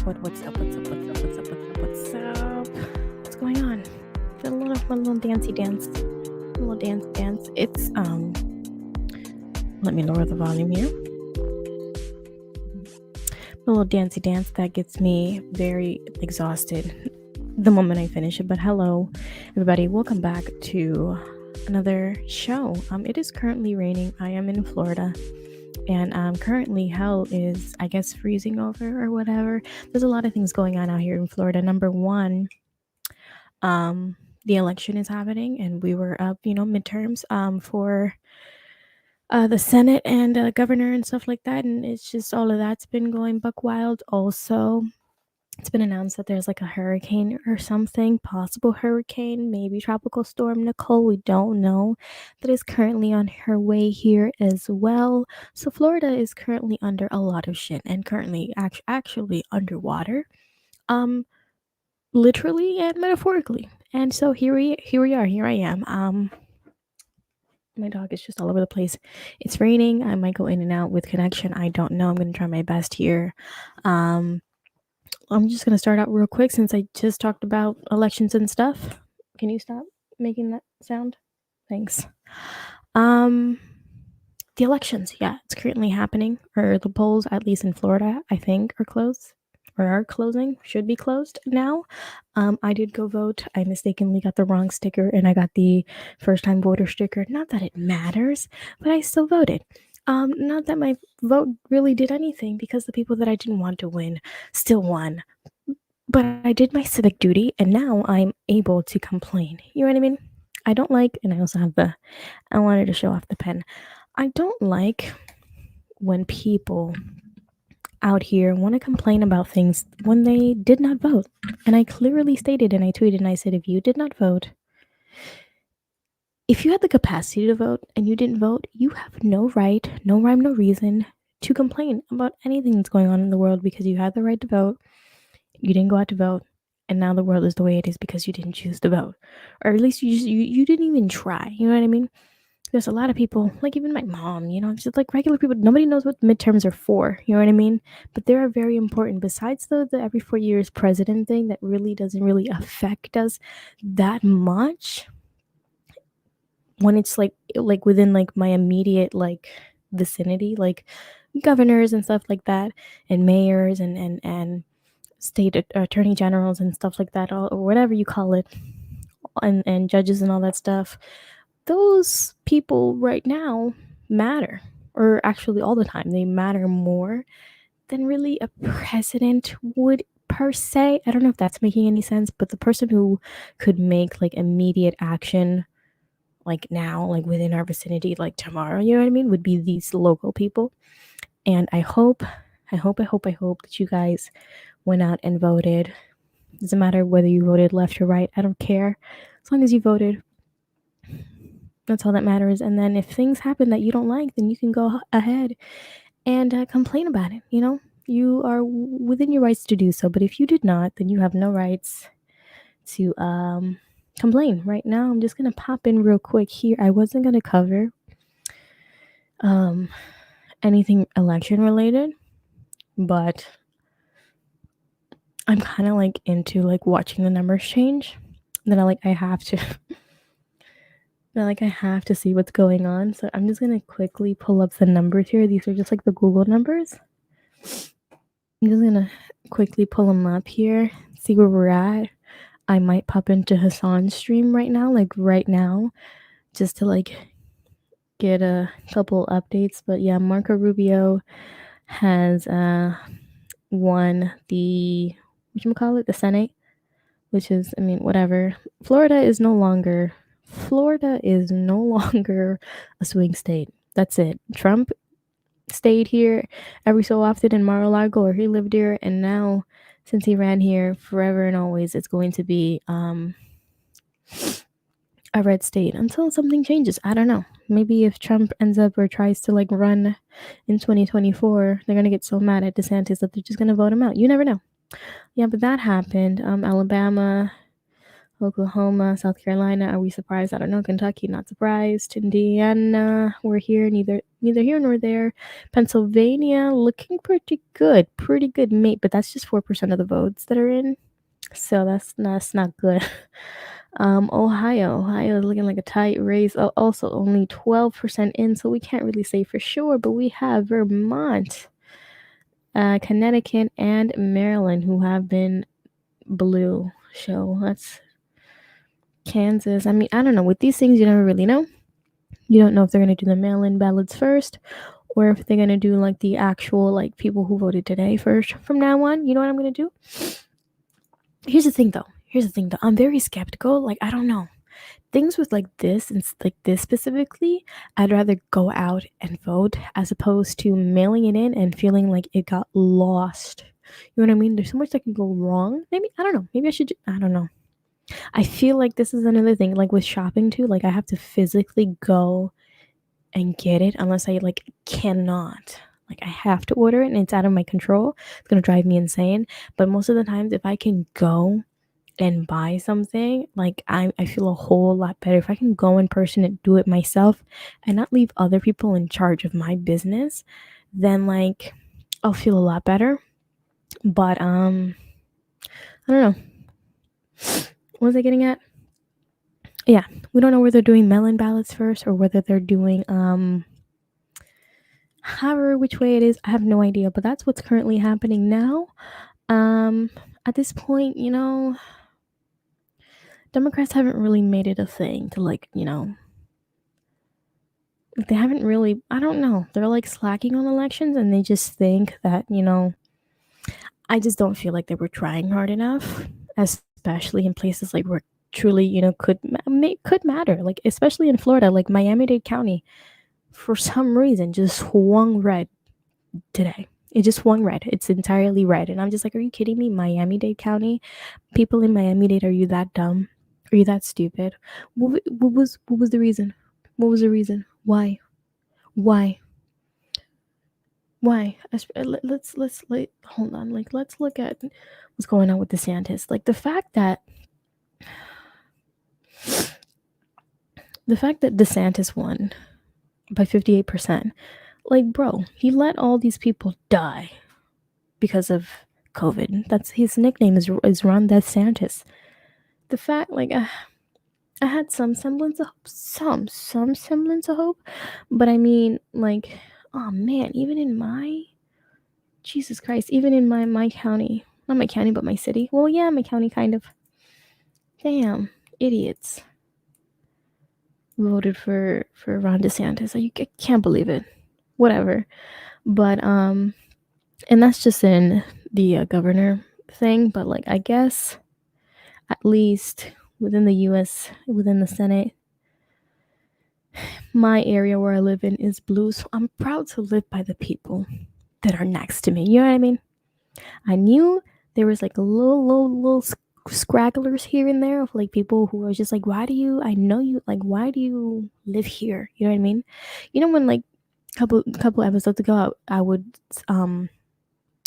What's up? What's going on? Did a little dancey dance. A little dance. It's let me lower the volume here. A little dancey dance that gets me very exhausted the moment I finish it. But hello, everybody. Welcome back to another show. It is currently raining. I am in Florida. And currently hell is, I guess, freezing over or whatever. There's a lot of things going on out here in Florida. Number one, the election is happening, and we were up, midterms for the Senate and governor and stuff like that. And it's just all of that's been going buck wild. Also, it's been announced that there's like a hurricane or something, possible hurricane, maybe tropical storm Nicole, we don't know, that is currently on her way here as well. So Florida is currently under a lot of shit and currently actually underwater, literally and metaphorically. And so here we are. Here I am. My dog is just all over the place. It's raining. I might go in and out with connection. I don't know. I'm going to try my best here. I'm just going to start out real quick since I just talked about elections and stuff. Can you stop making that sound? Thanks. The elections, yeah, it's currently happening, or the polls, at least in Florida, I think, are closed or are closing, should be closed now. I did go vote. I mistakenly got the wrong sticker and I got the first time voter sticker. Not that it matters, but I still voted. Not that my vote really did anything because the people that I didn't want to win still won. But I did my civic duty and now I'm able to complain. You know what I mean? I don't like, and I also have I wanted to show off the pen. I don't like when people out here want to complain about things when they did not vote. And I clearly stated and I tweeted and I said, if you did not vote, if you had the capacity to vote and you didn't vote, you have no right, no rhyme, no reason to complain about anything that's going on in the world because you had the right to vote, you didn't go out to vote, and now the world is the way it is because you didn't choose to vote. Or at least you didn't even try, you know what I mean? There's a lot of people, like even my mom, just like regular people, nobody knows what midterms are for, you know what I mean? But they are very important. Besides the every 4 years president thing that really doesn't really affect us that much, when it's like within like my immediate like vicinity, like governors and stuff like that, and mayors and state attorney generals and stuff like that, or whatever you call it, and judges and all that stuff, those people right now matter, or actually all the time they matter more than really a president would per se. I don't know if that's making any sense, but the person who could make like immediate action like now, like within our vicinity, like tomorrow, you know what I mean, would be these local people. And I hope that you guys went out and voted. Doesn't matter whether you voted left or right, I don't care. As long as you voted, that's all that matters. And then if things happen that you don't like, then you can go ahead and complain about it. You are within your rights to do so. But if you did not, then you have no rights to complain. Right now, I'm just gonna pop in real quick here. I wasn't gonna cover anything election related, but I'm kind of like into like watching the numbers change. Then I have to I have to see what's going on. So I'm just gonna quickly pull up the numbers here. These are just like the Google numbers. I'm just gonna quickly pull them up here, see where we're at. I might pop into Hassan's stream right now, just to like get a couple updates. But yeah, Marco Rubio has won the the Senate, which is, I mean, whatever. Florida is no longer a swing state. That's it. Trump stayed here every so often in Mar-a-Lago, or he lived here, and now since he ran here forever and always, it's going to be a red state until something changes. I don't know. Maybe if Trump ends up or tries to like run in 2024, they're gonna get so mad at DeSantis that they're just gonna vote him out. You never know. Yeah, but that happened. Alabama, Oklahoma, South Carolina, are we surprised? I don't know. Kentucky, not surprised. Indiana, we're here, neither here nor there. Pennsylvania, looking pretty good, mate. But that's just 4% of the votes that are in, so that's not good. Ohio is looking like a tight race. Also, only 12% in, so we can't really say for sure. But we have Vermont, Connecticut, and Maryland who have been blue. So that's Kansas. I mean, I don't know. With these things, you never really know. You don't know if they're going to do the mail-in ballots first or if they're going to do like the actual like people who voted today first from now on. You know what I'm going to do? Here's the thing though. I'm very skeptical. Like, I don't know. Things with like this and like this specifically, I'd rather go out and vote as opposed to mailing it in and feeling like it got lost. You know what I mean? There's so much that can go wrong. Maybe, I don't know. Maybe I should, I don't know. I feel like this is another thing, like with shopping too, like I have to physically go and get it unless I like cannot. Like I have to order it and it's out of my control. It's gonna drive me insane. But most of the times if I can go and buy something, like I feel a whole lot better. If I can go in person and do it myself and not leave other people in charge of my business, then like I'll feel a lot better. But I don't know. What was I getting at? Yeah, we don't know whether they're doing mail-in ballots first or whether they're doing however which way it is. I have no idea, but that's what's currently happening now. At this point, you know, Democrats haven't really made it a thing to like, you know, they haven't really, I don't know, they're like slacking on elections and they just think that, you know, I just don't feel like they were trying hard enough, especially in places like where truly, you know, could matter, like especially in Florida, like Miami-Dade County for some reason just swung red today. It just swung red. It's entirely red. And I'm just like, are you kidding me? Miami-Dade County? People in Miami-Dade, are you that dumb? Are you that stupid? What was the reason? What was the reason? Why? Why? Why? Let's like hold on. Like let's look at what's going on with DeSantis. Like the fact that DeSantis won by 58%. Like, bro, he let all these people die because of COVID. That's his nickname is Ron DeSantis. The fact, like, I had some semblance of hope, some semblance of hope, but I mean, like, oh man, even in my Jesus Christ, even in my county, not my county, but my city. Well, yeah, my county, kind of. Damn, idiots voted for Ron DeSantis. I can't believe it. Whatever, but and that's just in the governor thing. But like, I guess at least within the U.S., within the Senate, my area where I live in is blue, so I'm proud to live by the people that are next to me. You know what I mean? I knew there was like a little scragglers here and there of like people who are just like, why do you? I know you. Like, why do you live here? You know what I mean? You know when like couple episodes ago, I would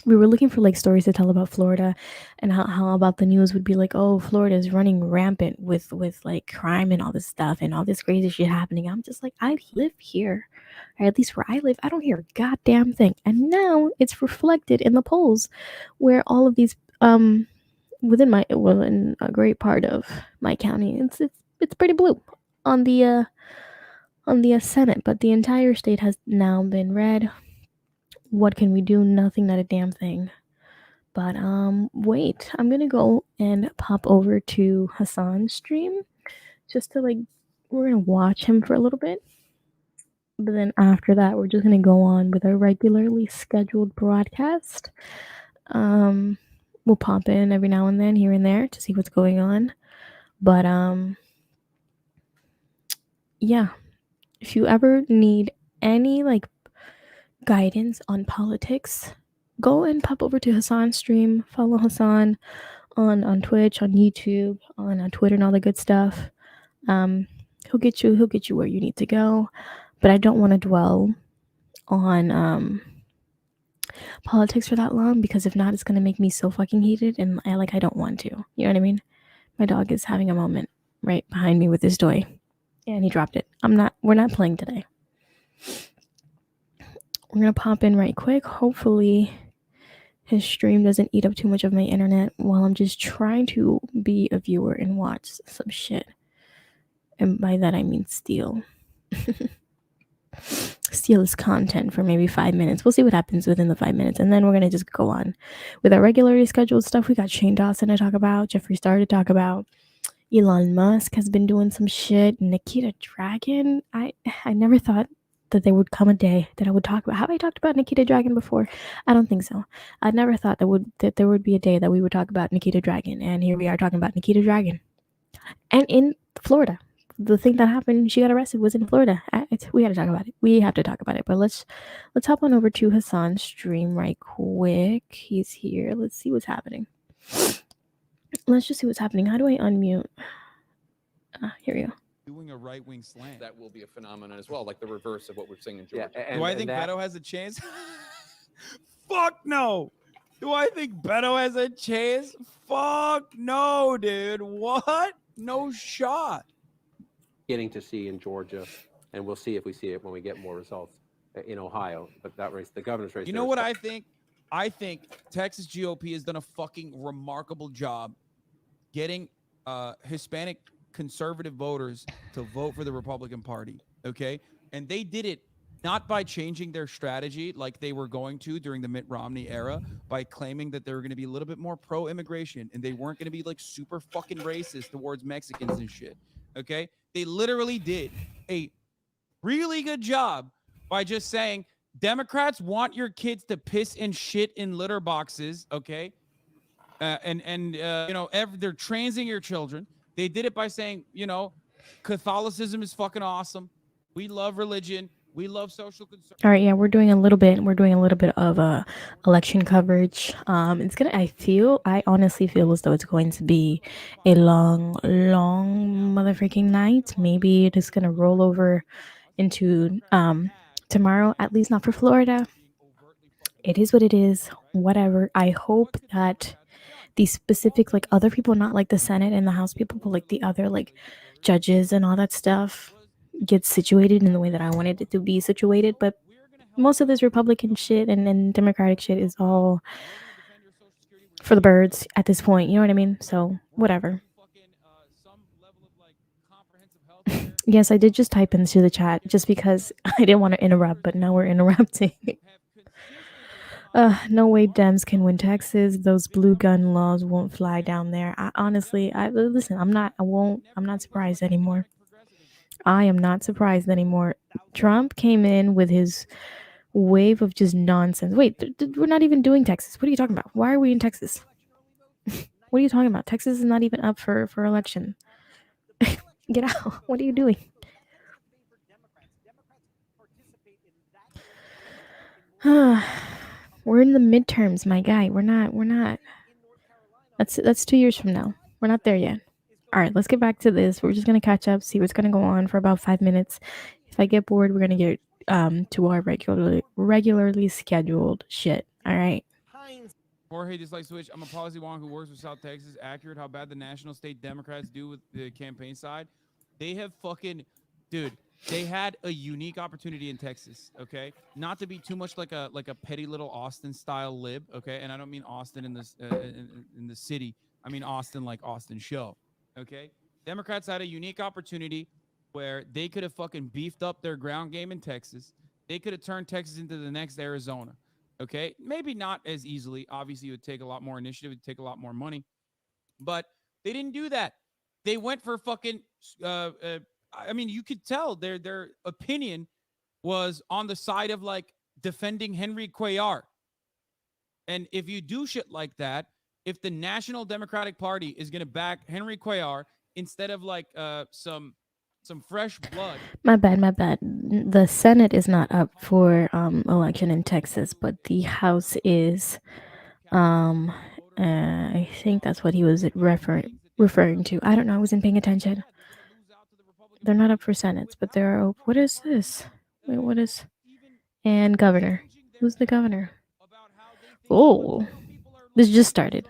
we were looking for like stories to tell about Florida and how about the news would be like, oh, Florida is running rampant with like crime and all this stuff and all this crazy shit happening. I'm just like, I live here, or at least where I live, I don't hear a goddamn thing. And now it's reflected in the polls where all of these within a great part of my county, it's pretty blue on the Senate, but the entire state has now been red. What can we do? Nothing, not a damn thing. But wait, I'm gonna go and pop over to Hassan's stream just to like we're gonna watch him for a little bit. But then after that, we're just gonna go on with our regularly scheduled broadcast. We'll pop in every now and then, here and there, to see what's going on. But yeah, if you ever need any like guidance on politics, go and pop over to Hassan's stream. Follow Hassan on Twitch, on YouTube, on Twitter, and all the good stuff. He'll get you where you need to go. But I don't want to dwell on politics for that long, because if not, it's gonna make me so fucking heated, and I don't want to. You know what I mean? My dog is having a moment right behind me with his toy. And he dropped it. We're not playing today. We're gonna pop in right quick. Hopefully his stream doesn't eat up too much of my internet while I'm just trying to be a viewer and watch some shit. And by that I mean steal. Steal his content for maybe 5 minutes. We'll see what happens within the 5 minutes, and then we're gonna just go on with our regularly scheduled stuff. We got Shane Dawson to talk about, Jeffree Star to talk about. Elon Musk has been doing some shit. Nikita Dragun. I never thought that there would come a day that I would talk about. Have I talked about Nikita Dragun before? I don't think so. I never thought that there would be a day that we would talk about Nikita Dragun, and here we are talking about Nikita Dragun, and in Florida. The thing that happened, she got arrested, was in Florida. We got to talk about it. We have to talk about it. But let's hop on over to Hassan's stream right quick. He's here. Let's see what's happening. Let's just see what's happening. How do I unmute? Here we go. Doing a right-wing slant. That will be a phenomenon as well, like the reverse of what we're seeing in Georgia. Yeah, do I think Beto has a chance? Fuck no. Do I think Beto has a chance? Fuck no, dude. What? No shot. Getting to see in Georgia, and we'll see if we see it when we get more results in Ohio. But that race, the governor's race. You know what I think? I think Texas GOP has done a fucking remarkable job getting Hispanic conservative voters to vote for the Republican Party, okay? And they did it not by changing their strategy like they were going to during the Mitt Romney era, by claiming that they were going to be a little bit more pro-immigration and they weren't going to be like super fucking racist towards Mexicans and shit, okay? They literally did a really good job by just saying, Democrats want your kids to piss and shit in litter boxes, okay? And you know, they're transing your children. They did it by saying, you know, Catholicism is fucking awesome. We love religion. We love social concern. All right, yeah, we're doing a little bit of election coverage. I honestly feel as though it's going to be a long motherfucking night. Maybe it is gonna roll over into tomorrow, at least not for Florida. It is what it is. Whatever. I hope that the specific, like, other people, not like the Senate and the House people, but like the other, like, judges and all that stuff, get situated in the way that I wanted it to be situated. But most of this Republican shit and Democratic shit is all for the birds at this point. You know what I mean? So whatever. Yes, I did just type into the chat just because I didn't want to interrupt, but now we're interrupting. No way Dems can win Texas. Those blue gun laws won't fly down there. Honestly, listen, I'm not surprised anymore. I am not surprised anymore. Trump came in with his wave of just nonsense. Wait, we're not even doing Texas. What are you talking about? Why are we in Texas? What are you talking about? Texas is not even up for election. Get out. What are you doing? We're in the midterms, my guy. We're not. That's 2 years from now. We're not there yet. All right, let's get back to this. We're just gonna catch up, see what's gonna go on for about 5 minutes. If I get bored, we're gonna get to our regularly scheduled shit. All right. Jorge Dislike Switch. I'm a policy wonk who works with South Texas. Accurate how bad the national state Democrats do with the campaign side. They have fucking, dude. They had a unique opportunity in Texas, okay? Not to be too much like a petty little Austin style lib, okay? And I don't mean Austin in this in the city. I mean Austin like Austin show, okay? Democrats had a unique opportunity where they could have fucking beefed up their ground game in Texas. They could have turned Texas into the next Arizona, okay? Maybe not as easily. Obviously, it would take a lot more initiative. It would take a lot more money. But they didn't do that. They went for fucking I mean, you could tell their opinion was on the side of like defending Henry Cuellar. And if you do shit like that, if the National Democratic Party is going to back Henry Cuellar instead of like some fresh blood. My bad. The Senate is not up for election in Texas, but the House is. I think that's what he was referring to. I don't know. I wasn't paying attention. They're not up for Senates, but they're up. What is this? Wait, what is? And governor. Who's the governor? Oh, this just started.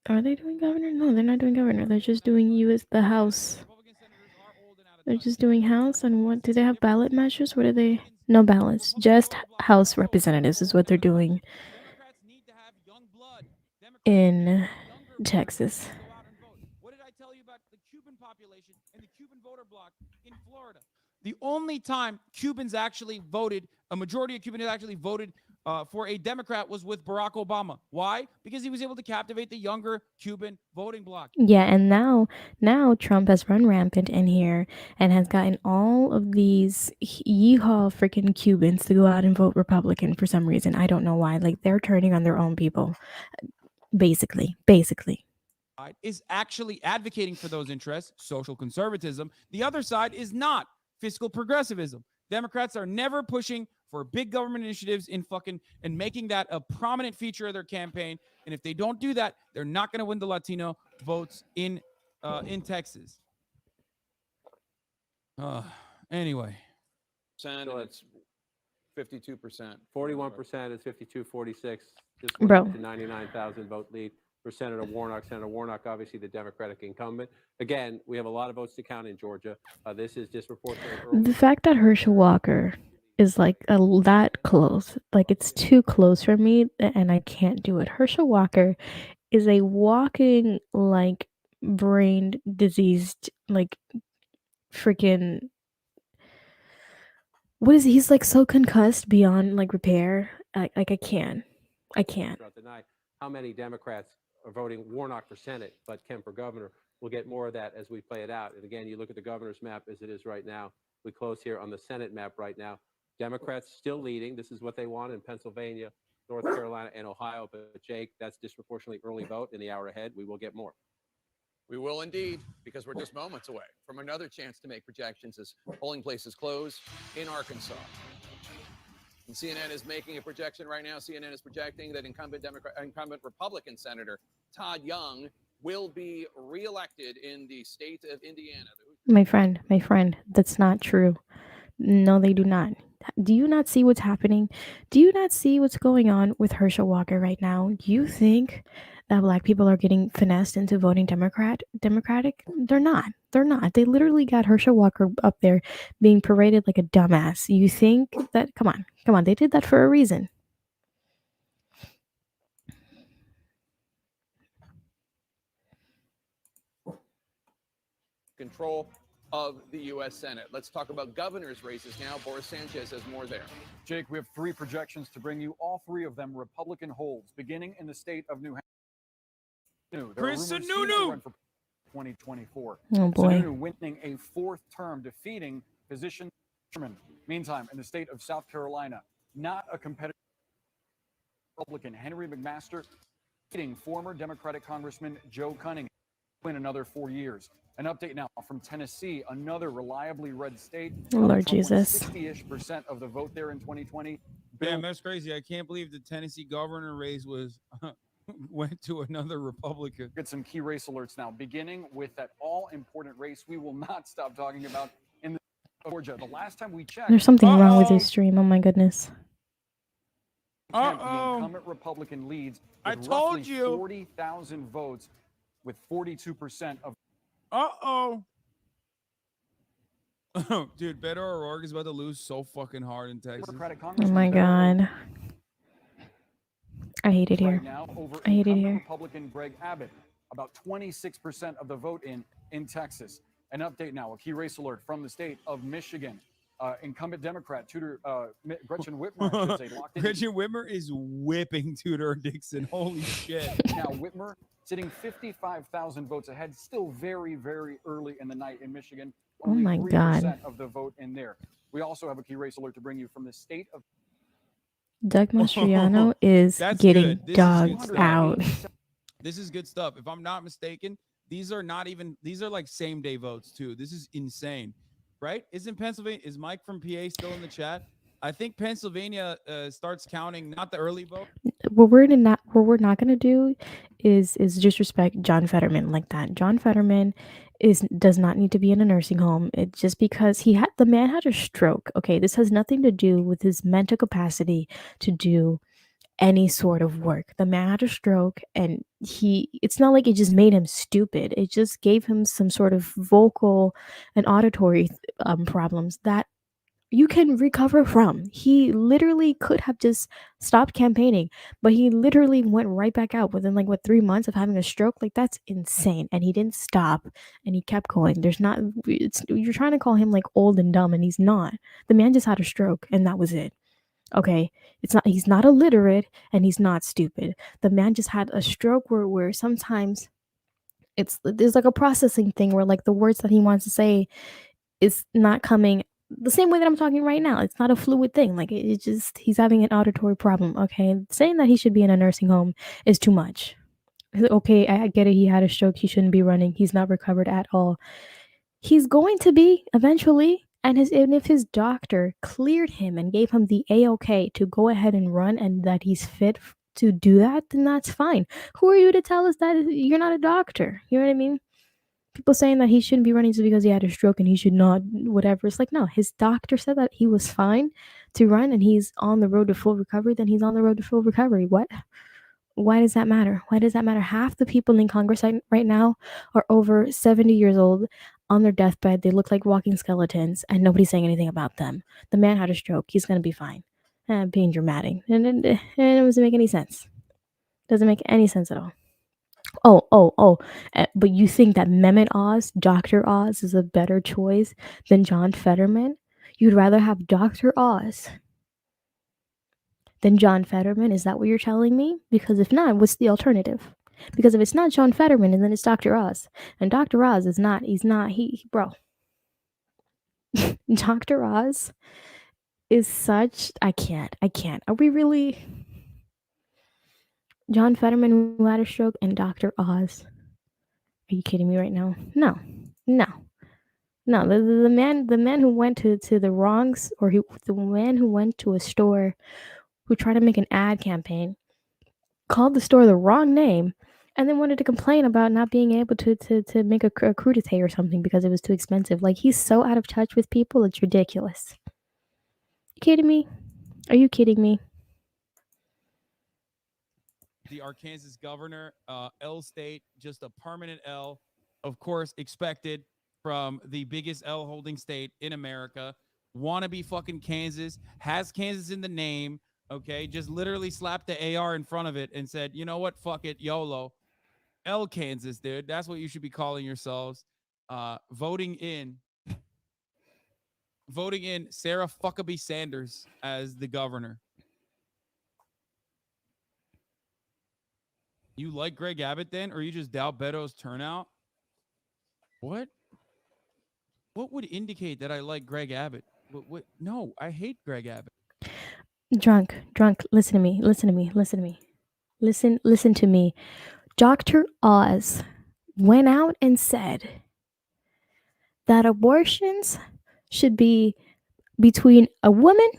Are they doing governor? No, they're not doing governor. They're just doing the House. Republican senators are old and out of They're touch. just doing House, and what do they have ballot measures? What are they? No ballots, just House representatives is what they're doing Democrats need to have young blood. in Texas. Go out and vote. What did I tell you about the Cuban population and the Cuban voter bloc in Florida? The only time Cubans actually voted, a majority of Cubans actually voted for a Democrat was with Barack Obama. Why? Because he was able to captivate the younger Cuban voting bloc. Yeah, and now Trump has run rampant in here and has gotten all of these yeehaw freaking Cubans to go out and vote Republican for some reason. I don't know why. Like, they're turning on their own people. Basically. Is actually advocating for those interests, social conservatism. The other side is not fiscal progressivism. Democrats are never pushing for big government initiatives and making that a prominent feature of their campaign. And if they don't do that, they're not going to win the Latino votes in Texas. Anyway, and it's 52%. 41% is 52-46. Just Bro. went to 99,000 vote lead for Senator Warnock. Senator Warnock, obviously the Democratic incumbent. Again, we have a lot of votes to count in Georgia. This is disproportionately early. The fact that Herschel Walker is like that close, like it's too close for me, and I can't do it. Herschel Walker is a walking, like, brain diseased, like, freaking, what is he? He's like so concussed beyond like repair. I can't. Throughout the night, how many Democrats are voting Warnock for Senate, but Kemp for governor? We'll get more of that as we play it out. And again, you look at the governor's map as it is right now. We close here on the Senate map right now. Democrats still leading. This is what they want in Pennsylvania, North Carolina, and Ohio. But Jake, that's disproportionately early vote in the hour ahead. We will get more. We will indeed, because we're just moments away from another chance to make projections as polling places close in Arkansas. And CNN is making a projection right now. CNN is projecting that incumbent Republican Senator Todd Young will be reelected in the state of Indiana. My friend, that's not true. No, they do not. Do you not see what's happening? Do you not see what's going on with Herschel Walker right now? You think that black people are getting finessed into voting Democratic? They're not. They literally got Herschel Walker up there being paraded like a dumbass. You think that? Come on. They did that for a reason. Control of the U.S. Senate. Let's talk about governor's races now. Boris Sanchez has more there. Jake, we have 3 projections to bring you. All 3 of them Republican holds, beginning in the state of New Hampshire. Chris Sununu for 2024. Oh boy. Sununu winning a 4th term, defeating position Sherman. Meantime, in the state of South Carolina, not a competitive Republican, Henry McMaster, beating former Democratic Congressman Joe Cunningham, win another 4 years. An update now from Tennessee, another reliably red state. Lord Jesus. 60-ish% of the vote there in 2020. Damn, that's crazy. I can't believe the Tennessee governor race was went to another Republican. Get some key race alerts now, beginning with that all-important race we will not stop talking about in the Georgia. The last time we checked, There's something wrong with this stream. Oh my goodness. The incumbent Republican leads with I told roughly you. 40,000 votes with 42% of. Dude, Beto O'Rourke is about to lose so fucking hard in Texas. Oh my god. I hate it here. Right now, over I hate it here. Republican Greg Abbott, about 26% of the vote in Texas. An update now, a key race alert from the state of Michigan. Incumbent Democrat Gretchen Whitmer, I should say, locked in. Gretchen Whitmer is whipping Tudor Dixon. Holy shit. Now Whitmer sitting 55,000 votes ahead, still very, very early in the night in Michigan. Only Oh my 3% God. of the vote in there. We also have a key race alert to bring you from the state of Doug Mastriano is That's getting good. This is dogged good stuff. out. This is good stuff. If I'm not mistaken, these are like same day votes too. This is insane, right? Isn't Pennsylvania, is Mike from PA still in the chat? I think Pennsylvania starts counting not the early vote. What we're not going to do is disrespect John Fetterman like that. John Fetterman does not need to be in a nursing home. It's just because the man had a stroke. Okay, this has nothing to do with his mental capacity to do any sort of work. The man had a stroke, and it's not like it just made him stupid. It just gave him some sort of vocal and auditory problems that you can recover from. He literally could have just stopped campaigning, but he literally went right back out within like what 3 months of having a stroke. Like that's insane. And he didn't stop, and he kept going. There's not it's You're trying to call him like old and dumb, and he's not. The man just had a stroke, and that was it. Okay, he's not illiterate, and he's not stupid. The man just had a stroke where sometimes there's like a processing thing where like the words that he wants to say is not coming the same way that I'm talking right now. It's not a fluid thing. Like it just he's having an auditory problem. Okay, saying that he should be in a nursing home is too much. Okay, I get it. He had a stroke. He shouldn't be running. He's not recovered at all. He's going to be eventually. And if his doctor cleared him and gave him the A-OK to go ahead and run, and that he's fit to do that, then that's fine. Who are you to tell us that you're not a doctor? You know what I mean? People saying that he shouldn't be running just because he had a stroke and he should not, whatever. It's like, no, his doctor said that he was fine to run and he's on the road to full recovery, then he's on the road to full recovery. What? Why does that matter? Why does that matter? Half the people in Congress right now are over 70 years old on their deathbed. They look like walking skeletons, and nobody's saying anything about them. The man had a stroke. He's going to be fine. Being dramatic. And it doesn't make any sense. Doesn't make any sense at all. Oh. But you think that Mehmet Oz, Dr. Oz, is a better choice than John Fetterman? You'd rather have Dr. Oz than John Fetterman? Is that what you're telling me? Because if not, what's the alternative? Because if it's not John Fetterman, and then it's Dr. Oz. And Dr. Oz is not, bro. Dr. Oz is such, I can't. Are we really? John Fetterman who had a stroke and Dr. Oz. Are you kidding me right now? No. The man who went to the wrongs, or the man who went to a store who tried to make an ad campaign, called the store the wrong name, and then wanted to complain about not being able to make a crudité or something because it was too expensive. Like, he's so out of touch with people, it's ridiculous. You kidding me? Are you kidding me? The Arkansas governor, L state, just a permanent L, of course, expected from the biggest L holding state in America. Wannabe fucking Kansas, has Kansas in the name. Okay, just literally slapped the AR in front of it and said, you know what, fuck it, YOLO. L Kansas, dude. That's what you should be calling yourselves. Voting in Sarah Fuckabee Sanders as the governor. You like Greg Abbott then, or you just doubt Beto's turnout? What would indicate that I like Greg Abbott? What? No, I hate Greg Abbott. Drunk. Listen to me. Listen to me. Dr. Oz went out and said that abortions should be between a woman,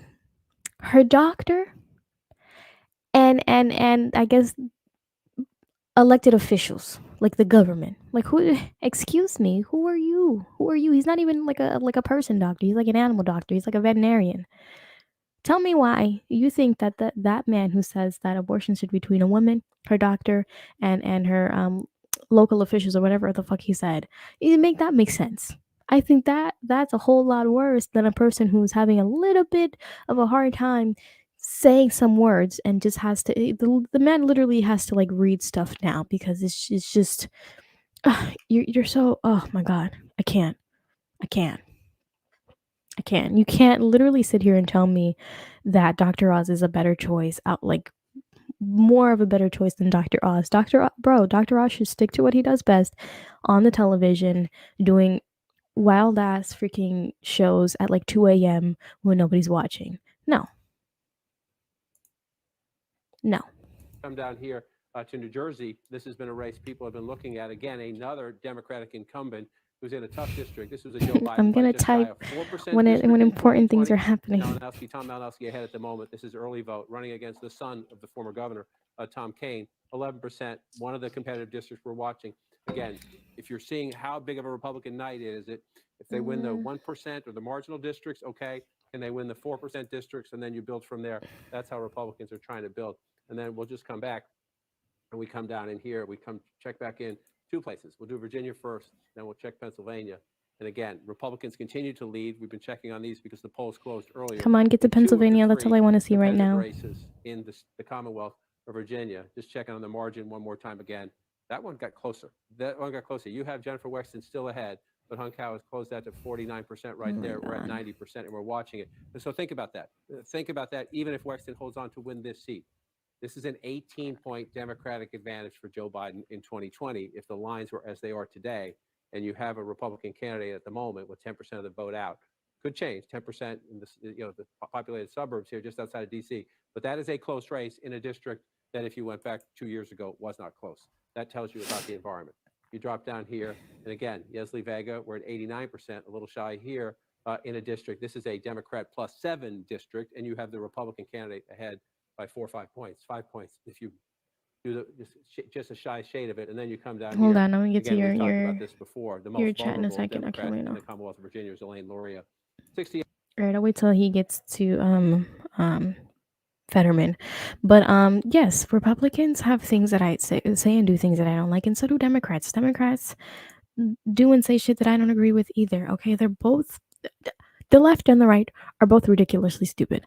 her doctor, and I guess elected officials, like the government. Like, who? Excuse me, who are you? He's not even like a person doctor. He's like an animal doctor. He's like a veterinarian. Tell me why you think that man who says that abortion should be between a woman, her doctor, and her local officials, or whatever the fuck he said, you make that make sense. I think that's a whole lot worse than a person who's having a little bit of a hard time saying some words and just has to. The man literally has to like read stuff now because it's just you're so, oh my god, I can't. You can't literally sit here and tell me that Dr. Oz is a better choice, out like more of a better choice than Dr. Oz. Dr. Oz should stick to what he does best on the television, doing wild ass freaking shows at like 2 a.m. when nobody's watching. No. Come down here to New Jersey. This has been a race people have been looking at. Again, another Democratic incumbent who's in a tough district. This was a Joe Biden. I'm gonna type when important things are happening. Tom Malinowski ahead at the moment. This is early vote, running against the son of the former governor, Tom Kaine. 11%. One of the competitive districts we're watching. Again, if you're seeing how big of a Republican night is it, if they win the 1% or the marginal districts, okay, and they win the 4% districts, and then you build from there. That's how Republicans are trying to build. and then we'll just come back and we come down in here. We come check back in 2 places. We'll do Virginia first, then we'll check Pennsylvania. And again, Republicans continue to lead. We've been checking on these because the polls closed earlier. Come on, get to in 2 of the Pennsylvania. That's 3 all I want to see right competitive now. races in the Commonwealth of Virginia. Just checking on the margin one more time again. That one got closer. You have Jennifer Wexton still ahead, but Hunkow has closed that to 49% right there. We're at 90%, and we're watching it. And so think about that. Think about that. Even if Wexton holds on to win this seat, this is an 18-point Democratic advantage for Joe Biden in 2020 if the lines were as they are today, and you have a Republican candidate at the moment with 10% of the vote out. Could change 10% in the populated suburbs here just outside of D.C. But that is a close race in a district that, if you went back 2 years ago, was not close. That tells you about the environment. You drop down here, and again, Leslie Vega, we're at 89%, a little shy here in a district. This is a Democrat +7 district, and you have the Republican candidate ahead by 4 or 5 points, 5 points if you do just a shy shade of it, and then you come down here. Hold on, let me get to Again, we've talked your about this before. The your most chat in a vulnerable second. Okay, Democrat wait, in no. the Commonwealth of Virginia is Elaine Luria. 60. All right, I'll wait till he gets to Fetterman. But yes, Republicans have things that I say and do things that I don't like, and so do Democrats. Democrats do and say shit that I don't agree with either. Okay, they're both, the left and the right are both ridiculously stupid.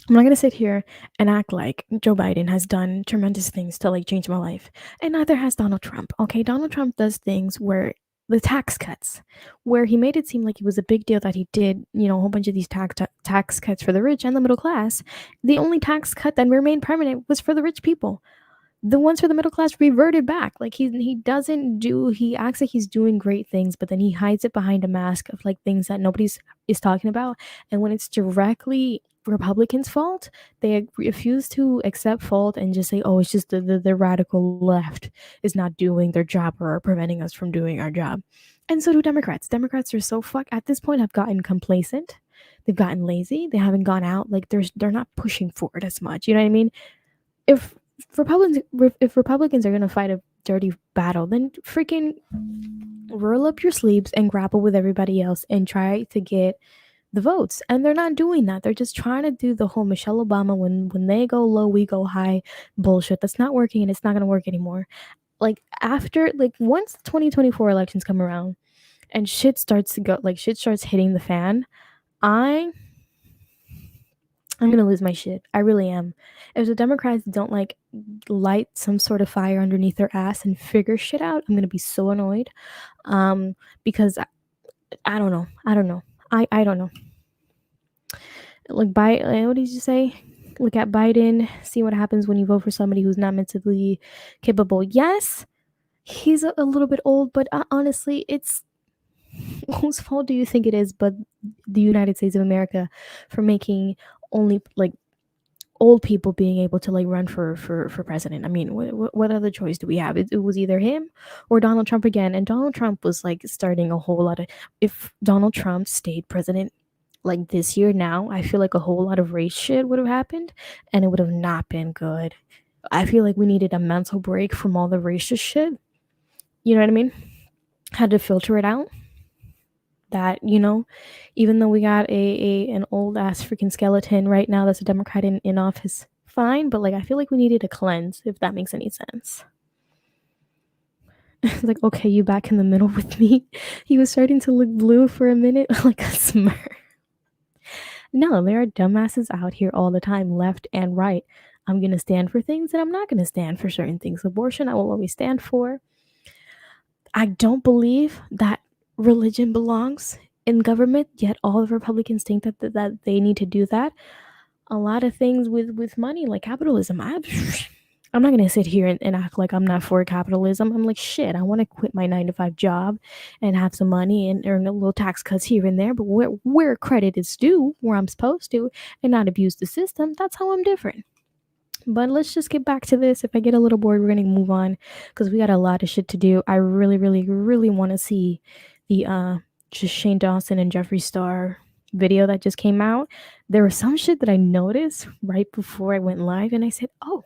I'm not gonna sit here and act like Joe Biden has done tremendous things to like change my life, and neither has Donald Trump. Okay, Donald Trump does things where the tax cuts, where he made it seem like it was a big deal that he did, a whole bunch of these tax cuts for the rich and the middle class. The only tax cut that remained permanent was for the rich people. The ones for the middle class reverted back. Like he acts like he's doing great things, but then he hides it behind a mask of like things that nobody's is talking about. And when it's directly Republicans' fault, they refuse to accept fault and just say, oh, it's just the radical left is not doing their job or preventing us from doing our job. And so do Democrats. Democrats are so at this point have gotten complacent. They've gotten lazy. They haven't gone out. Like they're not pushing forward as much. You know what I mean? If Republicans are going to fight a dirty battle, then freaking roll up your sleeves and grapple with everybody else and try to get the votes. And they're not doing that. They're just trying to do the whole Michelle Obama when they go low, we go high bullshit. That's not working, and it's not going to work anymore. Like once the 2024 elections come around and shit starts hitting the fan, I'm gonna lose my shit. I really am. If the Democrats don't light some sort of fire underneath their ass and figure shit out, I'm gonna be so annoyed. Because I don't know. I don't know. I don't know. What did you say? Look at Biden. See what happens when you vote for somebody who's not mentally capable. Yes, he's a little bit old, but honestly, it's whose fault do you think it is but the United States of America for making only old people being able to run for president? I mean, what other choice do we have? It was either him or Donald Trump again, and Donald Trump was starting a whole lot of. If Donald Trump stayed president this year now, I feel like a whole lot of race shit would have happened, and it would have not been good. I feel like we needed a mental break from all the racist shit. You know what I mean? Had to filter it out. That, even though we got an old ass freaking skeleton right now that's a Democrat in office, fine, but I feel like we needed a cleanse, if that makes any sense. Okay, you back in the middle with me? He was starting to look blue for a minute, like a smurf. No, there are dumbasses out here all the time, left and right. I'm gonna stand for things and I'm not gonna stand for certain things. Abortion, I will always stand for. I don't believe that religion belongs in government, yet all the Republicans think that they need to do that. A lot of things with money, like capitalism. I'm not going to sit here and act like I'm not for capitalism. I'm like, shit, I want to quit my 9-to-5 job and have some money and earn a little tax cuts here and there, but where credit is due, where I'm supposed to, and not abuse the system, that's how I'm different. But let's just get back to this. If I get a little bored, we're going to move on because we got a lot of shit to do. I really, really, really want to see the just Shane Dawson and Jeffree Star video that just came out. There was some shit that I noticed right before I went live, and I said, oh,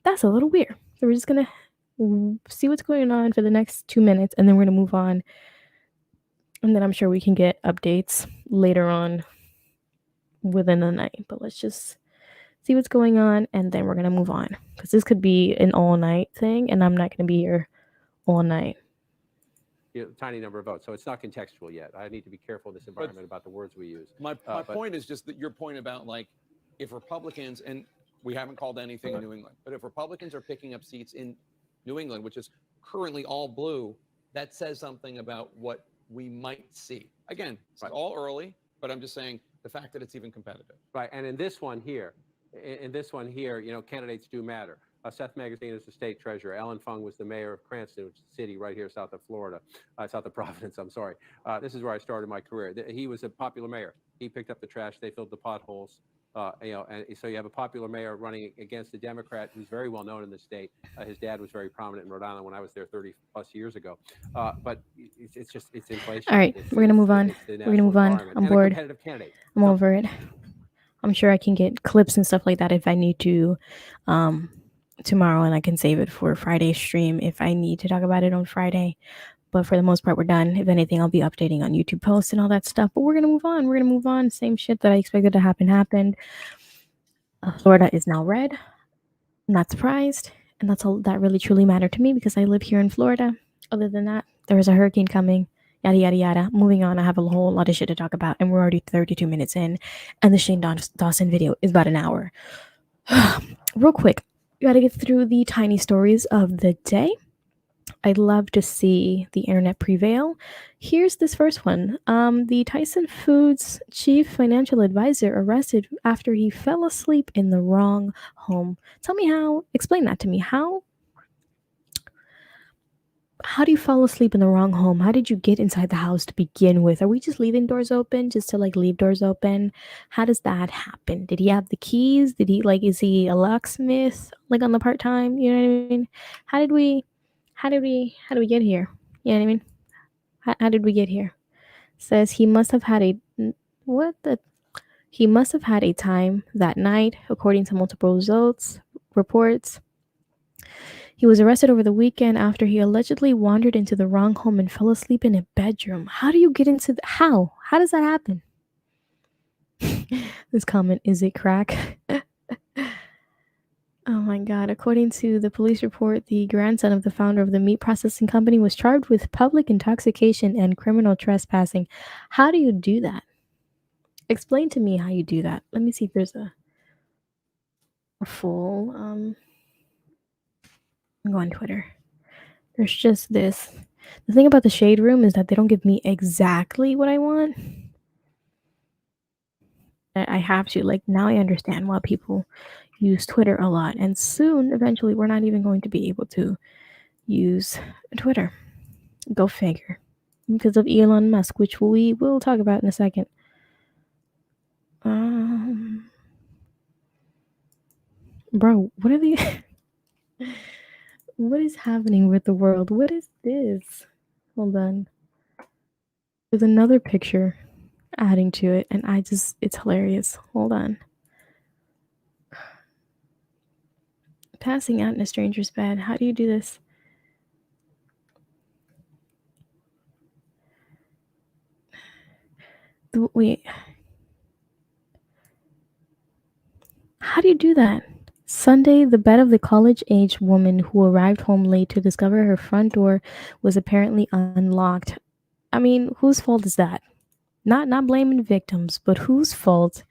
that's a little weird. So we're just going to see what's going on for the next 2 minutes, and then we're going to move on. And then I'm sure we can get updates later on within the night. But let's just see what's going on, and then we're gonna move on because this could be an all night thing, and I'm not gonna be here all night. Tiny number of votes, so it's not contextual yet. I need to be careful in this environment about the words we use. My point is just that your point about, like, if Republicans, and we haven't called anything in New England, but if Republicans are picking up seats in New England, which is currently all blue, that says something about what we might see. Again, it's all early, but I'm just saying the fact that it's even competitive. Right, and in this one here, candidates do matter. Seth Magazine is the state treasurer. Ellen Fung was the mayor of Cranston, which is a city right here south of Florida, south of Providence, I'm sorry. This is where I started my career. He was a popular mayor. He picked up the trash, they filled the potholes. And so you have a popular mayor running against a Democrat who's very well known in the state. His dad was very prominent in Rhode Island when I was there 30 plus years ago. But it's inflation. All right, we're gonna move on. We're gonna move on. I'm bored. I'm over it. I'm sure I can get clips and stuff like that if I need to tomorrow, and I can save it for Friday's stream if I need to talk about it on Friday. But for the most part, we're done. If anything, I'll be updating on YouTube posts and all that stuff. But we're going to move on. We're going to move on. Same shit that I expected to happen happened. Florida is now red. I'm not surprised. And that's all that really truly mattered to me because I live here in Florida. Other than that, there is a hurricane coming. Yada, yada, yada. Moving on, I have a whole lot of shit to talk about. And we're already 32 minutes in. And the Shane Dawson video is about an hour. Real quick, you got to get through the tiny stories of the day. I'd love to see the internet prevail. Here's this first one. The Tyson Foods chief financial advisor arrested after he fell asleep in the wrong home. Tell me how. Explain that to me. How do you fall asleep in the wrong home? How did you get inside the house to begin with? Are we just leaving doors open just to leave doors open? How does that happen? Did he have the keys? Did he is he a locksmith on the part-time? You know what I mean? How did we get here? You know what I mean? How did we get here? Says he must have had he must have had a time that night, according to multiple reports. He was arrested over the weekend after he allegedly wandered into the wrong home and fell asleep in a bedroom. How do you get into how? How does that happen? This comment, is it crack? Oh my God. According to the police report, the grandson of the founder of the meat processing company was charged with public intoxication and criminal trespassing. How do you do that? Explain to me how you do that. Let me see if there's a full go on Twitter. There's just this. The thing about the Shade Room is that they don't give me exactly what I want. I have to. Now I understand why people use Twitter a lot. And soon, eventually, we're not even going to be able to use Twitter. Go figure. Because of Elon Musk, which we will talk about in a second. Bro, what are the... What is happening with the world? What is this? Hold on. There's another picture adding to it, and it's hilarious. Hold on. Passing out in a stranger's bed. How do you do this? Wait. How do you do that? Sunday, the bed of the college-age woman who arrived home late to discover her front door was apparently unlocked. I mean, whose fault is that? Not blaming victims, but whose fault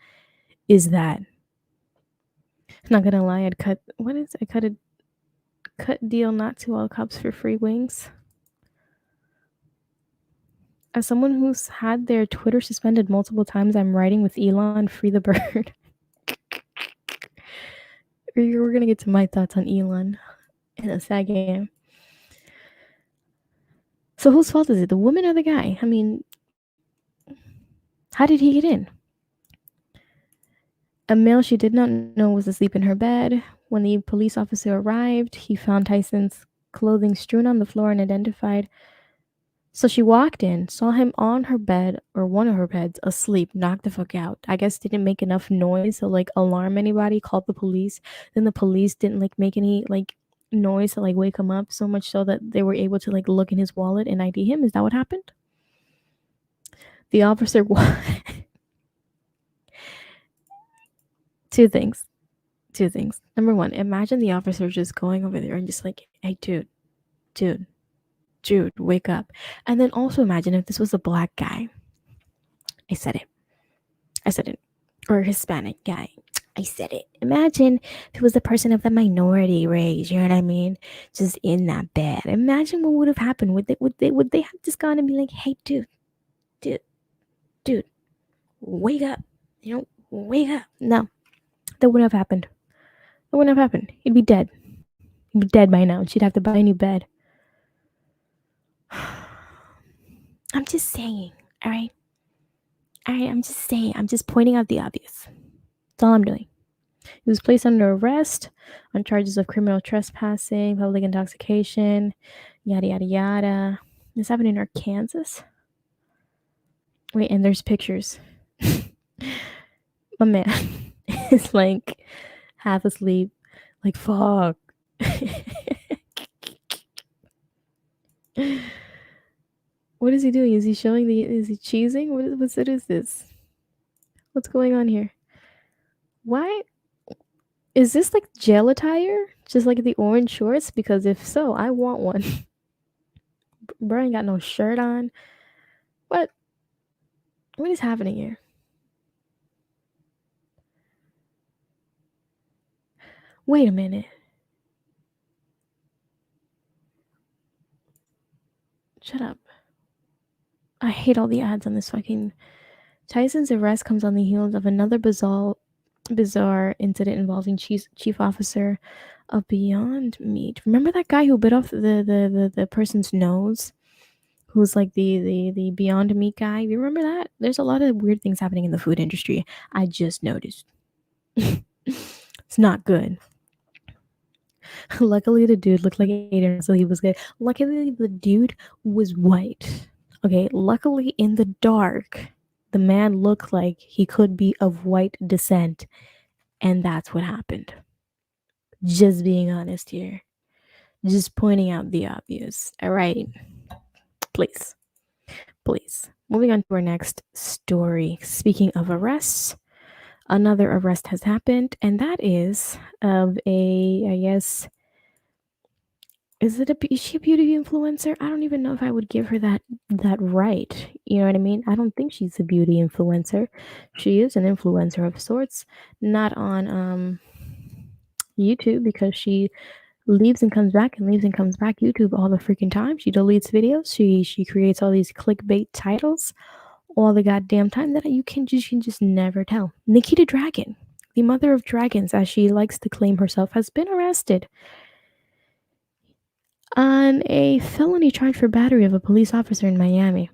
is that? Not gonna lie, I cut a deal not to all cops for free wings. As someone who's had their Twitter suspended multiple times, I'm writing with Elon, free the bird. We're gonna get to my thoughts on Elon in a second. So whose fault is it? The woman or the guy? I mean, how did he get in? A male she did not know was asleep in her bed. When the police officer arrived, he found Tyson's clothing strewn on the floor and identified. So she walked in, saw him on her bed, or one of her beds, asleep, knocked the fuck out. I guess didn't make enough noise to alarm anybody, called the police. Then the police didn't make any noise to wake him up, so much so that they were able to look in his wallet and ID him. Is that what happened? The officer two things. Two things. Number one, imagine the officer just going over there and just like, hey, dude, wake up. And then also imagine if this was a black guy. I said it. Or a Hispanic guy. I said it. Imagine if it was a person of the minority race, you know what I mean? Just in that bed. Imagine what would have happened. Would they have just gone and be like, hey, dude, wake up. Wake up. No, that wouldn't have happened. That wouldn't have happened. He'd be dead. He'd be dead by now. She'd have to buy a new bed. I'm just saying, all right? I'm just saying. I'm just pointing out the obvious. That's all I'm doing. He was placed under arrest on charges of criminal trespassing, public intoxication, yada, yada, yada. This happened in Arkansas. Wait, and there's pictures. My man is like half asleep. Like, fuck. What is he doing? Is he showing is he cheesing? What is this? What's going on here? Why? Is this like jail attire? Just like the orange shorts? Because if so, I want one. Bro ain't got no shirt on. What? What is happening here? Wait a minute. Shut up. I hate all the ads on this fucking... Tyson's arrest comes on the heels of another bizarre incident involving chief officer of Beyond Meat. Remember that guy who bit off the person's nose? Who's like the Beyond Meat guy? You remember that? There's a lot of weird things happening in the food industry. I just noticed. It's not good. Luckily, the dude looked like Aiden, so he was good. Luckily, the dude was white. Okay, luckily in the dark, the man looked like he could be of white descent, and that's what happened. Just being honest here. Just pointing out the obvious. All right. Please. Moving on to our next story. Speaking of arrests, another arrest has happened, and that is of I guess, is she a beauty influencer? I don't even know if I would give her that right. You know what I mean? I don't think she's a beauty influencer. She is an influencer of sorts, not on YouTube, because she leaves and comes back and leaves and comes back YouTube all the freaking time. She deletes videos. She creates all these clickbait titles all the goddamn time that you can just never tell. Nikita Dragun, the mother of dragons, as she likes to claim herself, has been arrested on a felony charge for battery of a police officer in Miami.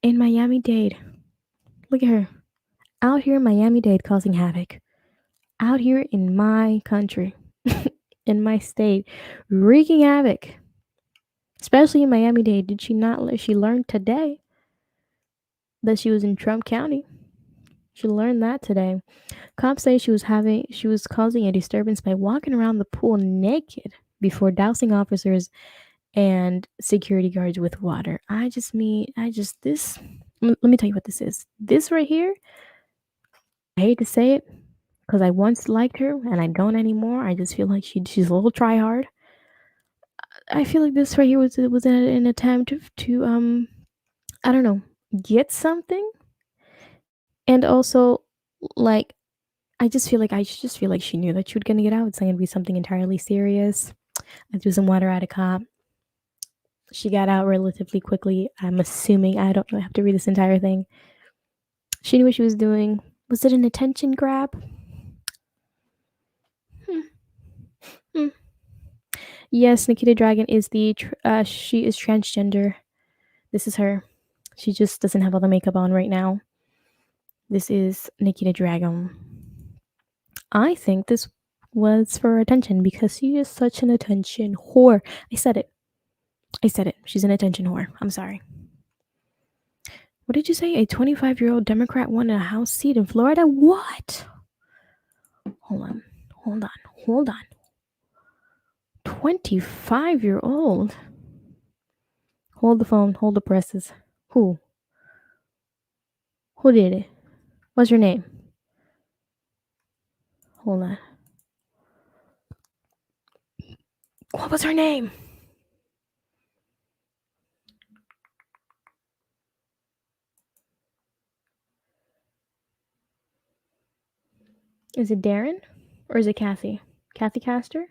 In Miami-Dade. Look at her. Out here in Miami-Dade causing havoc. Out here in my country. In my state. Wreaking havoc. Especially in Miami-Dade. Did she not? She learned today that she was in Trump County. She learned that today. Cops say she was causing a disturbance by walking around the pool naked before dousing officers and security guards with water. Let me tell you what this is. This right here, I hate to say it, because I once liked her and I don't anymore. I just feel like she's a little try hard. I feel like this right here was an attempt to I don't know, get something. And also, like, I just feel like she knew that she was gonna get out. It's not gonna be something entirely serious. I threw some water at a cop. She got out relatively quickly. I'm assuming. I don't know. I have to read this entire thing. She knew what she was doing. Was it an attention grab? Yes, Nikita Dragun is she is transgender. This is her. She just doesn't have all the makeup on right now. This is Nikita Dragun. I think this was for attention because she is such an attention whore. I said it. She's an attention whore. I'm sorry. What did you say? A 25-year-old Democrat won a House seat in Florida? What? Hold on. 25-year-old? Hold the phone. Hold the presses. Who? Who did it? What's your name? Hold on. What was her name? Is it Darren? Or is it Kathy? Kathy Castor?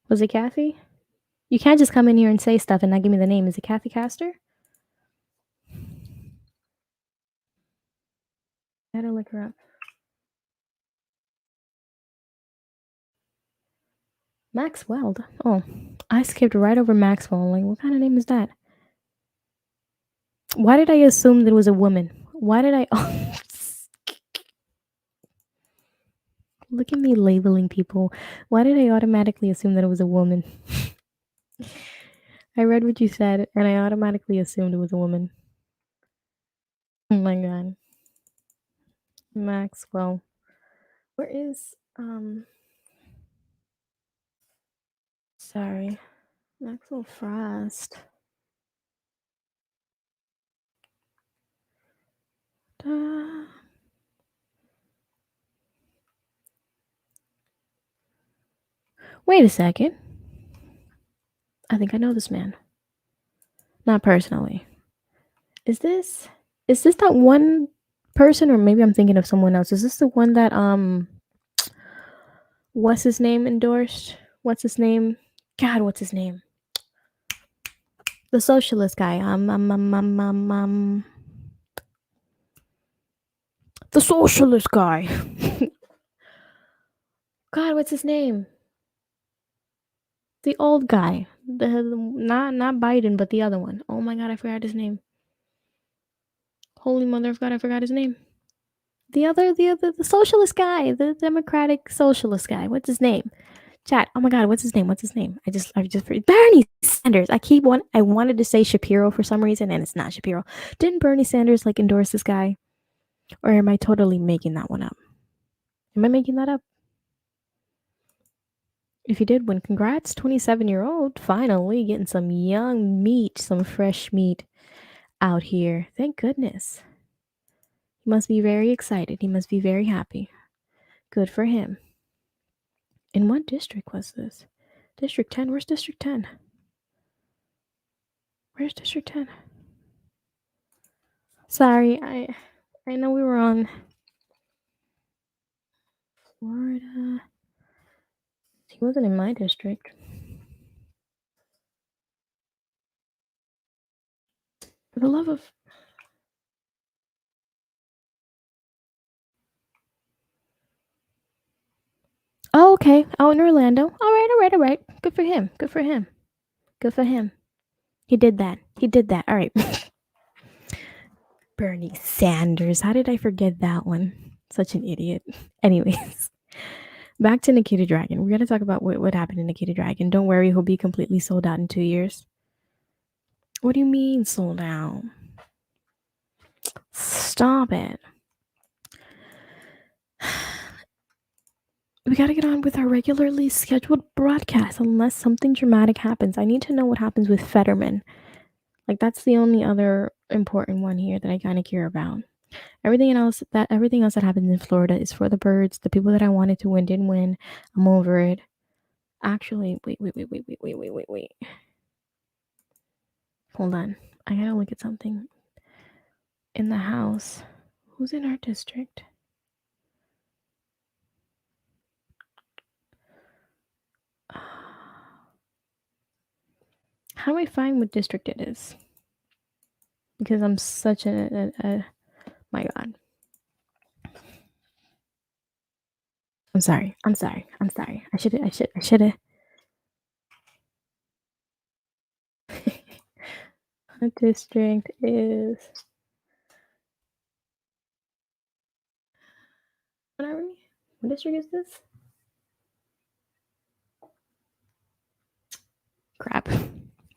Was it Kathy? You can't just come in here and say stuff and not give me the name. Is it Kathy Castor? I gotta look her up. Maxwell. Oh, I skipped right over Maxwell. Like, what kind of name is that? Why did I assume that it was a woman? Why did I? Oh, look at me labeling people. Why did I automatically assume that it was a woman? I read what you said and I automatically assumed it was a woman. Oh my god. Maxwell. Where is sorry. Maxwell Frost. Wait a second. I think I know this man. Not personally. Is this that one person, or maybe I'm thinking of someone else? Is this the one that what's his name endorsed? What's his name? God, what's his name? The socialist guy. The socialist guy. God, what's his name? The old guy. Not Biden, but the other one. Oh my god, I forgot his name. Holy mother of God, I forgot his name. The socialist guy, the democratic socialist guy. What's his name? Chat. Oh my god, what's his name? What's his name? I just Bernie Sanders. I wanted to say Shapiro for some reason, and it's not Shapiro. Didn't Bernie Sanders like endorse this guy? Or am I totally making that one up? Am I making that up? If you did win, congrats, 27-year-old, finally getting some young meat, some fresh meat out here. Thank goodness. He must be very excited. He must be very happy. Good for him. In what district was this? District 10? Where's District 10? Where's District 10? Sorry, I know we were on Florida. He wasn't in my district. For the love of... Oh, okay. Out in Orlando. All right. Good for him. Good for him. Good for him. He did that. All right. Bernie Sanders. How did I forget that one? Such an idiot. Anyways, back to Nikita Dragun. We're going to talk about what happened to Nikita Dragun. Don't worry, he'll be completely sold out in 2 years. What do you mean sold out? Stop it. We got to get on with our regularly scheduled broadcast unless something dramatic happens. I need to know what happens with Fetterman. Like, that's the only other important one here that I kind of care about. Everything else that happens in Florida is for the birds. The people that I wanted to win didn't win. I'm over it. Actually, wait. Hold on. I gotta look at something. In the House. Who's in our district? How do I find what district it is? Because I'm such a my god. I'm sorry. I should have. The district is whatever. What district is this? Crap.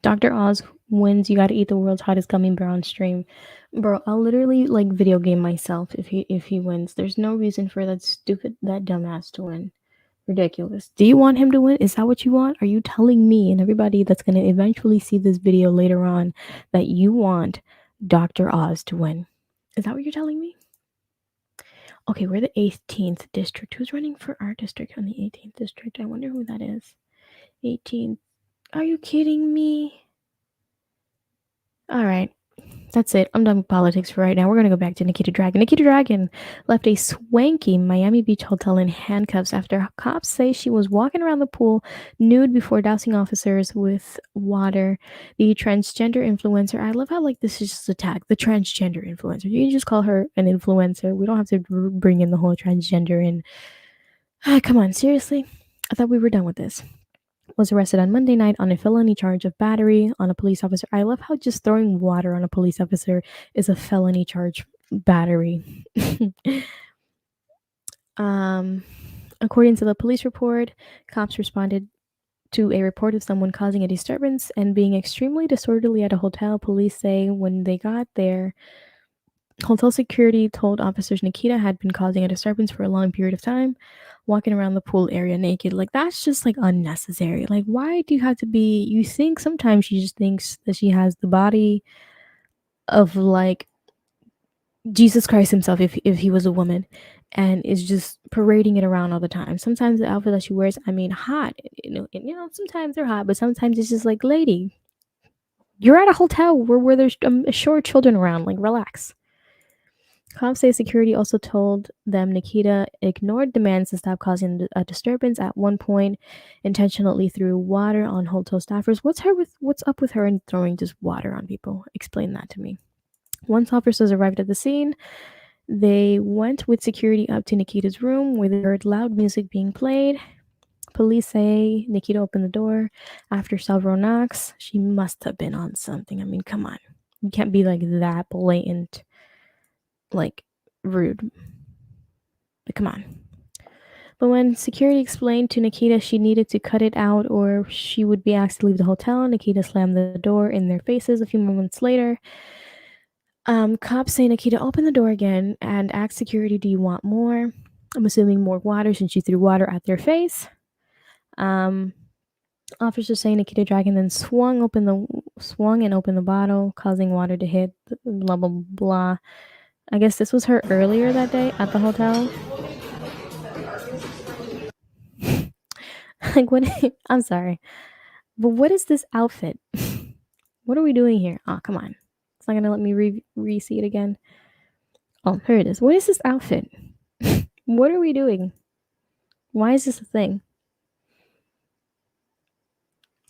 Dr. Oz wins. You gotta eat the world's hottest gummy bear on stream. Bro, I'll literally like video game myself if he wins. There's no reason for that dumbass to win. Ridiculous. Do you want him to win? Is that what you want? Are you telling me and everybody that's going to eventually see this video later on that you want Dr. Oz to win? Is that what you're telling me? Okay, we're the 18th district. Who's running for our district on the 18th district? I wonder who that is. 18th. Are you kidding me? All right. That's it. I'm done with politics for right now. We're going to go back to Nikita Dragun. Nikita Dragun left a swanky Miami Beach hotel in handcuffs after cops say she was walking around the pool nude before dousing officers with water. The transgender influencer, I love how like this is just a tag, the transgender influencer. You can just call her an influencer. We don't have to bring in the whole transgender in. Come on, seriously? I thought we were done with this. Was arrested on Monday night on a felony charge of battery on a police officer. I love how just throwing water on a police officer is a felony charge. Battery. According to the police report, cops responded to a report of someone causing a disturbance and being extremely disorderly at a hotel. Police say when they got there, hotel security told officers Nikita had been causing a disturbance for a long period of time, walking around the pool area naked. Like, that's just like unnecessary. Like, why do you have to be? You think sometimes she just thinks that she has the body of like Jesus Christ himself if he was a woman, and is just parading it around all the time. Sometimes the outfit that she wears, I mean, hot. Sometimes they're hot, but sometimes it's just like, lady, you're at a hotel where there's short children around. Like, relax. Cops say security also told them Nikita ignored demands to stop causing a disturbance. At one point, intentionally threw water on hotel staffers. What's up with her and throwing just water on people? Explain that to me. Once officers arrived at the scene, they went with security up to Nikita's room where they heard loud music being played. Police say Nikita opened the door after several knocks. She must have been on something. I mean, come on. You can't be like that blatant, like rude. But come on. But when security explained to Nikita she needed to cut it out or she would be asked to leave the hotel, Nikita slammed the door in their faces. A few moments later, cops say Nikita opened the door again and asked security, "Do you want more?" I'm assuming more water since she threw water at their face. Officers say Nikita Dragun then swung and opened the bottle, causing water to hit. Blah blah blah. I guess this was her earlier that day at the hotel. Like, what? I'm sorry, but what is this outfit? What are we doing here? Oh, come on. It's not gonna let me re-see it again. Oh, here it is. What is this outfit? What are we doing? Why is this a thing?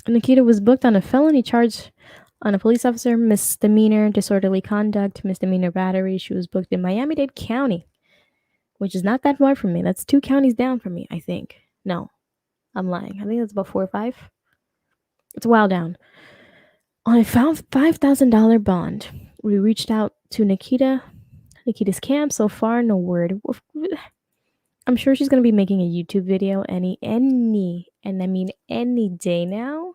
Nikita was booked on a felony charge on a police officer, misdemeanor, disorderly conduct, misdemeanor battery. She was booked in Miami-Dade County, which is not that far from me. That's 2 counties down from me, I think. No, I'm lying. I think that's about 4 or 5. It's a while down. On a $5,000 bond, we reached out to Nikita's camp. So far, no word. I'm sure she's gonna be making a YouTube video any day now.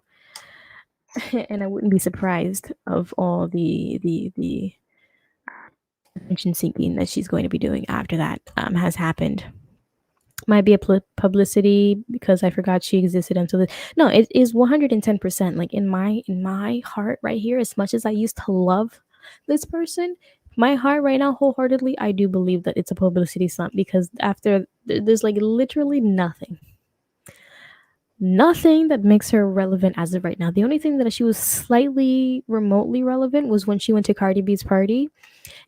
And I wouldn't be surprised of all the attention seeking that she's going to be doing after that has happened. Might be a publicity because I forgot she existed until this. No, it is 110%. Like in my heart right here, as much as I used to love this person, my heart right now, wholeheartedly, I do believe that it's a publicity stunt because after there's like literally nothing that makes her relevant as of right now. The only thing that she was slightly remotely relevant was when she went to Cardi B's party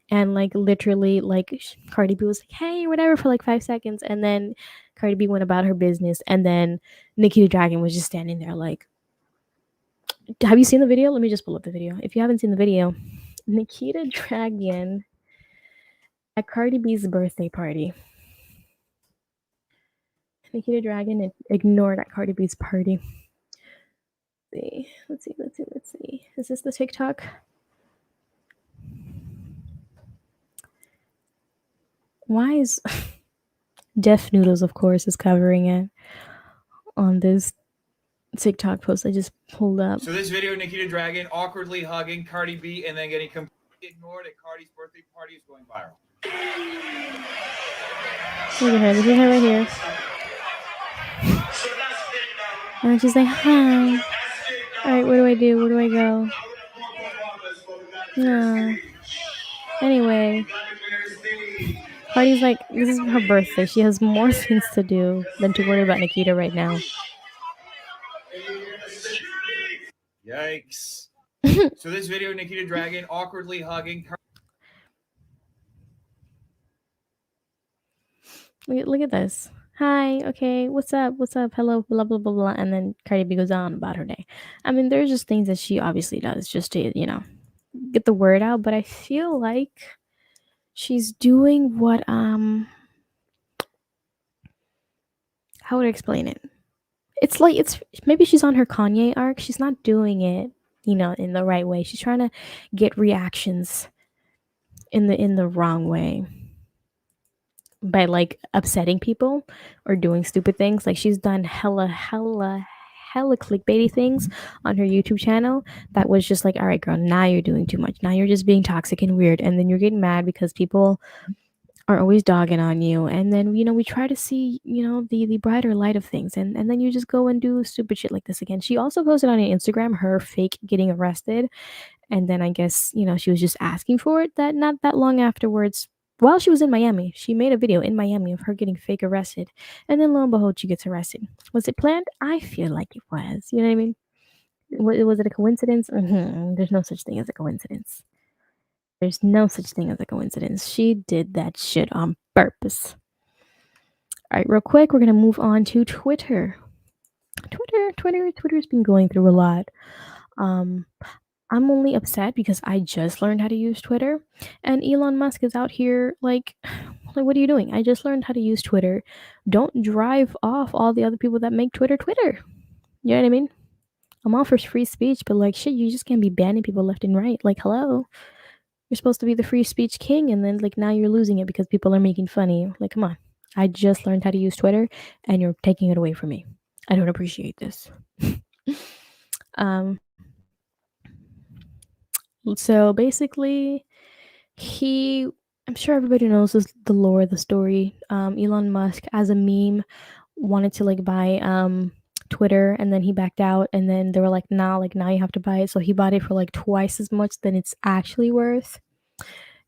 and like literally like Cardi B was like, hey, whatever for like 5 seconds, and then Cardi B went about her business, and then Nikita Dragun was just standing there like, have you seen the video? Let me just pull up the video. If you haven't seen the video, Nikita Dragun at Cardi B's birthday party. Nikita Dragun ignored at Cardi B's party. Let's see. Is this the TikTok? Why is Def Noodles, of course, is covering it on this TikTok post I just pulled up. So this video, Nikita Dragun awkwardly hugging Cardi B and then getting completely ignored at Cardi's birthday party is going viral. Look at her. This is her right here. And she's like, hi. All right, what do I do? Where do I go? No. Anyway, Cardi's like, this is her birthday. She has more things to do than to worry about Nikita right now. Yikes. So this video, Nikita Dragun awkwardly hugging. Look at this. Hi, okay, what's up? What's up? Hello, blah blah blah blah. And then Cardi B goes on about her day. I mean, there's just things that she obviously does just to, get the word out. But I feel like she's doing what how would I explain it? It's like it's maybe she's on her Kanye arc. She's not doing it, in the right way. She's trying to get reactions in the wrong way by like upsetting people or doing stupid things. Like she's done hella clickbaity things on her YouTube channel that was just like, all right, girl, now you're doing too much. Now you're just being toxic and weird, and then you're getting mad because people are always dogging on you. And then we try to see the brighter light of things, and then you just go and do stupid shit like this again. She also posted on her Instagram her fake getting arrested, and then I guess she was just asking for it. That not that long afterwards, while she was in Miami, she made a video in Miami of her getting fake arrested, and then lo and behold, she gets arrested. Was it planned? I feel like it was. You know what I mean? Was it a coincidence? There's no such thing as a coincidence. There's no such thing as a coincidence. She did that shit on purpose. All right, real quick, we're gonna move on to Twitter. Twitter's been going through a lot. I'm only upset because I just learned how to use Twitter, and Elon Musk is out here like, what are you doing? I just learned how to use Twitter. Don't drive off all the other people that make Twitter Twitter. You know what I mean? I'm all for free speech, but like shit, you just can't be banning people left and right. Like, hello. You're supposed to be the free speech king, and then like now you're losing it because people are making fun of you. Like, come on. I just learned how to use Twitter and you're taking it away from me. I don't appreciate this. um so basically I'm sure everybody knows the lore, the story. Elon Musk, as a meme, wanted to like buy Twitter, and then he backed out, and then they were like, nah, like now you have to buy it. So he bought it for like twice as much than it's actually worth.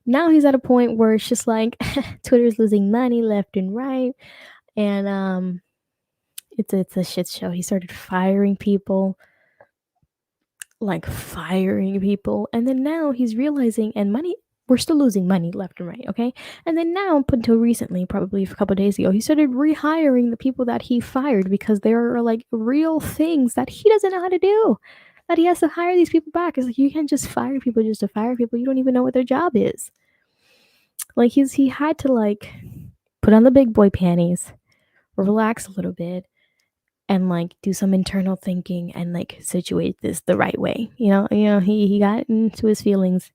Now he's at a point where it's just like Twitter's losing money left and right, and it's a shit show. He started firing people, and then now he's realizing, and money, we're still losing money left and right, okay? And then now, up until recently, probably a couple of days ago, he started rehiring the people that he fired because there are like real things that he doesn't know how to do. That he has to hire these people back. It's like you can't just fire people just to fire people. You don't even know what their job is. Like he had to like put on the big boy panties, relax a little bit, and like do some internal thinking and like situate this the right way. He got into his feelings,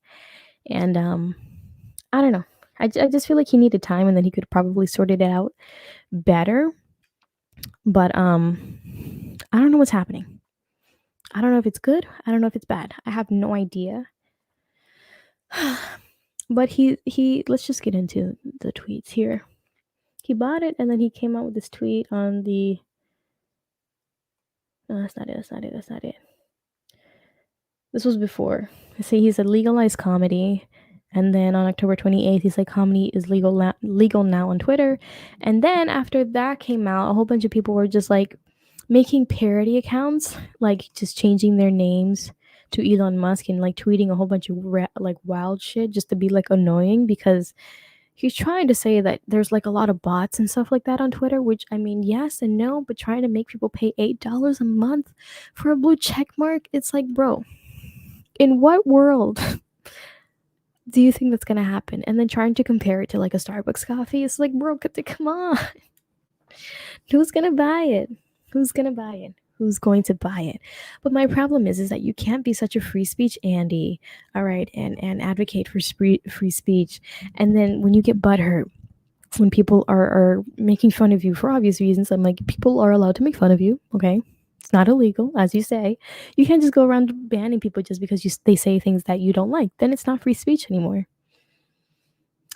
and I don't know. I just feel like he needed time, and then he could probably sorted it out better. But I don't know what's happening. I don't know if it's good. I don't know if it's bad. I have no idea. But he let's just get into the tweets here. He bought it, and then he came out with this tweet on the no, that's not it. This was before. He said legalize comedy, and then on October 28th, he's like comedy is legal now on Twitter. And then after that came out, a whole bunch of people were just like making parody accounts, like just changing their names to Elon Musk and like tweeting a whole bunch of like wild shit just to be like annoying, because he's trying to say that there's like a lot of bots and stuff like that on Twitter, which I mean, yes and no, but trying to make people pay $8 a month for a blue check mark, it's like, bro, in what world do you think that's gonna happen? And then trying to compare it to like a Starbucks coffee, it's like, bro, come on. Who's gonna buy it? Who's going to buy it? But my problem is that you can't be such a free speech Andy, all right, and advocate for free speech, and then when you get butthurt when people are making fun of you for obvious reasons, I'm like, people are allowed to make fun of you, okay? It's not illegal, as you say. You can't just go around banning people just because they say things that you don't like. Then it's not free speech anymore.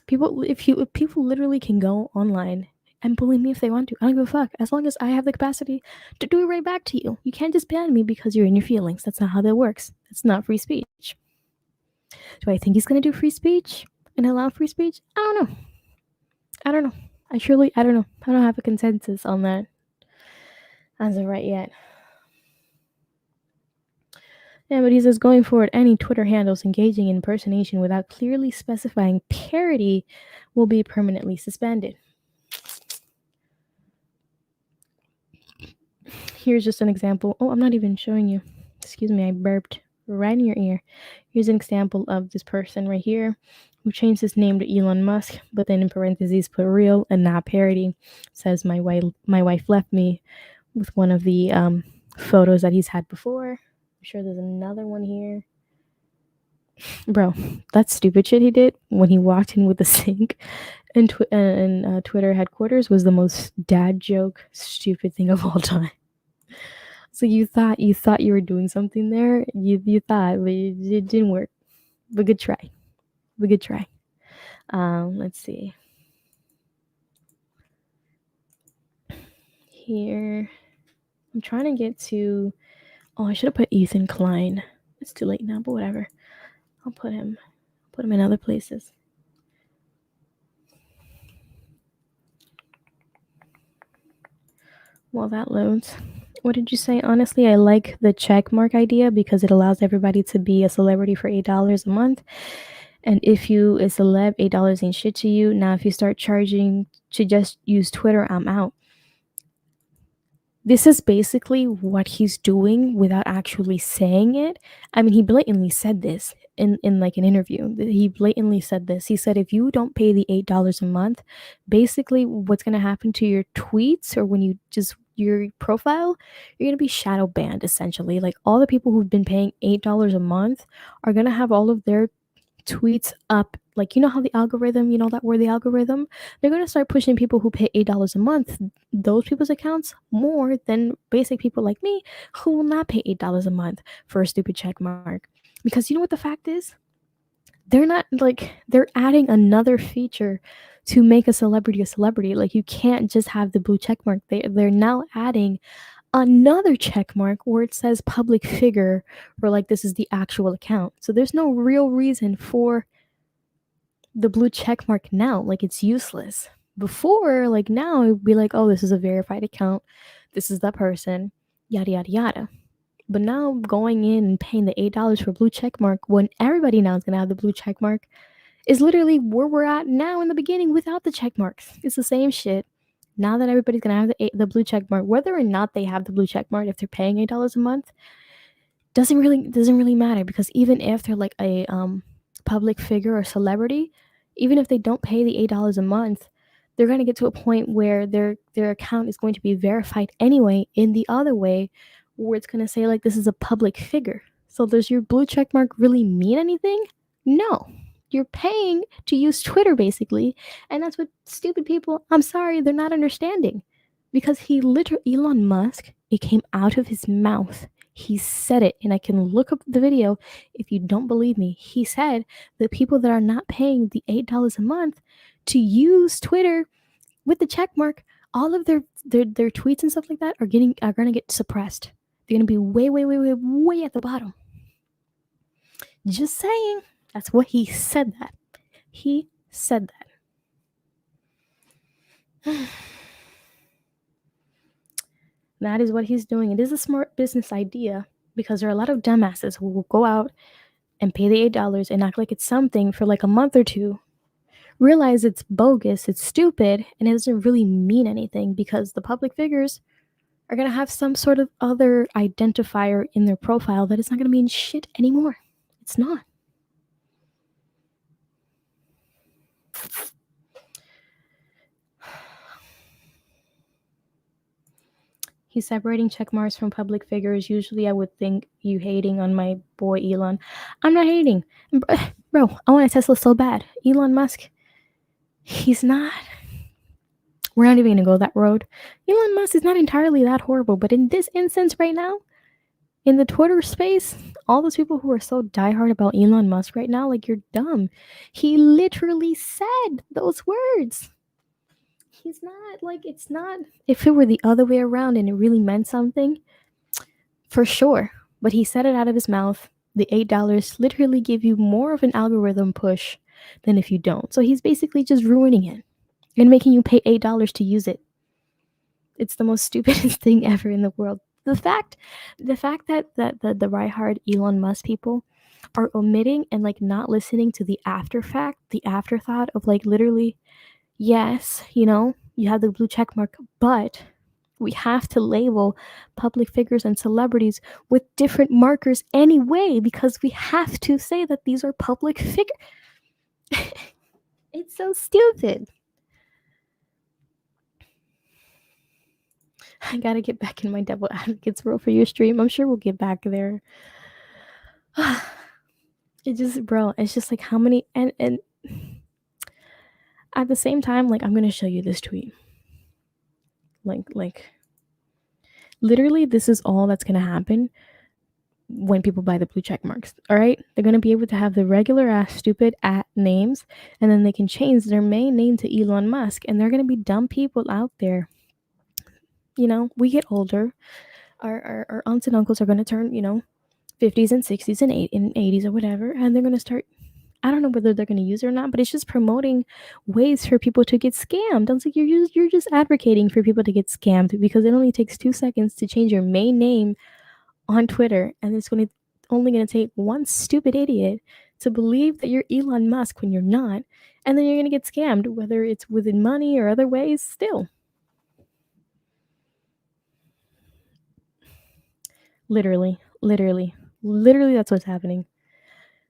People literally can go online and bully me if they want to. I don't give a fuck. As long as I have the capacity to do it right back to you. You can't just ban me because you're in your feelings. That's not how that works. That's not free speech. Do I think he's going to do free speech and allow free speech? I don't know. I don't know. I don't know. I don't have a consensus on that as of right yet. Yeah, but he says going forward, any Twitter handles engaging in impersonation without clearly specifying parody will be permanently suspended. Here's just an example. Oh, I'm not even showing you. Excuse me, I burped right in your ear. Here's an example of this person right here who changed his name to Elon Musk, but then in parentheses put real and not parody. Says my wife left me with one of the photos that he's had before. I'm sure there's another one here. Bro, that stupid shit he did when he walked in with the sink and Twitter headquarters was the most dad joke stupid thing of all time. So you thought you were doing something there. You thought, but it didn't work. But good try. But good try. Let's see. Here, I'm trying to get to. Oh, I should have put Ethan Klein. It's too late now, but whatever. I'll put him in other places. While that loads. What did you say? Honestly, I like the check mark idea because it allows everybody to be a celebrity for $8 a month. And if you a celeb, $8 ain't shit to you. Now, if you start charging to just use Twitter, I'm out. This is basically what he's doing without actually saying it. I mean, he blatantly said this in like an interview. He blatantly said this. He said, if you don't pay the $8 a month, basically what's going to happen to your tweets or when you just your profile, you're going to be shadow banned essentially. Like all the people who've been paying $8 a month are going to have all of their tweets up. Like, you know how the algorithm, you know that word, the algorithm, they're going to start pushing people who pay $8 a month, those people's accounts, more than basic people like me who will not pay $8 a month for a stupid check mark. Because you know what the fact is? They're not like, they're adding another feature to make a celebrity. Like, you can't just have the blue check mark. They're now adding another check mark where it says public figure or like this is the actual account. So there's no real reason for the blue check mark now. Like, it's useless. Before, like now, it would be like, oh, this is a verified account. This is the person, yada, yada, yada. But now going in and paying the $8 for blue check mark when everybody now is going to have the blue check mark is literally where we're at now in the beginning without the check marks. It's the same shit. Now that everybody's going to have the blue check mark, whether or not they have the blue check mark, if they're paying $8 a month, doesn't really matter, because even if they're like a public figure or celebrity, even if they don't pay the $8 a month, they're going to get to a point where their account is going to be verified anyway in the other way, where it's going to say like this is a public figure. So does your blue check mark really mean anything? No. You're paying to use Twitter basically, and that's what stupid people, I'm sorry, they're not understanding. Because Elon Musk, it came out of his mouth. He said it, and I can look up the video if you don't believe me. He said that people that are not paying the $8 a month to use Twitter with the check mark, all of their tweets and stuff like that are gonna get suppressed. They're gonna be way at the bottom. Just saying. That's what he said. He said that. That is what he's doing. It is a smart business idea because there are a lot of dumbasses who will go out and pay the $8 and act like it's something for like a month or two, realize it's bogus, it's stupid, and it doesn't really mean anything because the public figures are going to have some sort of other identifier in their profile that it's not going to mean shit anymore. It's not. He's separating check marks from public figures. Usually I would think you hating on my boy Elon. I'm not hating. Bro, I want a Tesla so bad. Elon Musk, he's not. We're not even going to go that road. Elon Musk is not entirely that horrible, but in this instance right now, in the Twitter space, all those people who are so diehard about Elon Musk right now, like, you're dumb. He literally said those words. He's not, like, it's not, if it were the other way around and it really meant something, for sure. But he said it out of his mouth. The $8 literally give you more of an algorithm push than if you don't. So he's basically just ruining it and making you pay $8 to use it. It's the most stupidest thing ever in the world. the fact that the right-hard Elon Musk people are omitting and like not listening to the afterthought of like literally, yes, you know, you have the blue check mark, but we have to label public figures and celebrities with different markers anyway because we have to say that these are public figures. It's so stupid. I gotta get back in my devil advocates role for your stream. I'm sure we'll get back there. It just, bro, it's just like how many, and at the same time, like I'm gonna show you this tweet. Like literally, this is all that's gonna happen when people buy the blue check marks. All right, they're gonna be able to have the regular ass stupid at names, and then they can change their main name to Elon Musk, and they're gonna be dumb people out there. You know, we get older. Our aunts and uncles are gonna turn, you know, 50s and 60s and 80s or whatever, and they're gonna start. I don't know whether they're going to use it or not, but it's just promoting ways for people to get scammed. It's like you're just advocating for people to get scammed because it only takes 2 seconds to change your main name on Twitter, and it's only going to take one stupid idiot to believe that you're Elon Musk when you're not, and then you're going to get scammed, whether it's within money or other ways. Still, literally, that's what's happening.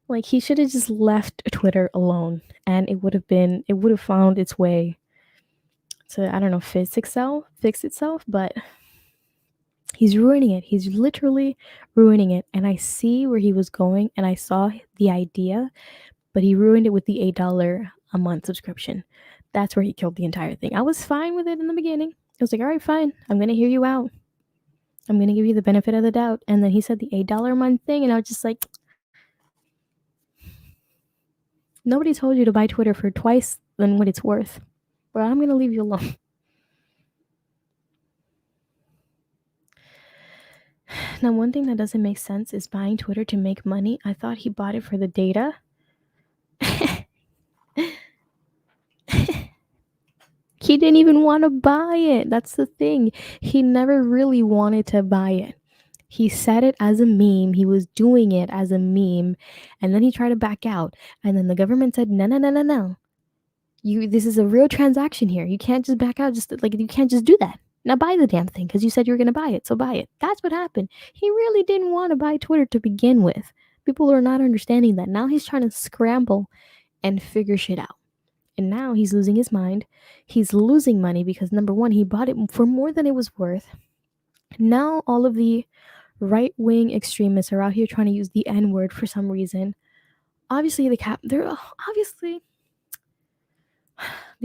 Like he should have just left Twitter alone, and it would have found its way to, I don't know, fix itself, but he's ruining it. He's literally ruining it. And I see where he was going, and I saw the idea, but he ruined it with the $8 a month subscription. That's where he killed the entire thing. I was fine with it in the beginning. I was like, all right, fine. I'm gonna hear you out. I'm gonna give you the benefit of the doubt. And then he said the $8 a month thing, and I was just like, nobody told you to buy Twitter for twice than what it's worth. But I'm going to leave you alone. Now, one thing that doesn't make sense is buying Twitter to make money. I thought he bought it for the data. He didn't even want to buy it. That's the thing. He never really wanted to buy it. He said it as a meme. He was doing it as a meme. And then he tried to back out. And then the government said, no. This is a real transaction here. You can't just back out. You can't just do that. Now buy the damn thing because you said you were going to buy it. So buy it. That's what happened. He really didn't want to buy Twitter to begin with. People are not understanding that. Now he's trying to scramble and figure shit out. And now he's losing his mind. He's losing money because, number one, he bought it for more than it was worth. Now all of the right-wing extremists are out here trying to use the N-word for some reason. Obviously, the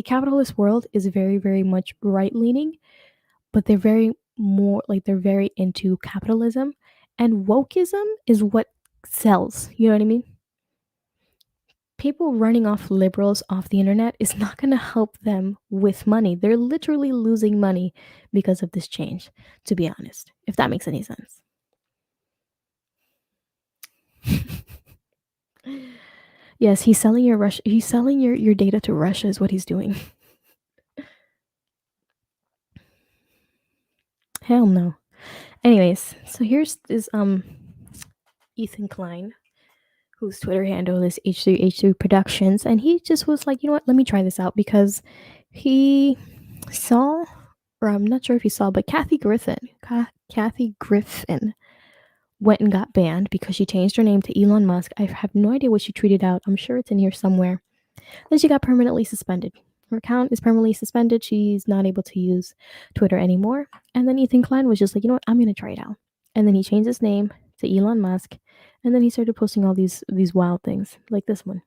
capitalist world is very, very much right-leaning, but they're very into capitalism, and wokeism is what sells. You know what I mean? People running off liberals off the internet is not going to help them with money. They're literally losing money because of this change, to be honest, if that makes any sense. Yes, he's selling your data to Russia is what he's doing. Hell no. Anyways, so here's this Ethan Klein, whose Twitter handle is H3H3 Productions, and he just was like, you know what, let me try this out, because he saw, or I'm not sure if he saw, but Kathy Griffin went and got banned because she changed her name to Elon Musk. I have no idea what she tweeted out. I'm sure it's in here somewhere. Then she got permanently suspended. Her account is permanently suspended. She's not able to use Twitter anymore. And then Ethan Klein was just like, you know what, I'm going to try it out. And then he changed his name to Elon Musk. And then he started posting all these wild things, like this one.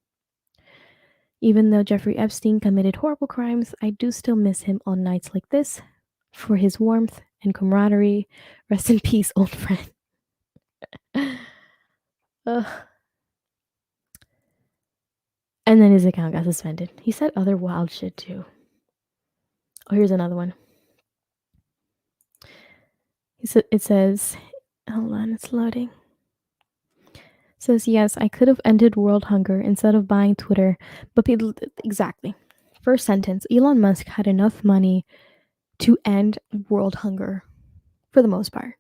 Even though Jeffree Epstein committed horrible crimes, I do still miss him on nights like this for his warmth and camaraderie. Rest in peace, old friend. And then his account got suspended. He said other wild shit too. Oh, here's another one. It says, hold on, it's loading. It says, yes, I could have ended world hunger instead of buying Twitter, but people, exactly. First sentence, Elon Musk had enough money to end world hunger for the most part.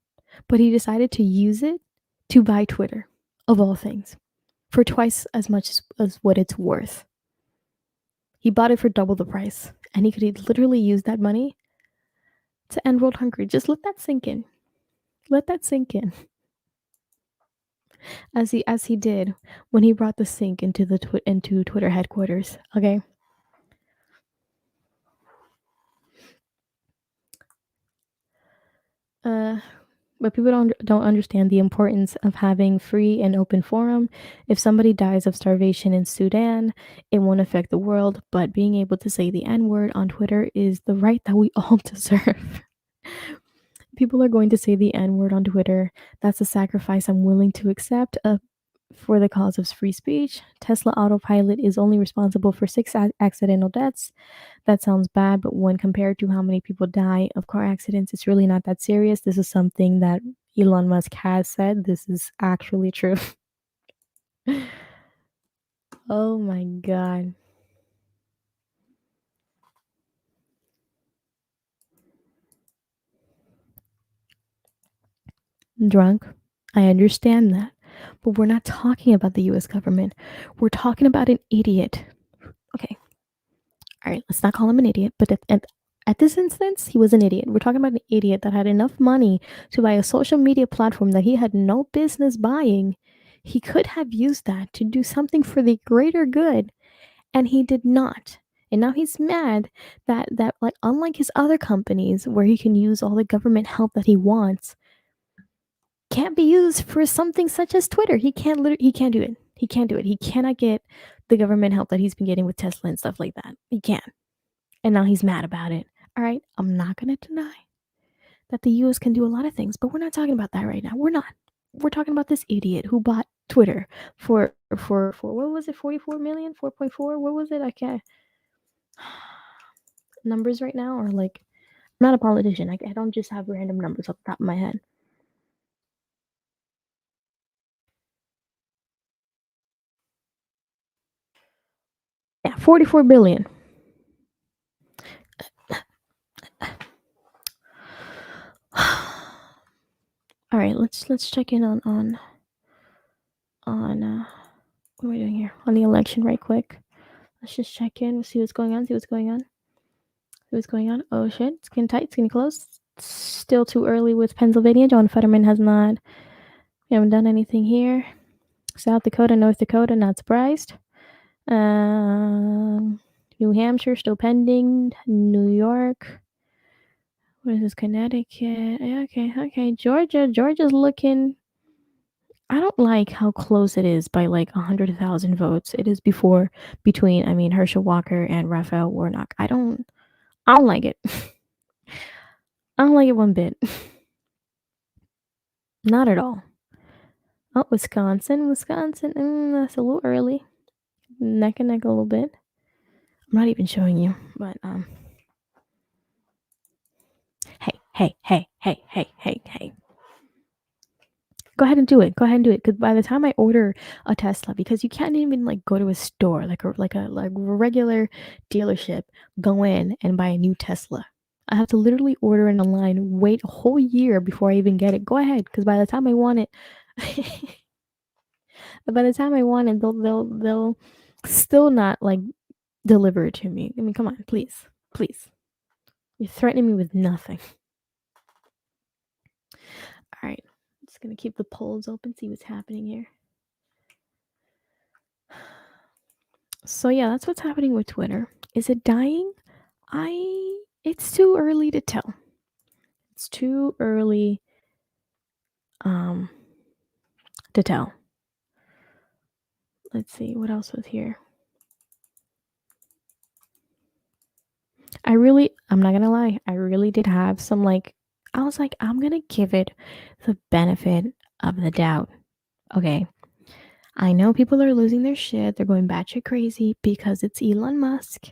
but he decided to use it to buy Twitter, of all things, for twice as much as what it's worth. He bought it for double the price, and he could literally use that money to end world hunger. Just let that sink in. Let that sink in. As he did when he brought the sink into into Twitter headquarters. Okay. But people don't understand the importance of having free and open forum. If somebody dies of starvation in Sudan, it won't affect the world, but being able to say the N-word on Twitter is the right that we all deserve. People are going to say the N-word on Twitter. That's a sacrifice I'm willing to accept for the cause of free speech. Tesla Autopilot is only responsible for 6 accidental deaths. That sounds bad, but when compared to how many people die of car accidents, it's really not that serious. This is something that Elon Musk has said. This is actually true. Oh my god. Drunk. I understand that. But we're not talking about the US government. We're talking about an idiot. Okay. All right, let's not call him an idiot, but at this instance, he was an idiot. We're talking about an idiot that had enough money to buy a social media platform that he had no business buying. He could have used that to do something for the greater good, and he did not. And now he's mad that like unlike his other companies where he can use all the government help that he wants, can't be used for something such as Twitter. He can't do it. He can't do it. He cannot get the government help that he's been getting with Tesla and stuff like that. He can't. And now he's mad about it. All right, I'm not going to deny that the US can do a lot of things, but we're not talking about that right now. We're not. We're talking about this idiot who bought Twitter for what was it? 44 million, 4.4? What was it? I can't numbers right now are like I'm not a politician. I don't just have random numbers off the top of my head. Yeah, 44 billion. All right, let's check in on what am I doing here? On the election right quick. Let's just check in. We'll see what's going on. See what's going on. Oh shit, it's getting tight. It's getting close. It's still too early with Pennsylvania. John Fetterman has not. We haven't done anything here. South Dakota, North Dakota, not surprised. New Hampshire still pending. New York. What is this? Connecticut. Okay. Georgia's looking. I don't like how close it is by like 100,000 votes. It is between Herschel Walker and Raphael Warnock. I don't like it. I don't like it one bit. Not at all. Oh, Wisconsin. That's a little early. Neck and neck a little bit. I'm not even showing you, but hey. Go ahead and do it. Because by the time I order a Tesla, because you can't even like go to a store like a regular dealership, go in and buy a new Tesla. I have to literally order it online, wait a whole year before I even get it. Go ahead, because by the time I want it, they'll still not like deliver it to me. I mean, come on, please. You're threatening me with nothing. All right. Just gonna keep the polls open, see what's happening here. So yeah, that's what's happening with Twitter. Is it dying? It's too early to tell. It's too early to tell. Let's see what else was here. I'm not gonna lie, I really did have some I was like, I'm gonna give it the benefit of the doubt. Okay. I know people are losing their shit. They're going batshit crazy because it's Elon Musk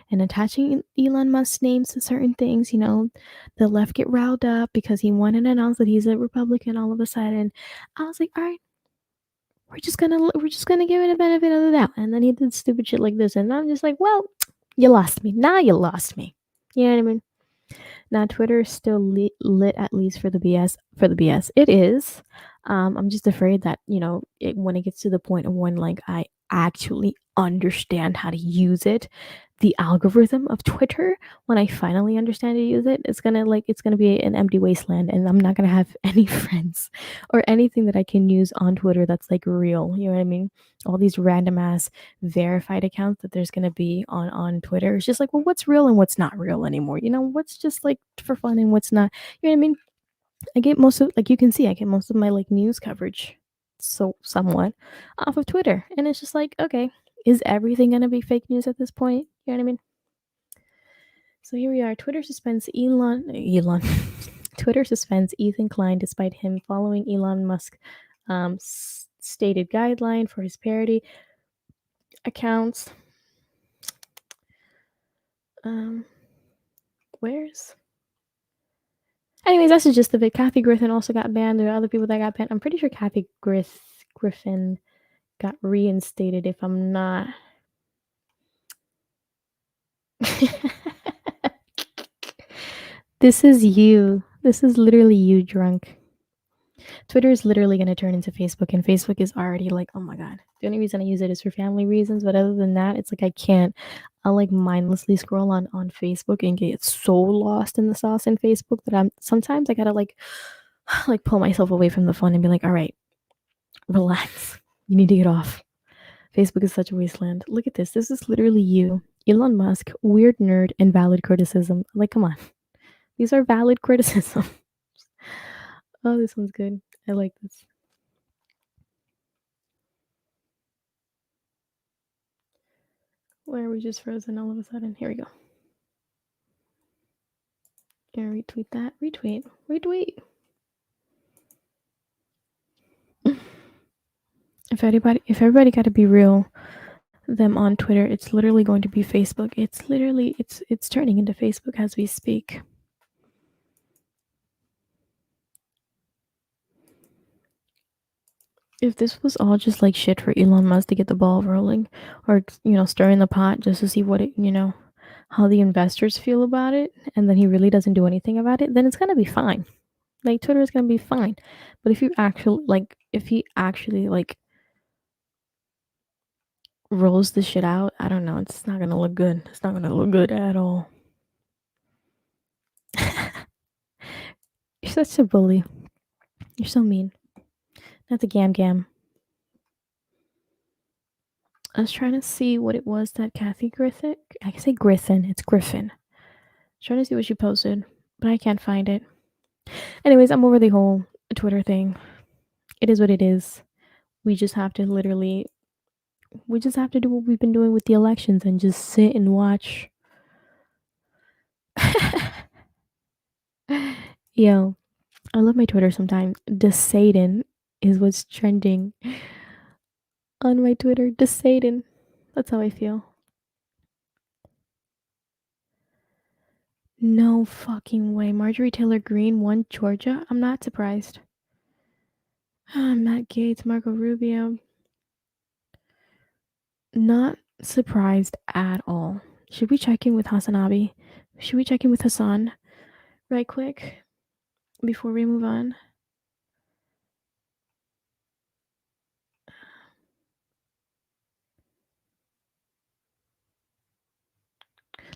and attaching Elon Musk's names to certain things. The left get riled up because he went and announced that he's a Republican all of a sudden. I was like, all right, we're just gonna give it a benefit of the doubt. And then he did stupid shit like this, and I'm just like, well, you lost me. Now you lost me. You know what I mean? Now Twitter is still lit, at least for the BS. For the BS, it is. I'm just afraid that when it gets to the point of when like I actually understand how to use it, the algorithm of Twitter, when I finally understand to use it, it's gonna be an empty wasteland, and I'm not gonna have any friends or anything that I can use on Twitter that's like real. You know what I mean? All these random ass verified accounts that there's gonna be on Twitter. It's just like, well, what's real and what's not real anymore? What's just like for fun and what's not. You know what I mean? I get most of like you can see I get most of my like news coverage, so somewhat, off of Twitter, and it's just like, okay, is everything gonna be fake news at this point? You know what I mean? So here we are. Twitter suspends Elon. Twitter suspends Ethan Klein despite him following Elon Musk stated guideline for his parody accounts. Where's? Anyways, that's the gist of it. Kathy Griffin also got banned. There are other people that got banned. I'm pretty sure Kathy Griffin got reinstated. If I'm not. This is you. This is literally you drunk. Twitter is literally going to turn into Facebook, and Facebook is already like, oh my god. The only reason I use it is for family reasons, but other than that, it's like I can't. I'll like mindlessly scroll on Facebook and get so lost in the sauce in Facebook that sometimes I gotta like pull myself away from the phone and be like, all right, relax. You need to get off. Facebook is such a wasteland. Look at this. This is literally you, Elon Musk, weird nerd, and valid criticism. Like, come on. These are valid criticism. Oh, this one's good. I like this. Where are we just frozen all of a sudden? Here we go. Here, retweet that. Retweet. If everybody got to be real, them on Twitter, it's literally going to be Facebook. It's literally it's turning into Facebook as we speak. If this was all just like shit for Elon Musk to get the ball rolling, or stirring the pot just to see what it how the investors feel about it, and then he really doesn't do anything about it, then it's gonna be fine. Like Twitter is gonna be fine. But if he actually rolls this shit out, I don't know. It's not gonna look good. It's not gonna look good at all. You're such a bully. You're so mean. That's a gam. I was trying to see what it was that Kathy Griffin. I can say Griffin. It's Griffin. Trying to see what she posted, but I can't find it. Anyways, I'm over the whole Twitter thing. It is what it is. We just have to do what we've been doing with the elections and just sit and watch. Yo, I love my Twitter sometimes. Satan is what's trending on my Twitter. Satan. That's how I feel. No fucking way. Marjorie Taylor Greene won Georgia? I'm not surprised. Matt Gaetz, Marco Rubio. Not surprised at all. Should we check in with Hassan? Should we check in with Hassan right quick before we move on?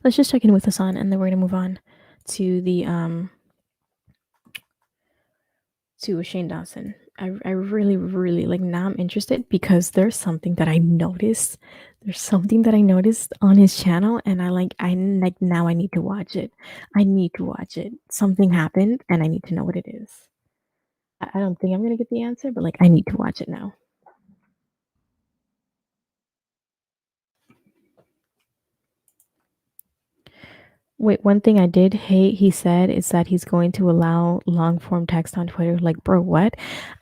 Let's just check in with Hassan, and then we're gonna move on to the to Shane Dawson. I really like, now I'm interested because there's something that I noticed. There's something that I noticed on his channel, and now I need to watch it. Something happened, and I need to know what it is. I don't think I'm gonna get the answer, but like I need to watch it now. Wait, one thing I did hate he said is that he's going to allow long form text on Twitter. Like, bro, what?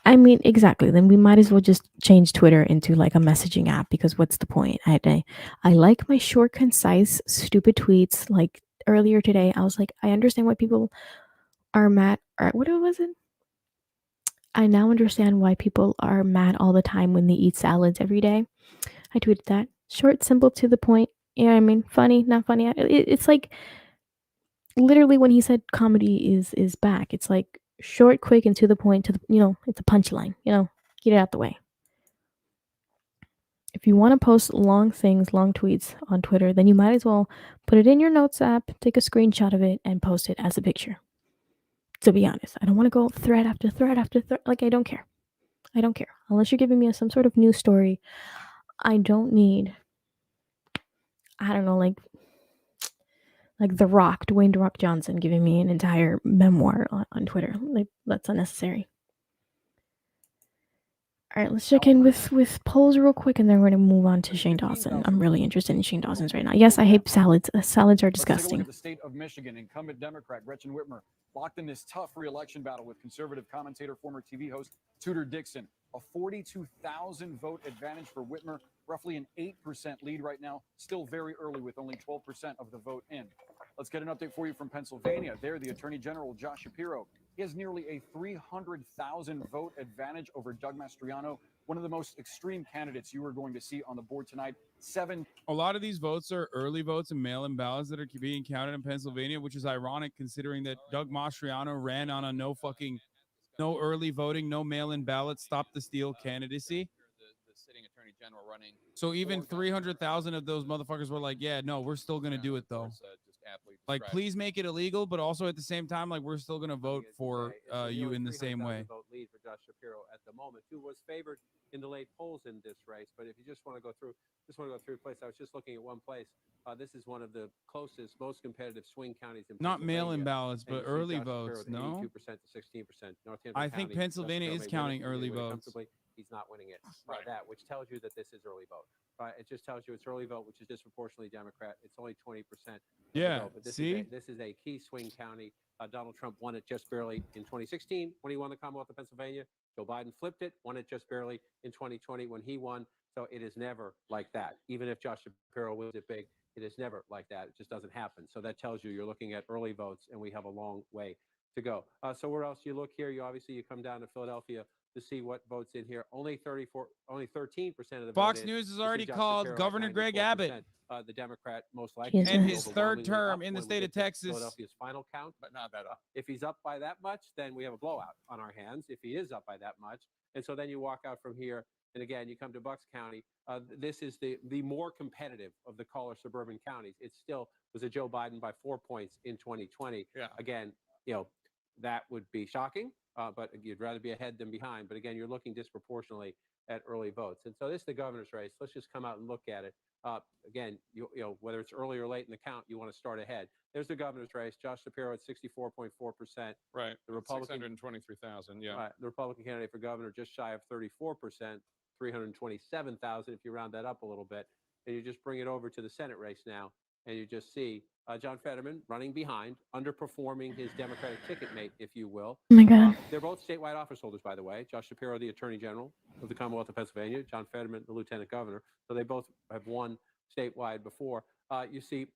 I mean, exactly. Then we might as well just change Twitter into like a messaging app, because what's the point? I like my short, concise, stupid tweets. Like earlier today, I was like, I understand why people are mad. Or what was it? I now understand why people are mad all the time when they eat salads every day. I tweeted that. Short, simple, to the point. Yeah, I mean, funny, not funny. It's like, literally when he said comedy is back, it's like short, quick, and to the point. It's a punchline. Get it out the way. If you want to post long things, long tweets on Twitter, then you might as well put it in your notes app, take a screenshot of it, and post it as a picture. To be honest, I don't want to go thread after thread after thread. Like, I don't care. I don't care. Unless you're giving me some sort of news story, I don't need, I don't know, like The Rock, Dwayne The Rock Johnson, giving me an entire memoir on Twitter. Like, that's unnecessary. All right, let's check in with polls real quick, and then we're going to move on to Shane Dawson. I'm really interested in Shane Dawson's right now. Yes, I hate salads. Salads are Let's take a look disgusting. at the state of Michigan. Incumbent Democrat Gretchen Whitmer locked in this tough re-election battle with conservative commentator, former TV host Tudor Dixon. A 42,000 vote advantage for Whitmer, roughly an 8% lead right now. Still very early with only 12% of the vote in. Let's get an update for you from Pennsylvania. There, the Attorney General, Josh Shapiro, he has nearly a 300,000 vote advantage over Doug Mastriano, one of the most extreme candidates you are going to see on the board tonight. A lot of these votes are early votes and mail-in ballots that are being counted in Pennsylvania, which is ironic considering that Doug Mastriano ran on a no early voting, no mail-in ballot, stop the steal candidacy. The sitting attorney general running. So even 300,000 of those motherfuckers were like, yeah, no, we're still going to do it though. Like, please make it illegal, but also at the same time, like, we're still going to vote for you in the same way. Vote lead for Josh Shapiro at the moment, who was favored in the late polls in this race. But if you just want to go through, place, I was just looking at one place. This is one of the closest, most competitive swing counties in Not Pennsylvania. mail-in ballots, but early Josh votes. Shapiro No, 82% to 16%. Northampton I think County, Pennsylvania is counting early votes. He's not winning it. That, which tells you that this is early vote. It just tells you it's early vote, which is disproportionately Democrat. It's only 20%. Yeah, But this see? this is a key swing county. Donald Trump won it just barely in 2016 when he won the Commonwealth of Pennsylvania. Joe Biden flipped it, won it just barely in 2020 when he won. So it is never like that. Even if Josh Shapiro wins it big, it is never like that. It just doesn't happen. So that tells you you're looking at early votes, and we have a long way to go. So where else you look here? You come down to Philadelphia to see what votes in here. Only 13% of the Fox vote News has in. already Josh called Shapiro at Governor Greg Abbott the Democrat most likely. Jesus. and to be his third overwhelmingly term up in the when we state get of to Texas. Philadelphia's final count, but not that up. If he's up by that much, then we have a blowout on our hands. If he is up by that much, and so then you walk out from here, and again you come to Bucks County. This is the more competitive of the collar suburban counties. It still was a Joe Biden by 4 points in 2020. Yeah. Again, that would be shocking, but you'd rather be ahead than behind. But again, you're looking disproportionately at early votes. And so this is the governor's race. Let's just come out and look at it. Again, whether it's early or late in the count, you want to start ahead. There's the governor's race. Josh Shapiro at 64.4%. Right. The Republican 623,000. Yeah. the Republican candidate for governor just shy of 34%, 327,000 if you round that up a little bit. And you just bring it over to the Senate race now, and you just see John Fetterman running behind, underperforming his Democratic ticket mate, if you will. Oh my God. They're both statewide office holders, by the way. Josh Shapiro, the Attorney General of the Commonwealth of Pennsylvania, John Fetterman, the Lieutenant Governor. So they both have won statewide before. You see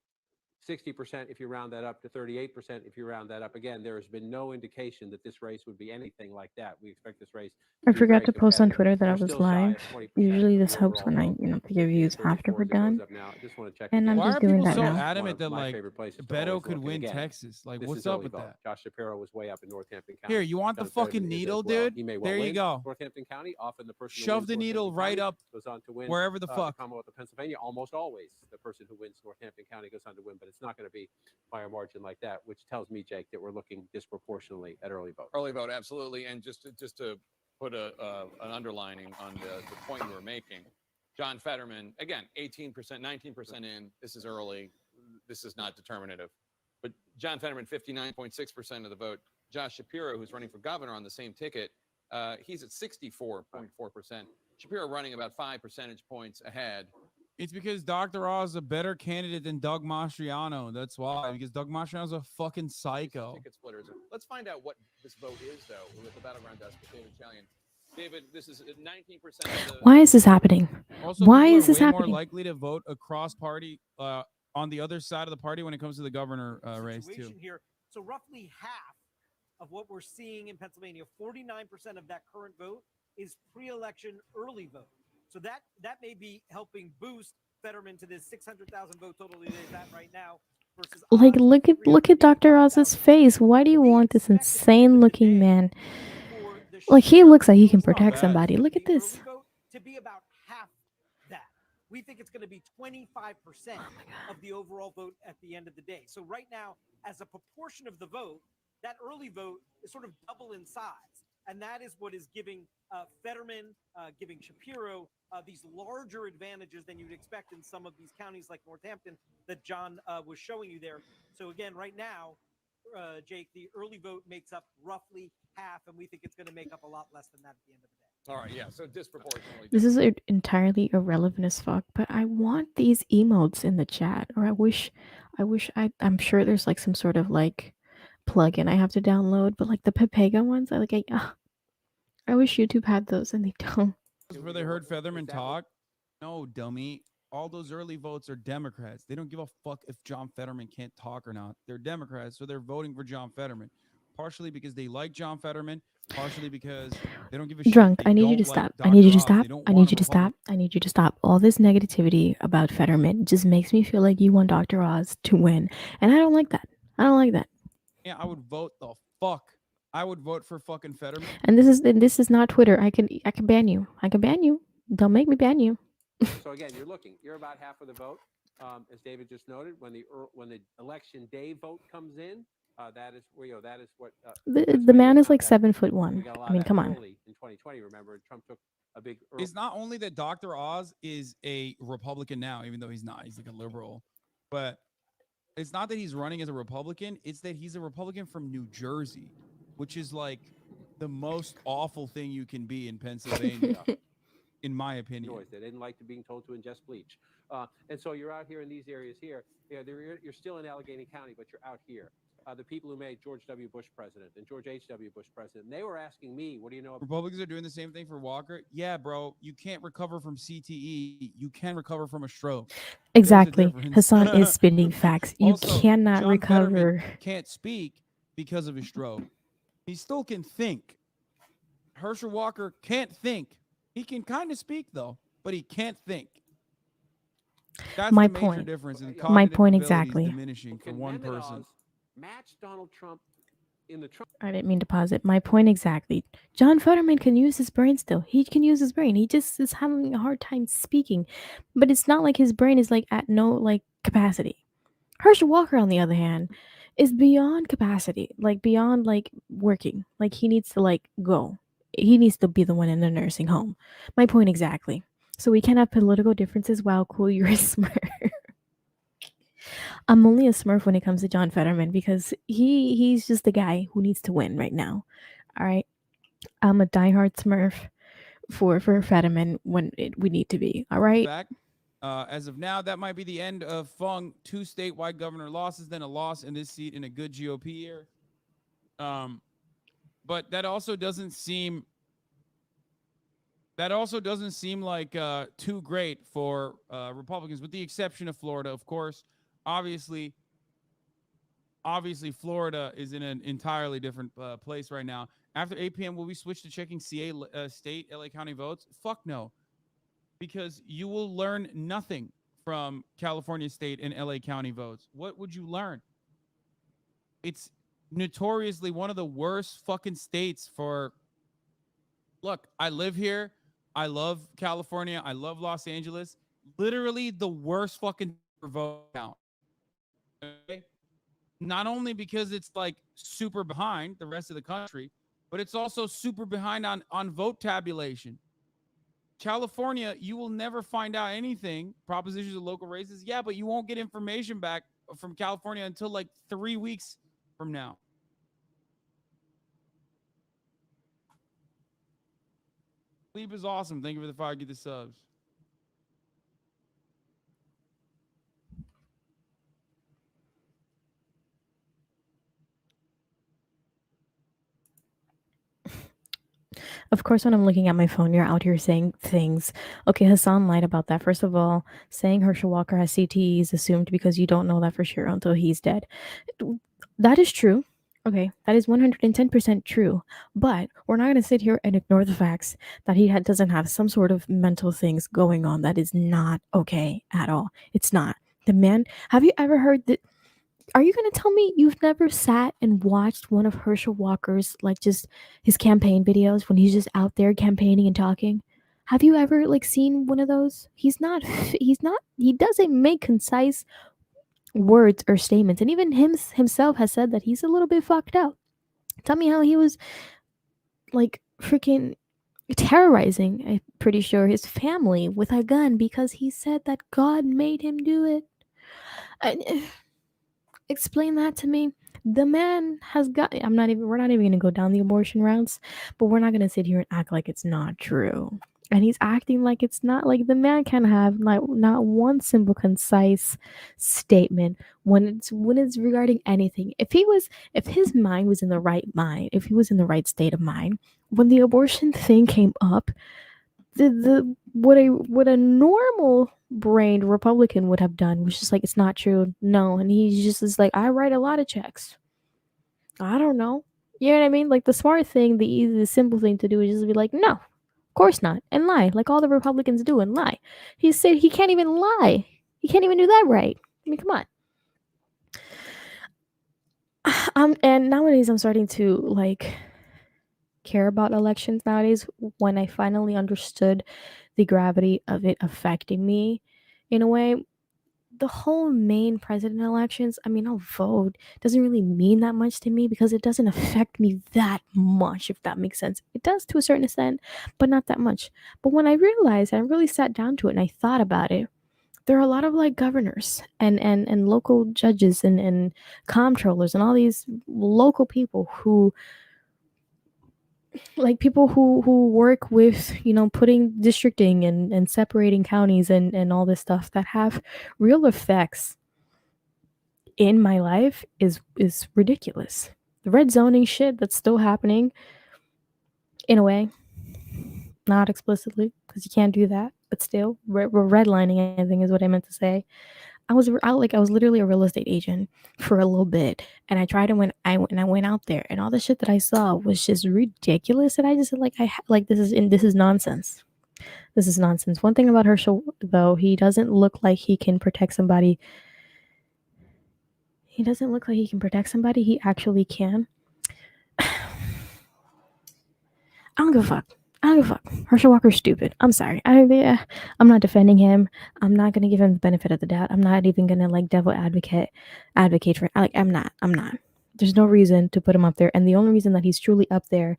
60% if you round that up to 38% if you round that up. Again, there has been no indication that this race would be anything like that. We expect this race I be forgot very to post on competitive. Twitter that I They're was still shy live. of 20% Usually of this the helps when I, overall vote. to give views after 34 we're as it goes done. up now. I just want to check And I'm again. Why just are doing people that so now. One adamant of that my like favorite places to Beto always could look. win And again, Texas? Like, this what's is up early with vote. that? Josh Shapiro was way up in Northampton County. Here, you want the John Fetterman fucking is as needle, well. dude? He may well There you win go. Northampton County. Often the person who Shove wins the needle Northampton right County up goes on to win wherever the fuck. Commonwealth of Pennsylvania. Almost always the person who wins Northampton County goes on to win, but it's not going to be by a margin like that, which tells me, Jake, that we're looking disproportionately at early vote. Early vote, absolutely. And just to put an underlining on the point you were making, John Fetterman, again, 18%, 19% in. This is early. This is not determinative. But John Fetterman, 59.6% of the vote. Josh Shapiro, who's running for governor on the same ticket, he's at 64.4%. Shapiro running about 5 percentage points ahead. It's because Dr. Oz is a better candidate than Doug Mastriano. That's why. Because Doug Mastriano's a fucking psycho. Ticket splitters. Let's find out what this vote is, though, with the battleground desk with David Chalian. David, this is 19% of the... Why is this happening? Also, Why people is are this way happening? more likely to vote across party on the other side of the party when it comes to the governor race, too. Situation here. So roughly half of what we're seeing in Pennsylvania, 49% of that current vote is pre-election early vote. So that may be helping boost Fetterman to this 600,000 vote total it is at right now. versus Like, odds look at Dr. Oz's 385,000. face. Why do you We want this expect at the end insane of the looking day man? for the Like, he share looks like of he the can overall protect bad. somebody. Look at the this. early vote to be about half that. We think it's going to be 25% of the overall vote at the end of the day. So right now, as a proportion of the vote, that early vote is sort of double in size. And that is what is giving Fetterman, giving Shapiro these larger advantages than you'd expect in some of these counties like Northampton that John was showing you there. So again, right now, Jake, the early vote makes up roughly half, and we think it's going to make up a lot less than that at the end of the day. All right, yeah, so disproportionately. This is entirely irrelevant as fuck, but I want these emotes in the chat, or I'm sure there's like some sort of like plugin I have to download, but like the Pepega ones, I wish YouTube had those, and they don't. Where they heard Featherman talk? No, dummy. All those early votes are Democrats. They don't give a fuck if John Fetterman can't talk or not. They're Democrats, so they're voting for John Fetterman. Partially because they like John Fetterman, partially because they don't give a Drunk, shit. They I need you don't to like stop. I Dr. need you to Oz. stop. They don't I want need a you to Republican. stop. I need you to stop. All this negativity about Fetterman just makes me feel like you want Dr. Oz to win, and I don't like that. I don't like that. Yeah, I would vote the fuck. I would vote for fucking Fetterman. And this is not Twitter. I can ban you. I can ban you. Don't make me ban you. So again, you're about half of the vote. As David just noted, when the election day vote comes in, that is what that's The where man you is got like that. 7'1". We got a lot I mean, of that come on. early in 2020. Remember, Trump took a big. It's not only that Dr. Oz is a Republican now, even though he's not. He's like a liberal. But it's not that he's running as a Republican. It's that he's a Republican from New Jersey, which is like the most awful thing you can be in Pennsylvania, in my opinion. Noise. They didn't like being told to ingest bleach. And so you're out here in these areas here. You're still in Allegheny County, but you're out here. The people who made George W. Bush president and George H.W. Bush president, and they were asking me, what do you know about Republicans are doing the same thing for Walker. Yeah, bro, you can't recover from CTE. You can recover from a stroke. Exactly. Hassan is spitting facts. You Also, cannot John recover. Fetterman can't speak because of his stroke. He still can think. Herschel Walker can't think. He can kind of speak though, but he can't think. That's My the major point. difference. And My cognitive point ability is exactly. diminishing for one person. match Donald Trump in the Trump? I didn't mean to pause it. My point exactly. John Fetterman can use his brain still. He can use his brain. He just is having a hard time speaking. But it's not like his brain is like at no like capacity. Herschel Walker, on the other hand, is beyond capacity. Like beyond like working. Like he needs to like go. He needs to be the one in the nursing home. My point exactly. So we can have political differences. Wow, cool, you're a Smurf. I'm only a Smurf when it comes to John Fetterman because he's just the guy who needs to win right now. All right, I'm a diehard Smurf for Fetterman when we need to be. All right. Back. As of now, that might be the end of Fung. 2 statewide governor losses, then a loss in this seat in a good GOP year. But that also doesn't seem like too great for Republicans, with the exception of Florida, of course. Obviously, Florida is in an entirely different place right now. After 8 p.m., will we switch to checking CA state LA County votes? Fuck no. Because you will learn nothing from California state and LA County votes. What would you learn? It's notoriously one of the worst fucking states for... Look, I live here. I love California. I love Los Angeles. Literally the worst fucking vote count. Okay? Not only because it's like super behind the rest of the country, but it's also super behind on vote tabulation. California, you will never find out anything. Propositions of local races, yeah, but you won't get information back from California until like 3 weeks from now. Sleep is awesome. Thank you for the 5 get the subs. Of course, when I'm looking at my phone, you're out here saying things. Okay, Hassan lied about that. First of all, saying Herschel Walker has CTE is assumed because you don't know that for sure until he's dead. That is true. Okay, that is 110% true. But we're not going to sit here and ignore the facts that he doesn't have some sort of mental things going on. That is not okay at all. It's not. The man, have you ever heard that? Are you gonna tell me you've never sat and watched one of Herschel Walker's like just his campaign videos when he's just out there campaigning and talking? Have you ever like seen one of those? He doesn't make concise words or statements. And even himself has said that he's a little bit fucked up. Tell me how he was like freaking terrorizing, I'm pretty sure, his family with a gun because he said that God made him do it. Explain that to me. The man has got. We're not even going to go down the abortion routes, but we're not going to sit here and act like it's not true. And he's acting like it's not. Like the man can have like not one simple concise statement when it's regarding anything. If his mind was in the right mind, if he was in the right state of mind, when the abortion thing came up, the what a normal brained Republican would have done was just like, it's not true. No. And he just is like, I write a lot of checks. I don't know. You know what I mean? Like the smart thing, the easy, the simple thing to do is just be like, no, of course not. And lie. Like all the Republicans do and lie. He said he can't even lie. He can't even do that right. I mean, come on. And nowadays I'm starting to like care about elections nowadays when I finally understood the gravity of it affecting me in a way. The whole main president elections, I mean, I'll vote, doesn't really mean that much to me because it doesn't affect me that much, if that makes sense. It does to a certain extent, but not that much. But when I realized, I really sat down to it and I thought about it, there are a lot of like governors and local judges and comptrollers and all these local people who like people who work with putting districting and separating counties and all this stuff that have real effects in my life is ridiculous. The red zoning shit that's still happening in a way, not explicitly because you can't do that, but still redlining, I think is what I meant to say. I was literally a real estate agent for a little bit, and I tried to when I went out there, and all the shit that I saw was just ridiculous, and I just this is nonsense. This is nonsense. One thing about Herschel though, he doesn't look like he can protect somebody. He doesn't look like he can protect somebody. He actually can. I don't give a fuck. I don't give a fuck. Herschel Walker's stupid. I'm sorry. I'm not defending him. I'm not gonna give him the benefit of the doubt. I'm not even gonna like devil advocate for like I'm not. There's no reason to put him up there. And the only reason that he's truly up there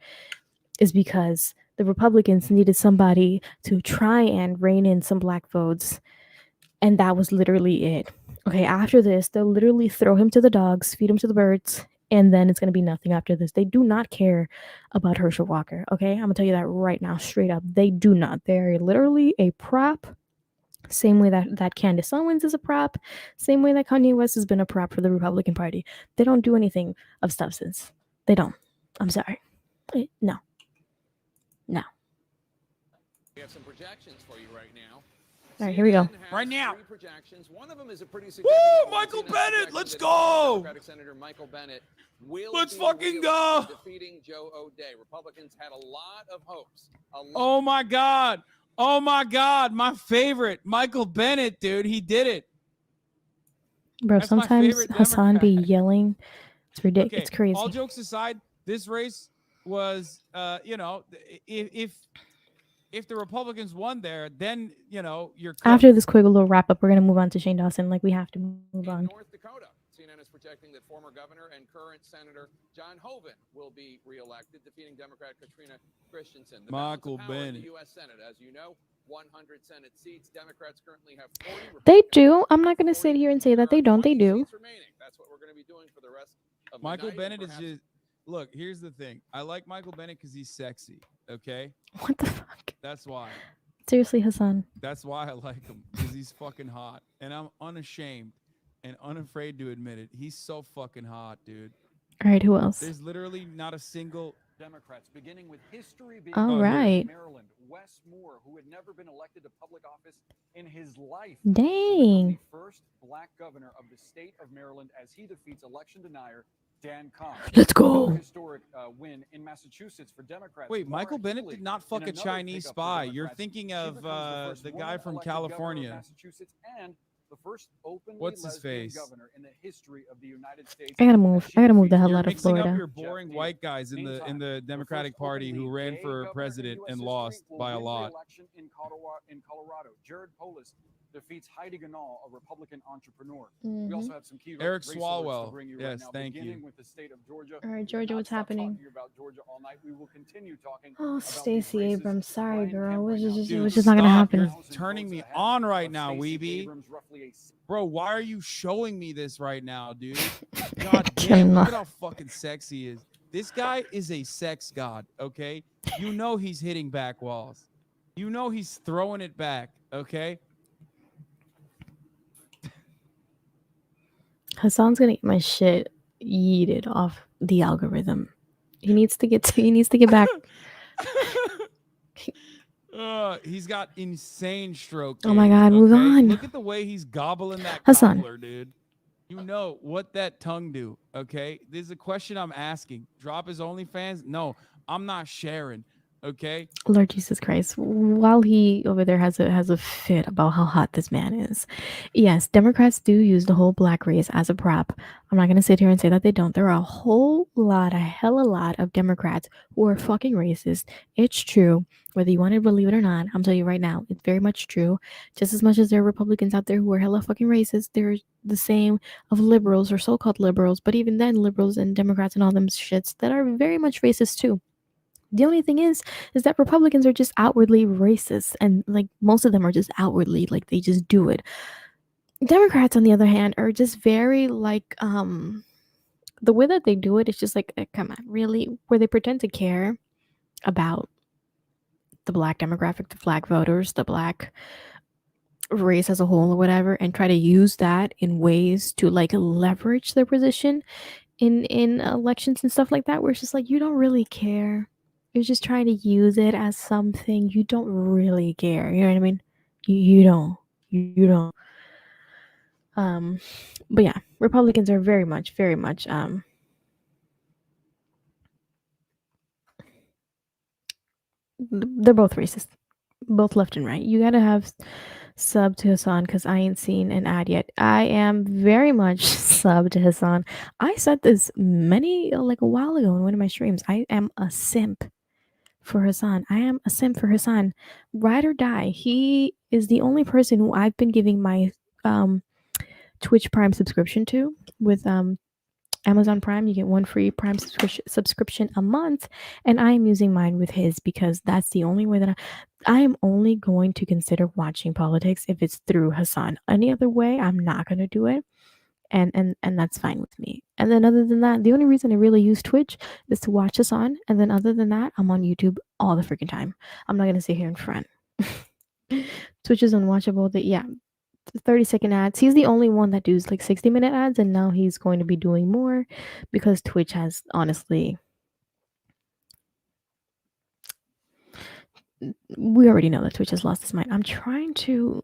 is because the Republicans needed somebody to try and rein in some black votes. And that was literally it. Okay, after this, they'll literally throw him to the dogs, feed him to the birds, and then it's going to be nothing after this. They do not care about Herschel Walker, okay? I'm going to tell you that right now, straight up. They do not. They're literally a prop. Same way that Candace Owens is a prop. Same way that Kanye West has been a prop for the Republican Party. They don't do anything of substance. They don't. I'm sorry. No. No. We have some projections for you right now. All right, here we go. Right now. Three projections. One of them is a pretty Woo! significant one. Michael CNN Bennett, projection let's that go! Democratic Senator Michael Bennett will Let's be fucking reelected, go! defeating Joe O'Dea. Republicans had a lot of hopes. Oh my God. Oh my God. My favorite, Michael Bennett, dude. He did it. Bro, That's my sometimes favorite Hassan be Democrat. yelling. It's ridiculous. Okay, It's crazy. all jokes aside, this race was, if the Republicans won there, then you're cooked. After this quick little wrap up, we're gonna move on to Shane Dawson. Like we have to move In on. North Dakota, CNN is projecting that former governor and current Senator John Hoeven will be reelected, defeating Democrat Katrina Christensen. The balance Michael of power in Bennett. the U.S. Senate, as you know, 100 Senate seats. Democrats currently have 40. They Republicans do. have I'm not gonna 40. sit here and say that There they are don't. They 20 do. seats remaining. That's what we're going to be doing for the rest of the Michael night, Bennett and is perhaps- just look. Here's the thing. I like Michael Bennett because he's sexy. Okay, What the fuck? that's why. Seriously, Hassan. That's why I like him because he's fucking hot, and I'm unashamed and unafraid to admit it. He's so fucking hot, dude. All right, who else? There's literally not a single. Democrats, beginning with history being All here. right. Maryland, Wes Moore, who had never been elected to public office in his life, Dang. will become the first black governor of the state of Maryland as he defeats election denier Dan Cox. Let's go. Another historic win in Massachusetts for Democrats. Wait, Maura Michael Bennett Healey, did not in fuck a another Chinese pickup for spy. You're Democrats. thinking She of becomes the first the guy woman from elected governor of California. Massachusetts and the first openly What's his lesbian face? governor in the history of the United States. I gotta move. and I gotta she move the hell You're out of mixing up Florida. your boring Jeff white guys in the Meantime, the Democratic first Party who openly ran gay for governor in president US and history lost will by a win lot. re-election in Colorado. Jared Polis defeats Heidi Ganahl, a Republican entrepreneur. We also have some key Eric race alerts Swalwell. to bring you right Yes, now, thank beginning you. with the state of Georgia. All right, We Georgia, cannot what's stop happening? talking about Georgia all night. We will continue talking Oh, about these Stacey races. Abrams. Sorry, Brian girl. Kemp It was right now, just, it Dude, was just not gonna stop. happen. You're turning me on right now, Weeby. Bro, why are you showing me this right now, dude? God damn, look at how fucking sexy he is. This guy is a sex god, okay? You know he's hitting back walls. You know he's throwing it back, okay? Hassan's gonna get my shit yeeted off the algorithm. He needs to get back. He's got insane stroke Oh my games, God, move okay? on. Look at the way he's gobbling that Hassan. cobbler, dude. You know what that tongue do, okay? This is a question I'm asking. Drop his OnlyFans? No, I'm not sharing, okay? Lord Jesus Christ, while he over there has a fit about how hot this man is. Yes, Democrats do use the whole black race as a prop. I'm not gonna sit here and say that they don't. There are a whole lot, a hella lot of Democrats who are fucking racist. It's true. Whether you want to believe it or not, I'm telling you right now, it's very much true. Just as much as there are Republicans out there who are hella fucking racist, there's the same of liberals or so-called liberals, but even then liberals and Democrats and all them shits that are very much racist too. The only thing is that Republicans are just outwardly racist, and like most of them are just outwardly like they just do it. Democrats, on the other hand, are just very like the way that they do it is just like come on, really, where they pretend to care about the black demographic, the black voters, the black race as a whole or whatever, and try to use that in ways to like leverage their position in elections and stuff like that, where it's just like you don't really care. You're just trying to use it as something you don't really care. You know what I mean? You don't. You don't. But yeah, Republicans are very much they're both racist, both left and right. You gotta have sub to Hassan because I ain't seen an ad yet. I am very much sub to Hassan. I said this like a while ago in one of my streams. I am a simp for Hassan. I am a simp for Hassan. Ride or die. He is the only person who I've been giving my Twitch Prime subscription to with Amazon Prime. You get one free Prime subscription a month, and I am using mine with his because that's the only way that I am only going to consider watching politics if it's through Hassan. Any other way, I'm not going to do it. And that's fine with me. And then other than that, the only reason I really use Twitch is to watch us on. And then other than that, I'm on YouTube all the freaking time. I'm not gonna sit here in front. Twitch is unwatchable. 30-second ads. He's the only one that does like 60-minute ads, and now he's going to be doing more because Twitch has honestly. We already know that Twitch has lost its mind. I'm trying to.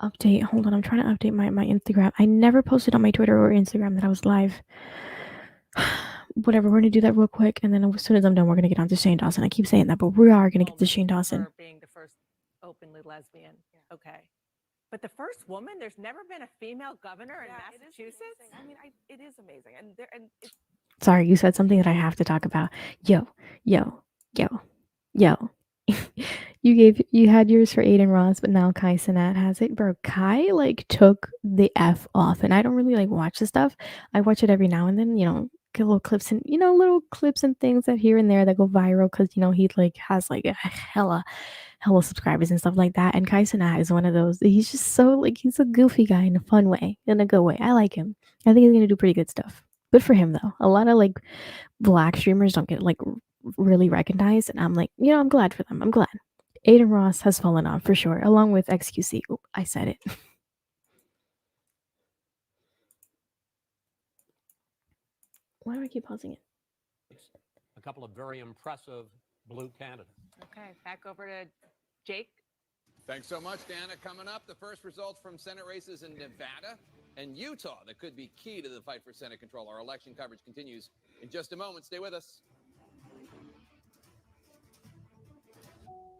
Update. Hold on, I'm trying to update my Instagram. I never posted on my Twitter or Instagram that I was live. Whatever, we're gonna do that real quick, and then as soon as I'm done, we're gonna get on to Shane Dawson. I keep saying that, but we are gonna get to Shane Dawson. For being the first openly lesbian. Okay. But the first woman, there's never been a female governor in Massachusetts. I mean, it is amazing, and it's. Sorry, you said something that I have to talk about. Yo. You had yours for Aiden Ross, but now Kai Cenat has it. Bro, Kai like took the F off, and I don't really like watch the stuff. I watch it every now and then, get little clips and little clips and things that here and there that go viral because he like has like a hella subscribers and stuff like that. And Kai Cenat is one of those. He's just so like he's a goofy guy in a fun way, in a good way. I like him. I think he's gonna do pretty good stuff. Good for him though. A lot of like black streamers don't get like really recognized, and I'm like, I'm glad for them. I'm glad. Aiden Ross has fallen off for sure, along with XQC. Oh, I said it. Why do I keep pausing it? A couple of very impressive blue candidates. Okay, back over to Jake. Thanks so much, Dana. Coming up, the first results from Senate races in Nevada and Utah that could be key to the fight for Senate control. Our election coverage continues in just a moment. Stay with us.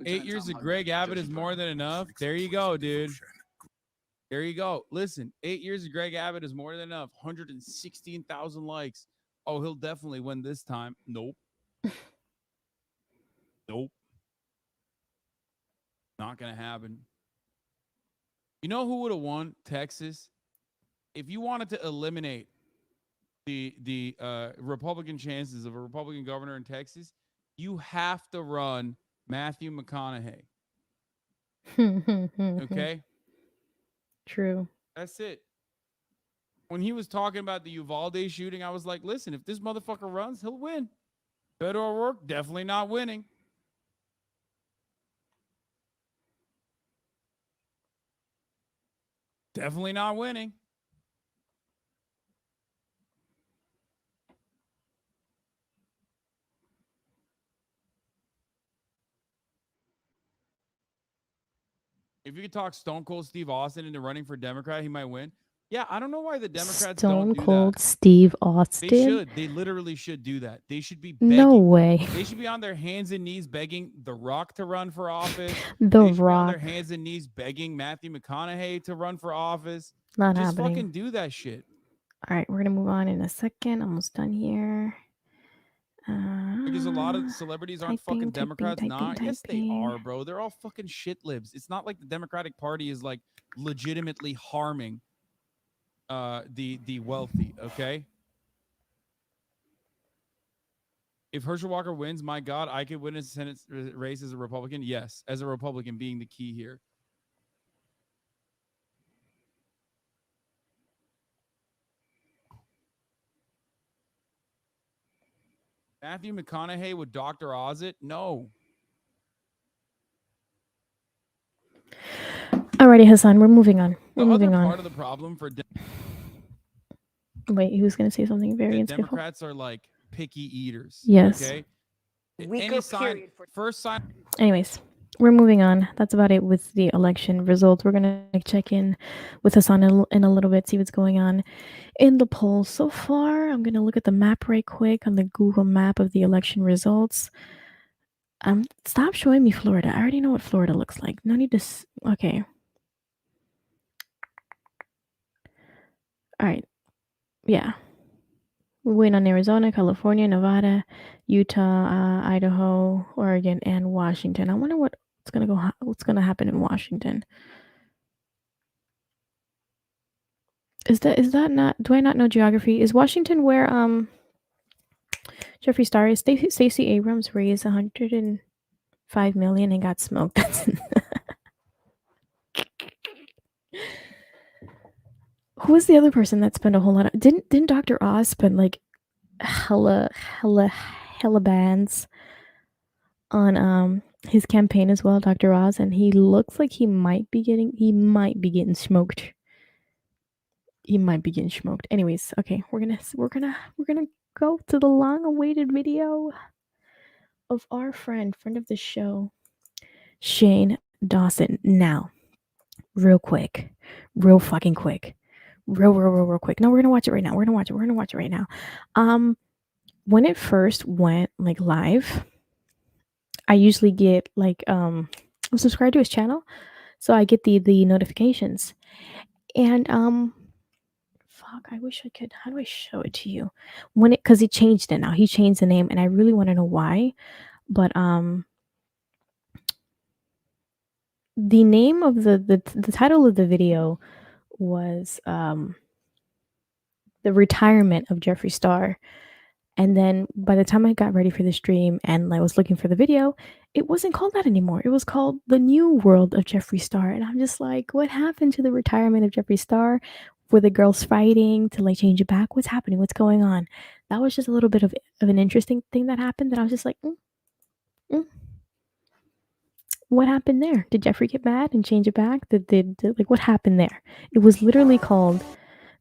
8 years of Greg Abbott is more than enough. There you go, dude. There you go. Listen, 8 years of Greg Abbott is more than enough. 116,000 likes. Oh, he'll definitely win this time. Nope. Nope. Not going to happen. You know who would have won? Texas. If you wanted to eliminate the Republican chances of a Republican governor in Texas, you have to run Matthew McConaughey. Okay? True. That's it. When he was talking about the Uvalde shooting, I was like, listen, if this motherfucker runs, he'll win. Beto O'Rourke, definitely not winning. Definitely not winning. If you could talk Stone Cold Steve Austin into running for Democrat, he might win. Yeah, I don't know why the Democrats Stone don't do Cold that. Steve Austin. They should. They literally should do that. They should be begging. No way. They should be on their hands and knees begging The Rock to run for office. The They should be on Rock. their hands and knees begging Matthew McConaughey to run for office. Not Just happening. fucking do that shit. All right, we're gonna move on in a second. Almost done here. Because a lot of celebrities aren't fucking Democrats. Nah, yes, they typing. are, bro. They're all fucking shit libs. It's not like the Democratic Party is like legitimately harming the wealthy, okay? If Herschel Walker wins, my God, I could win a Senate race as a Republican. Yes, as a Republican being the key here. Matthew McConaughey with Dr. Oz it? No. Alrighty, Hassan, we're moving on. We're The other moving on. part of the problem for Wait, he was gonna say something very insightful. Democrats are like picky eaters. Yes. Okay. Weaker period for First sign. Anyways, we're moving on. That's about it with the election results. We're gonna check in with Hassan in a little bit, see what's going on in the polls so far. I'm gonna look at the map right quick on the Google map of the election results. Stop showing me Florida. I already know what Florida looks like. No need to. Okay. All right. Yeah. We're waiting on Arizona, California, Nevada, Utah, Idaho, Oregon, and Washington. I wonder what's gonna happen in Washington. Is that not? Do I not know geography? Is Washington where Jeffree Star is? Stacey Abrams raised $105 million and got smoked. That's who was the other person that spent a whole lot of? Didn't Dr. Oz spend like hella bands on his campaign as well, Dr. Oz, and he looks like he might be getting smoked. He might be getting smoked. Anyways, okay, we're gonna go to the long-awaited video of our friend of the show, Shane Dawson. Now, real quick, real fucking quick, real quick. No, we're gonna watch it right now. We're gonna watch it right now. When it first went like live, I usually get like I'm subscribed to his channel, so I get the notifications. And fuck, I wish I could. How do I show it to you? Because he changed it now. He changed the name, and I really want to know why. But the name of the title of the video was the retirement of Jeffree Star. And then by the time I got ready for the stream and I was looking for the video, it wasn't called that anymore. It was called The New World of Jeffree Star. And I'm just like, what happened to the retirement of Jeffree Star? Were the girls fighting to like change it back? What's happening? What's going on? That was just a little bit of an interesting thing that happened that I was just like, what happened there? Did Jeffree get mad and change it back? Did like what happened there? It was literally called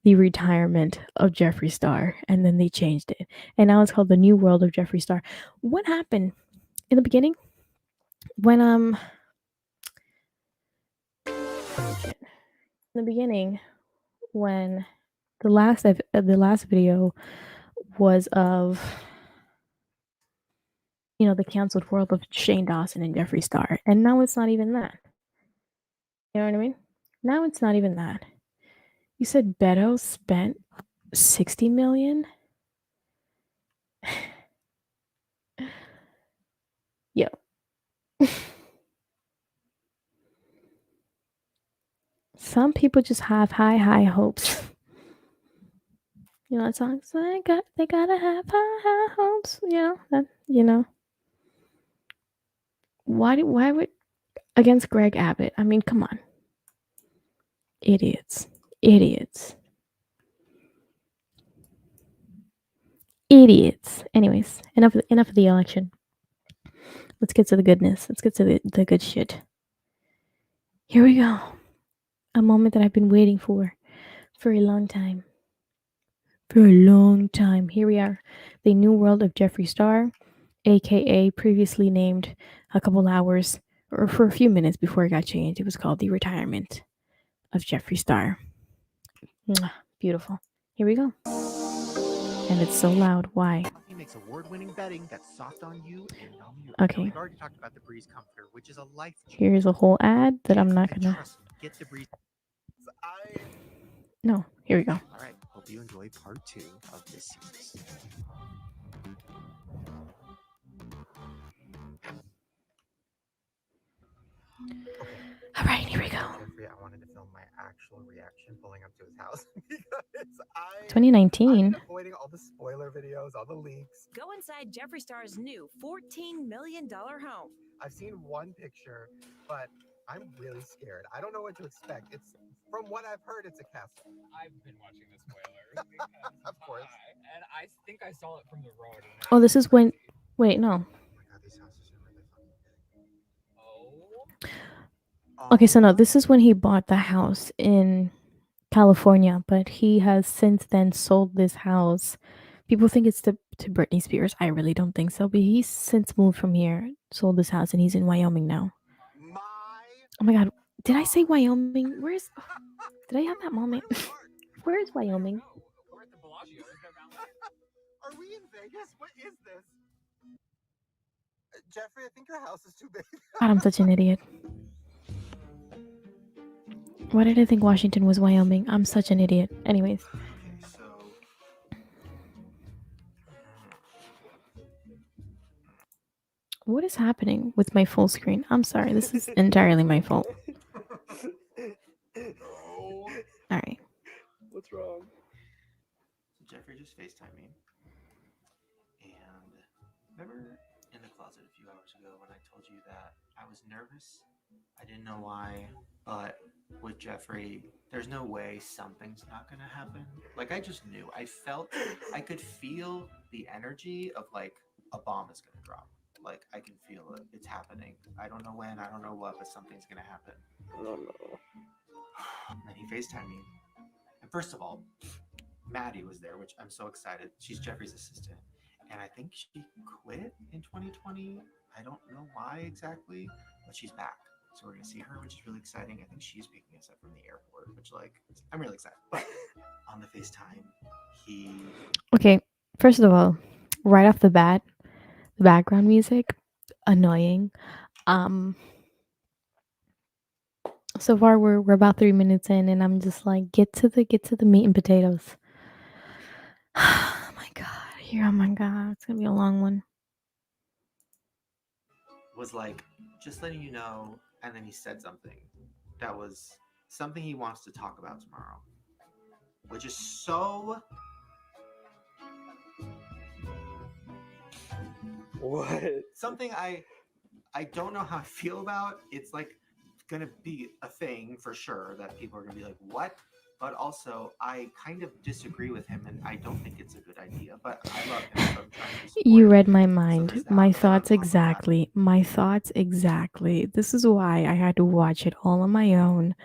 The Retirement of Jeffree Star, and then they changed it, and now it's called The New World of Jeffree Star. What happened in the beginning when in the beginning when the last video was of the canceled world of Shane Dawson and Jeffree Star, and now it's not even that. You know what I mean? Now it's not even that. You said Beto spent 60 million? Yo. Some people just have high hopes. You know that song? So they gotta have high hopes. Why would against Greg Abbott? I mean, come on. Idiots. Anyways, enough of the election. Let's get to the goodness. Let's get to the good shit. Here we go. A moment that I've been waiting for a long time. Here we are. The new world of Jeffree Star, aka previously named a couple hours or for a few minutes before it got changed. It was called The Retirement of Jeffree Star. Mwah, beautiful. Here we go. And it's so loud. Why? He makes award-winning bedding that's soft on you and on you. Okay. We've already talked about the Breeze Comforter, which is a life. Here's a whole ad that I'm not gonna. Trust me, get the Breeze. No. Here we go. All right. Hope you enjoy part 2 of this series. All right, here we go. Jeffree, I wanted to film my actual reaction pulling up to his house because 2019. I'm avoiding all the spoiler videos, all the leaks. Go inside Jeffree Star's new $14 million home. I've seen one picture, but I'm really scared. I don't know what to expect. It's from what I've heard, it's a castle. I've been watching the spoilers. Of course. And I think I saw it from the road. Oh, this is when. Wait, no. Oh my god, these houses are really fucking big. Oh. Okay, so no, this is when he bought the house in California, but he has since then sold this house. People think it's to Britney Spears. I really don't think so, but he's since moved from here, sold this house, and he's in Wyoming now. Oh my god, did I say Wyoming? Where's? Did I have that moment? Where is Wyoming? We're at the Bellagio. Is there Mount Are we in Vegas? What is this? Jeffree, I think your house is too big. God, I'm such an idiot. Why did I think Washington was Wyoming? I'm such an idiot. Anyways. Okay, so What is happening with my full screen? I'm sorry. This is entirely my fault. All right. what's wrong? So Jeffree just FaceTimed me. And remember in the closet a few hours ago when I told you that I was nervous? I didn't know why, but with Jeffree, there's no way something's not gonna happen. Like I just knew. I could feel the energy of like a bomb is gonna drop. Like I can feel it. It's happening. I don't know when, I don't know what, but something's gonna happen. Oh no. And then he FaceTimed me. And first of all, Maddie was there, which I'm so excited. She's Jeffree's assistant. And I think she quit in 2020. I don't know why exactly, but she's back. So we're gonna see her, which is really exciting. I think she's picking us up from the airport, which like I'm really excited. But on the FaceTime, he Okay, first of all, right off the bat, the background music, annoying. So far we're about 3 minutes in, and I'm just like, get to the meat and potatoes. Oh my god, it's gonna be a long one. was like, just letting you know, and then he said something that was something he wants to talk about tomorrow, which is so what? Something I don't know how I feel about. It's like gonna be a thing for sure that people are gonna be like, what? But also, I kind of disagree with him, and I don't think it's a good idea. But I love him, so I'm trying to You support read him. my So mind. there's that. My But thoughts on top of that, exactly. This is why I had to watch it all on my own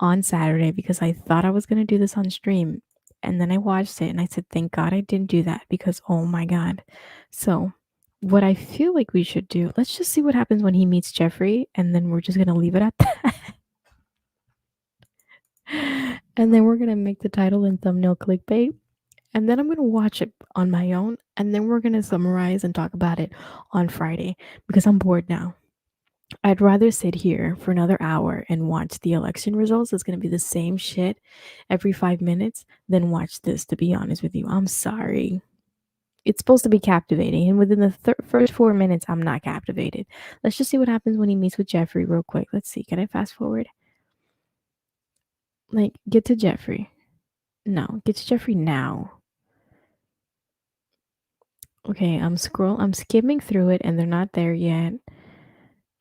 on Saturday, because I thought I was going to do this on stream. And then I watched it and I said, thank God I didn't do that, because oh my God. So, what I feel like we should do, let's just see what happens when he meets Jeffree, and then we're just going to leave it at that. And then we're going to make the title and thumbnail clickbait. And then I'm going to watch it on my own. And then we're going to summarize and talk about it on Friday, because I'm bored now. I'd rather sit here for another hour and watch the election results. It's going to be the same shit every 5 minutes than watch this, to be honest with you. I'm sorry. It's supposed to be captivating, and within the first 4 minutes, I'm not captivated. Let's just see what happens when he meets with Jeffree real quick. Let's see. Can I fast forward? Like, get to Jeffree. No, get to Jeffree now. Okay, I'm skimming through it, and they're not there yet.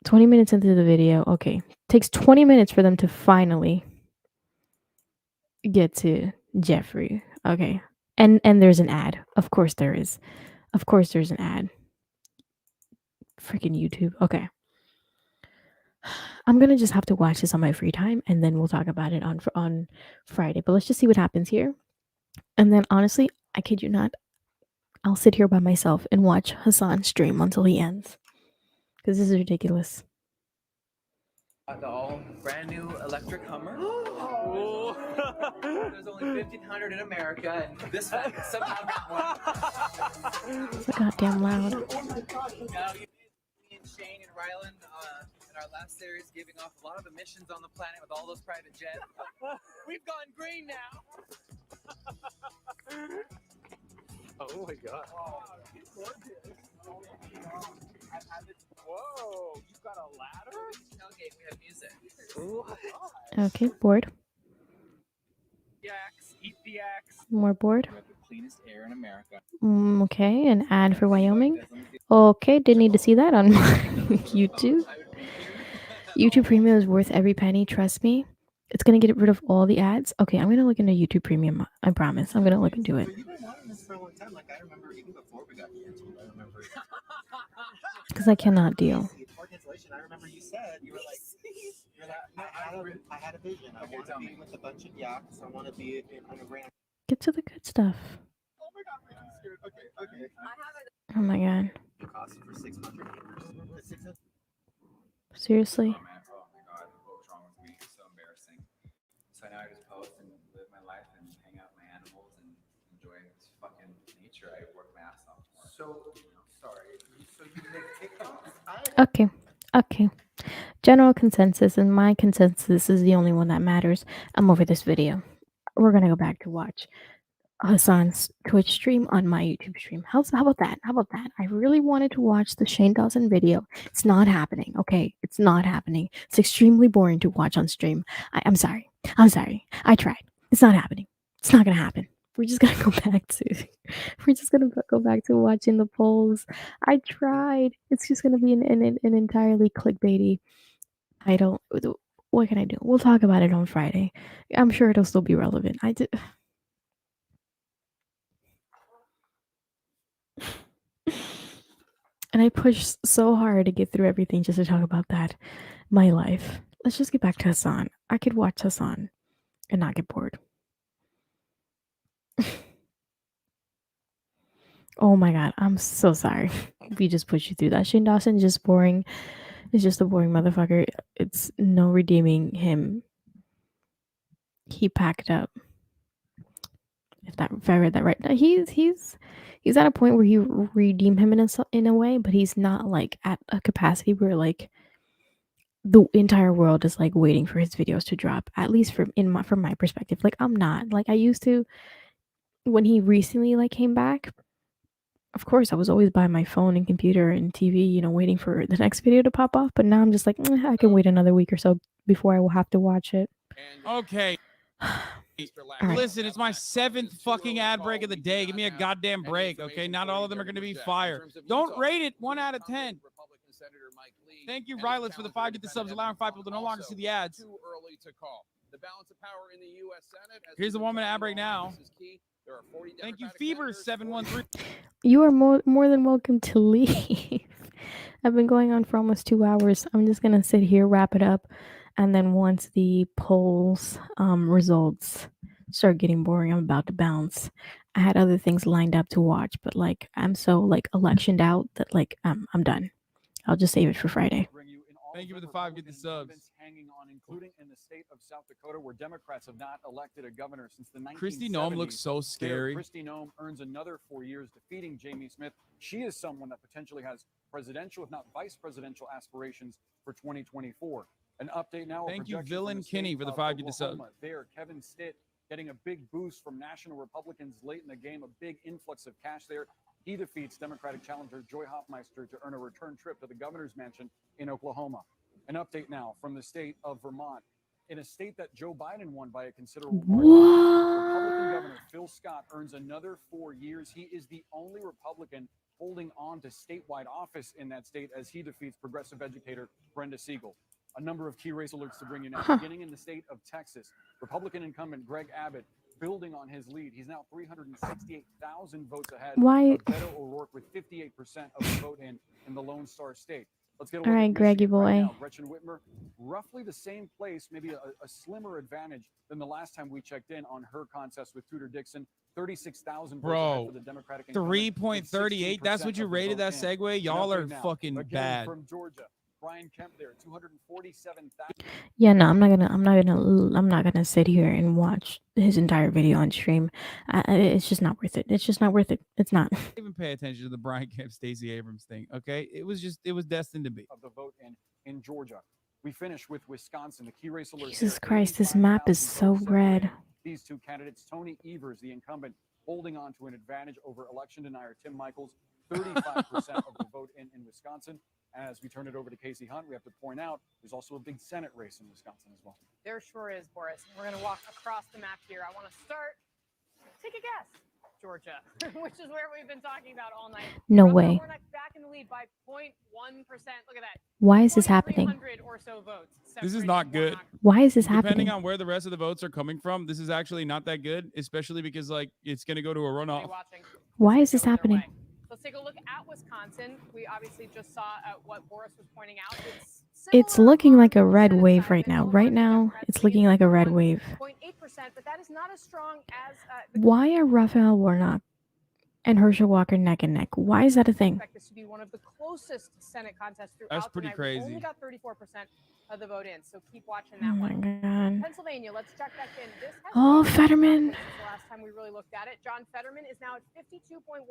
20 minutes into the video. Okay, takes 20 minutes for them to finally get to Jeffree. Okay, and there's an ad. Of course there is. Of course there's an ad. Freaking YouTube. Okay. I'm gonna just have to watch this on my free time, and then we'll talk about it on Friday. But let's just see what happens here. And then honestly, I kid you not, I'll sit here by myself and watch Hassan stream until he ends, because this is ridiculous. The all brand new electric Hummer. There's only 1,500 in America, and this one somehow got one. It's so goddamn loud. Now, me and Shane and Ryland in our last series giving off a lot of emissions on the planet with all those private jets. We've gone green now. Oh my god. Oh, it's gorgeous. Whoa, you've got a ladder? Tailgate, we have music. Okay, bored. Eat the axe. More bored. We have the cleanest air in America. Okay, an ad for Wyoming. Okay, didn't need to see that on YouTube. YouTube Premium is worth every penny, trust me. It's gonna get rid of all the ads. Okay, I'm gonna look into YouTube Premium. I promise. I'm gonna look into it. You've been wanting this for a long time. Like, I remember even before we got canceled. I remember. Because I cannot deal. For cancellation, I remember you said, you were like, I had a vision. I want to be with a bunch of yachts. I want to be in a grand. Get to the good stuff. Oh my god, I'm scared. Okay. Oh my god. It cost you for 600 acres. Seriously? Oh my god, what was wrong with me? It's so embarrassing. So now I just post and live my life and hang out with my animals and enjoy this fucking nature. I work my ass off. So, sorry. So you make TikToks? Okay. General consensus, and my consensus is the only one that matters. I'm over this video. We're gonna go back to watch Hassan's Twitch stream on my YouTube stream. How about that? I really wanted to watch the Shane Dawson video. It's not happening. Okay, it's not happening. It's extremely boring to watch on stream. I'm sorry. I tried. It's not happening. It's not gonna happen. We're just gonna go back to watching the polls. I tried. It's just gonna be an entirely clickbaity title. What can I do? We'll talk about it on Friday. I'm sure it'll still be relevant. And I pushed so hard to get through everything just to talk about that. My life. Let's just get back to Hassan. I could watch Hassan and not get bored. Oh my god, I'm so sorry. We just pushed you through that. Shane Dawson is just boring. It's just a boring motherfucker. It's no redeeming him. He packed up. If I read that right, he's at a point where you redeem him in a way, but he's not like at a capacity where like the entire world is like waiting for his videos to drop. At least from my perspective, like I'm not like I used to when he recently like came back. Of course, I was always by my phone and computer and TV, waiting for the next video to pop off. But now I'm just like, I can wait another week or so before I will have to watch it. Okay. Right. Listen, it's my 7th fucking ad break of the day. Give me a goddamn break, okay? Not all of them are going to be fire. Don't rate it 1 out of 10. Thank you, Rylas, for the 5 get the subs, allowing 5 people to no longer see the ads. Too early to call. The balance of power in the U.S. Senate. Here's the woman ad break now. Thank you, Fever 713. You are more than welcome to leave. I've been going on for almost 2 hours. I'm just gonna sit here, wrap it up, and then once the polls results start getting boring, I'm about to bounce. I had other things lined up to watch, but like I'm so like electioned out that like I'm done. I'll just save it for Friday. Bring you in all Thank you of for them the 5 get the Republican subs. incumbents hanging on, including in the state of South Dakota, where Democrats have not elected a governor since the 1970s. Kristi Noem looks so There, scary. Kristi Noem earns another 4 years, defeating Jamie Smith. She is someone that potentially has presidential, if not vice presidential, aspirations for 2024. An update now. Thank you, projection from Villain the Kinney, state for the of 5 get the subs. Oklahoma. There, Kevin Stitt getting a big boost from national Republicans late in the game, a big influx of cash there. He defeats Democratic challenger Joy Hoffmeister to earn a return trip to the governor's mansion in Oklahoma. An update now from the state of Vermont. In a state that Joe Biden won by a considerable margin, Republican Governor Phil Scott earns another 4 years. He is the only Republican holding on to statewide office in that state as he defeats progressive educator Brenda Siegel. A number of key race alerts to bring you now. Beginning in the state of Texas, Republican incumbent Greg Abbott building on his lead. He's now 368,000 votes ahead Why- of Beto O'Rourke with 58% of the vote in the Lone Star State. Let's get a look All right, at Greggy Michigan right boy. now. Gretchen Whitmer, roughly the same place, maybe a slimmer advantage than the last time we checked in on her contest with Tudor Dixon. 36,000 votes ahead Bro, for the Democratic incumbent, with 3.38. That's what you 16% of the rated vote that in. segue? An Y'all update are now. fucking Again, bad. from Georgia, Brian Kemp there, 247,000. Yeah, no, I'm not gonna sit here and watch his entire video on stream. It's just not worth it. It's just not worth it. It's not. Even pay attention to the Brian Kemp, Stacey Abrams thing. Okay, it was destined to be. Of the vote in Georgia. We finish with Wisconsin. The key race alert. Jesus Christ, this map is so red. These two candidates, Tony Evers, the incumbent, holding on to an advantage over election denier Tim Michaels, 35% of the vote in Wisconsin. As we turn it over to Casey Hunt, we have to point out there's also a big Senate race in Wisconsin as well. There sure is, Boris. We're going to walk across the map here. I want to start. Take a guess. Georgia, which is where we've been talking about all night. No Rob way. Warnock back in the lead by 0.1%. Look at that. Why is this happening? 2,300 or so votes. This is not good. Why is this Depending happening? on where the rest of the votes are coming from, this is actually not that good, especially because like it's gonna go to a runoff. Why is this happening? Let's take a look at Wisconsin. We obviously just saw what Boris was pointing out. It's looking like a red wave right now. Right now, it's looking like a red wave. 0.8%, but that is not as strong as Why are Raphael Warnock and Herschel Walker neck and neck? Why is that a thing? expect this to be one of the closest Senate contests throughout That's the pretty night. We crazy. only got 34% of the vote in, so keep watching Oh that my one. god. Pennsylvania, let's check back in. This has Oh, been Fetterman. since the last time we really looked at it. John Fetterman is now at 52.1%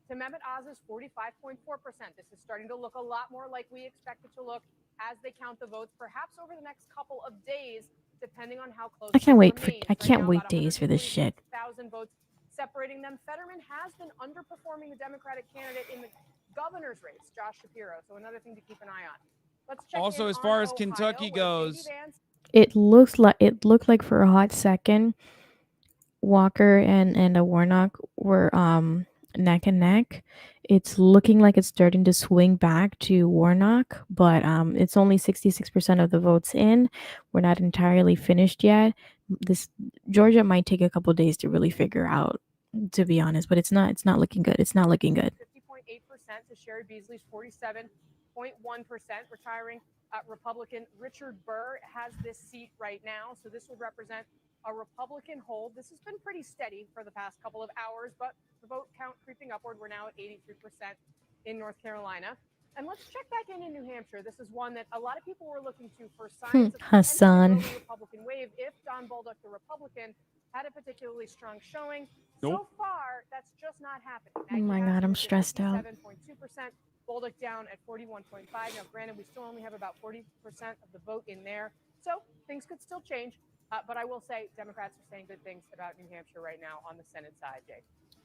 to Mehmet Oz's 45.4%. This is starting to look a lot more like we expect it to look as they count the votes, perhaps over the next couple of days, depending on how close. I can't it wait remains. I Right can't now, wait about days for this shit. 146,000 votes separating them. Fetterman has been underperforming the Democratic candidate in the governor's race, Josh Shapiro. So another thing to keep an eye on. Let's check Also, in as far on as Ohio, Kentucky where goes, JD Vance It looked like for a hot second, Walker and a Warnock were neck and neck. It's looking like it's starting to swing back to Warnock, but it's only 66% of the votes in. We're not entirely finished yet. This Georgia might take a couple days to really figure out, to be honest, but it's not looking good. It's not looking good. 50.8% to Sherry Beasley's 47.1%. Retiring Republican Richard Burr has this seat right now, so this would represent a Republican hold. This has been pretty steady for the past couple of hours, but the vote count creeping upward. We're now at 83% in North Carolina. And let's check back in New Hampshire. This is one that a lot of people were looking to for signs of Hassan. potentially early Republican wave if Don Bolduc, the Republican, had a particularly strong showing. So Nope. far, that's just not happening. Oh my god, I'm stressed out. 7.2%, Bolduc down at 41.5. Now, granted, we still only have about 40% of the vote in there, so things could still change. But I will say Democrats are saying good things about New Hampshire right now on the Senate side, Jake.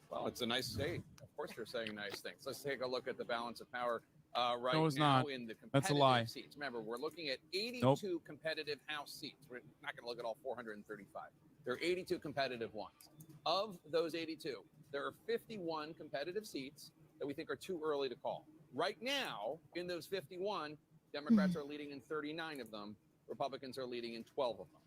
Well, it's a nice state. Of course, they're saying nice things. Let's take a look at the balance of power right No, it's now not. in the That's a competitive lie. seats. Remember, we're looking at 82 Nope. competitive House seats. We're not going to look at all 435. There are 82 competitive ones. Of those 82, there are 51 competitive seats that we think are too early to call. Right now, in those 51, Democrats are leading in 39 of them. Republicans are leading in 12 of them.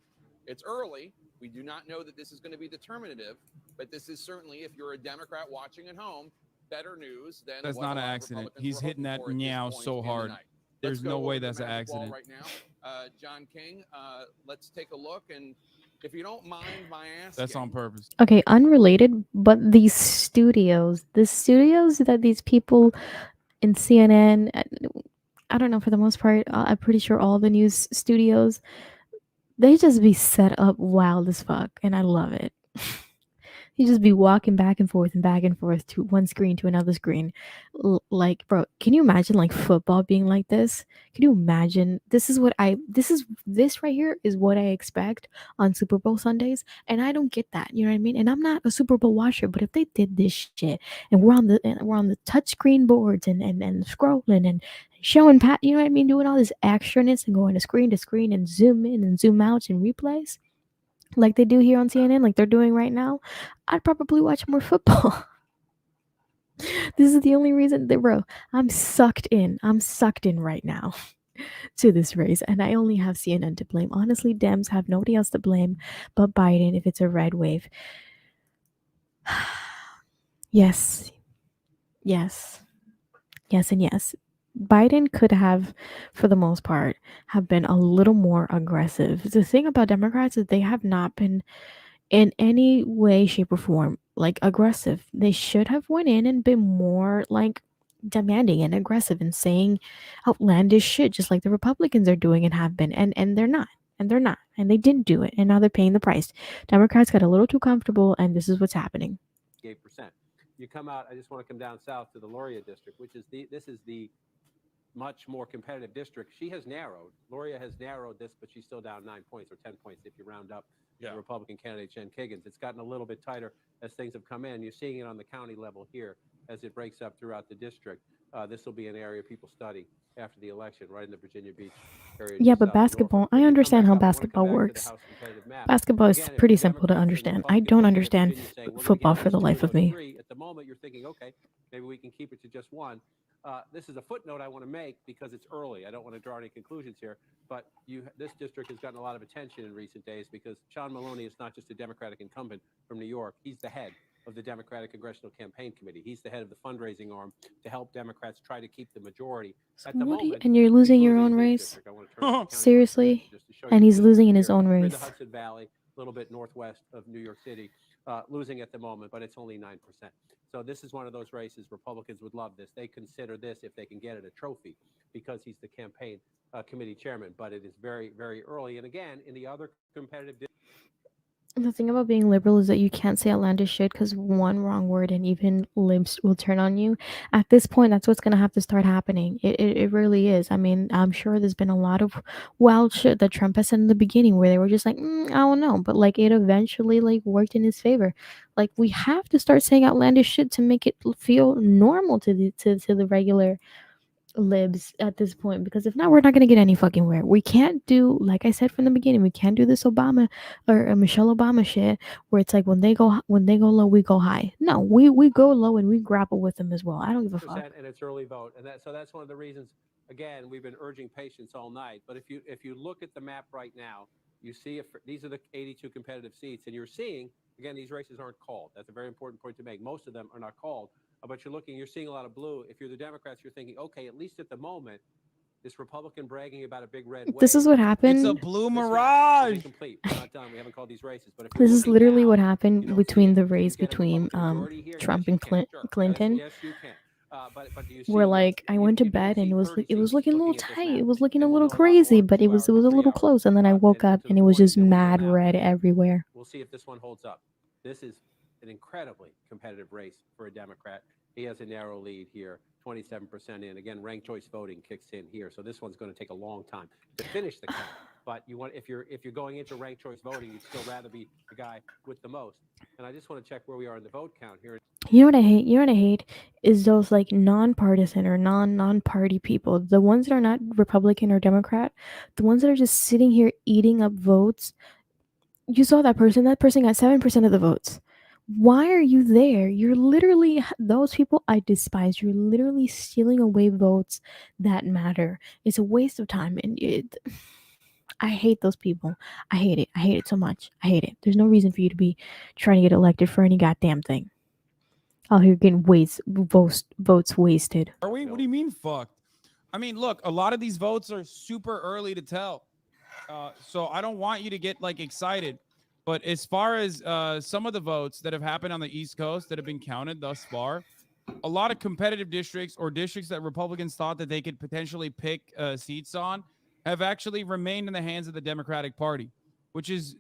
It's early. We do not know that this is going to be determinative, but this is certainly, if you're a Democrat watching at home, better news than That's what not a an lot of accident. Republicans He's were hitting hoping that for at this meow point so in the hard. night. There's Let's go no way over to that's the an magic wall accident. right now. John King, let's take a look, and if you don't mind my asking, That's on purpose. Okay, unrelated, but these studios, the studios that these people in CNN, I don't know, for the most part, I'm pretty sure all the news studios, they just be set up wild as fuck, and I love it. You just be walking back and forth to one screen to another screen. Like, bro, can you imagine like football being like this? Can you imagine? This right here is what I expect on Super Bowl Sundays, and I don't get that. You know what I mean? And I'm not a Super Bowl watcher, but if they did this shit, and we're on the touch screen boards and scrolling and showing pat, you know what I mean, doing all this extraness and going to screen and zoom in and zoom out and replays like they do here on CNN, like they're doing right now, I'd probably watch more football. This is the only reason that, bro, I'm sucked in. I'm sucked in right now to this race, and I only have CNN to blame. Honestly, Dems have nobody else to blame but Biden if it's a red wave. Yes. Yes. Yes, and yes. Biden could have, for the most part, have been a little more aggressive. The thing about Democrats is they have not been in any way, shape, or form like aggressive. They should have went in and been more like demanding and aggressive and saying outlandish shit, just like the Republicans are doing and have been, and they're not. And they're not. And they didn't do it. And now they're paying the price. Democrats got a little too comfortable, and this is what's happening. 8%. You come out, I just want to come down south to the Loria district, which is this is the much more competitive district. She has narrowed. Loria has narrowed this, but she's still down 9 points or 10 points if you round up the Republican candidate, Jen Kiggins. It's gotten a little bit tighter as things have come in. You're seeing it on the county level here as it breaks up throughout the district. This will be an area people study after the election, right in the Virginia Beach area. Yeah, but basketball, I understand how basketball works. Basketball is pretty simple to understand. I don't understand football for the life of me. At the moment, you're thinking, okay, maybe we can keep it to just one. This is a footnote I want to make because it's early. I don't want to draw any conclusions here, but this district has gotten a lot of attention in recent days because Sean Maloney is not just a Democratic incumbent from New York. He's the head of the Democratic Congressional Campaign Committee. He's the head of the fundraising arm to help Democrats try to keep the majority. At the moment, and you're losing your own race? Seriously? And he's losing in his own We're in race. the Hudson Valley, a little bit northwest of New York City, losing at the moment, but it's only 9%. So this is one of those races Republicans would love this. They consider this, if they can get it, a trophy because he's the campaign committee chairman. But it is very, very early. And again, in the other competitive The thing about being liberal is that you can't say outlandish shit because one wrong word and even libs will turn on you. At this point, that's what's going to have to start happening. It really is. I mean, I'm sure there's been a lot of wild shit that Trump has said in the beginning where they were just like, I don't know. But like it eventually like worked in his favor. Like we have to start saying outlandish shit to make it feel normal to the regular libs at this point, because if not, we're not going to get any fucking where. We can't do, like I said from the beginning, we can't do this Obama or Michelle Obama shit where it's like when they go low, we go high. No, we go low and we grapple with them as well. I don't give a fuck. And it's early vote, and that's one of the reasons. Again, we've been urging patience all night. But if you look at the map right now, you see these are the 82 competitive seats, and you're seeing again these races aren't called. That's a very important point to make. Most of them are not called. But you're seeing a lot of blue. If you're the Democrats, you're thinking, okay, at least at the moment, this Republican bragging about a big red wave. This is what happened. It's a blue mirage. Complete. We're not done. We haven't called these races. But This is literally what happened between the race between Trump and Clinton. Yes, you can. But do you see Where like I went to bed and it was looking a little tight. It was looking a little crazy, but it was a little close. And then I woke up and it was just mad red everywhere. We'll see if this one holds up. This is an incredibly competitive race for a Democrat. He has a narrow lead here, 27% in. Again, ranked choice voting kicks in here, so this one's going to take a long time to finish the count. But if you're going into ranked choice voting, you'd still rather be the guy with the most. And I just want to check where we are in the vote count here. You know what I hate? You know what I hate is those like nonpartisan or non-party people, the ones that are not Republican or Democrat, the ones that are just sitting here eating up votes. You saw that person. That person got 7% of the votes. Why are you there? You're literally, those people I despise. You're literally stealing away votes that matter. It's a waste of time, and I hate those people. I hate it. I hate it so much. I hate it. There's no reason for you to be trying to get elected for any goddamn thing. Out here getting votes wasted. Are we? What do you mean fucked? I mean, look, a lot of these votes are super early to tell. So I don't want you to get like excited. But as far as some of the votes that have happened on the East Coast that have been counted thus far, a lot of competitive districts or districts that Republicans thought that they could potentially pick seats on have actually remained in the hands of the Democratic Party, which is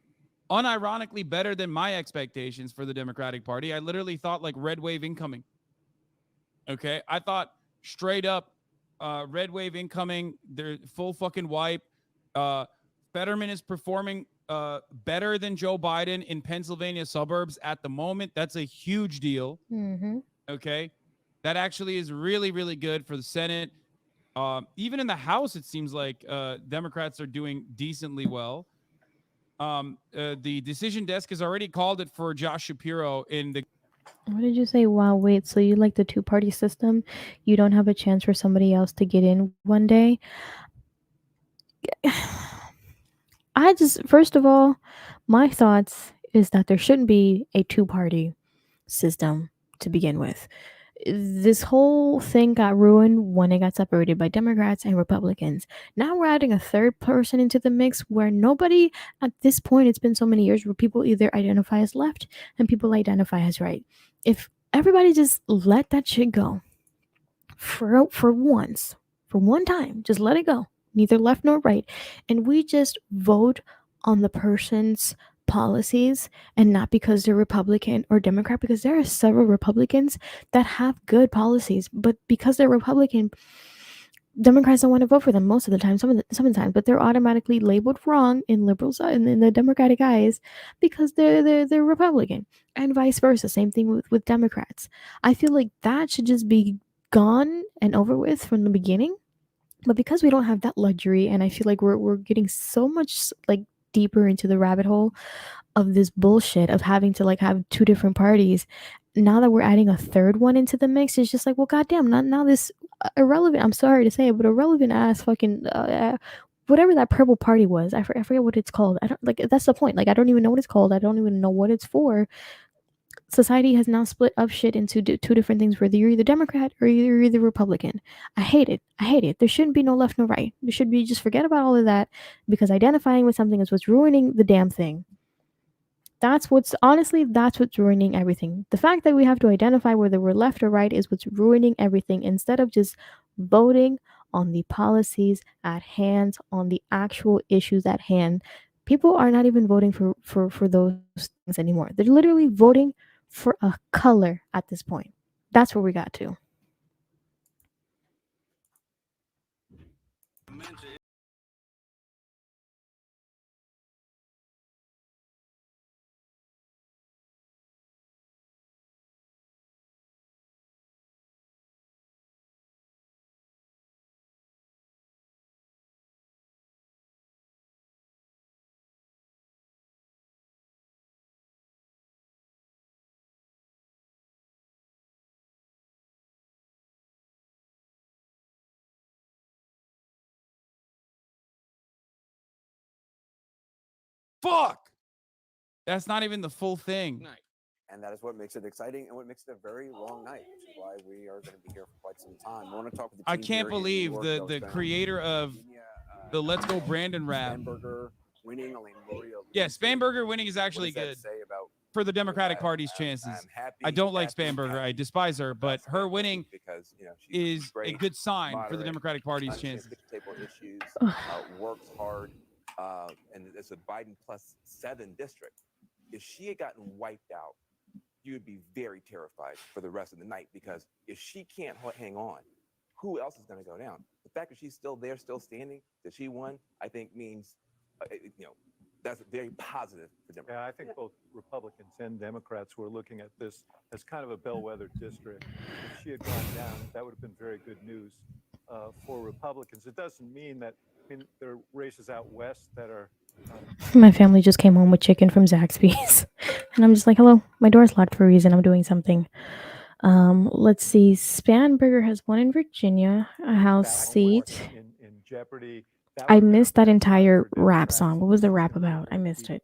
unironically better than my expectations for the Democratic Party. I literally thought like red wave incoming. Okay. I thought straight up red wave incoming, they're full fucking wipe. Fetterman is performing better than Joe Biden in Pennsylvania suburbs at the moment. That's a huge deal. Mm-hmm. Okay. That actually is really, really good for the Senate. Even in the House, it seems like Democrats are doing decently well. The decision desk has already called it for Josh Shapiro in the. What did you say? Wow, wait, so you like the two-party system? You don't have a chance for somebody else to get in one day? I just, first of all, my thoughts is that there shouldn't be a two-party system to begin with. This whole thing got ruined when it got separated by Democrats and Republicans. Now we're adding a third person into the mix where nobody at this point, it's been so many years where people either identify as left and people identify as right. If everybody just let that shit go for once, for one time, just let it go, neither left nor right, and we just vote on the person's policies and not because they're Republican or Democrat, because there are several Republicans that have good policies, but because they're Republican, Democrats don't want to vote for them most of the time, some of the time, but they're automatically labeled wrong in liberals and in the Democratic eyes because they're Republican, and vice versa. Same thing with Democrats. I feel like that should just be gone and over with from the beginning. But because we don't have that luxury, and I feel like we're getting so much like deeper into the rabbit hole of this bullshit of having to like have two different parties, now that we're adding a third one into the mix, it's just like, well, goddamn, not now this irrelevant, I'm sorry to say it, but irrelevant ass fucking whatever that purple party was, I forget what it's called. I don't like, that's the point, like I don't even know what it's called, I don't even know what it's for. Society has now split up shit into two different things where you're either Democrat or you're either Republican. I hate it. I hate it. There shouldn't be no left, no right. There should be, just forget about all of that, because identifying with something is what's ruining the damn thing. That's what's ruining everything. The fact that we have to identify whether we're left or right is what's ruining everything, instead of just voting on the policies at hand, on the actual issues at hand. People are not even voting for those things anymore. They're literally voting for a color at this point. That's where we got to. Fuck. That's not even the full thing. And that is what makes it exciting and what makes it a very long night, which is why we are going to be here for quite some time. I want to talk with the team. I can't believe the creator of the Let's Go Brandon rap. Spanberger winning, yeah, Spanberger winning is actually good for the Democratic Party's chances. I don't like Spanberger. I despise her, but her winning is a good sign for the Democratic Party's chances. Issues, works hard, and it's a Biden +7 district. If she had gotten wiped out, you would be very terrified for the rest of the night, because if she can't hang on, who else is going to go down? The fact that she's still there, still standing, that she won, I think means, that's very positive for Democrats. Yeah, I think both Republicans and Democrats were looking at this as kind of a bellwether district. If she had gone down, that would have been very good news for Republicans. It doesn't mean that, there are races out west that are. My family just came home with chicken from Zaxby's. And I'm just like, hello, my door's locked for a reason. I'm doing something. Let's see. Spanberger has won in Virginia, a House seat. In jeopardy. I missed that entire rap song. What was the rap about? I missed it.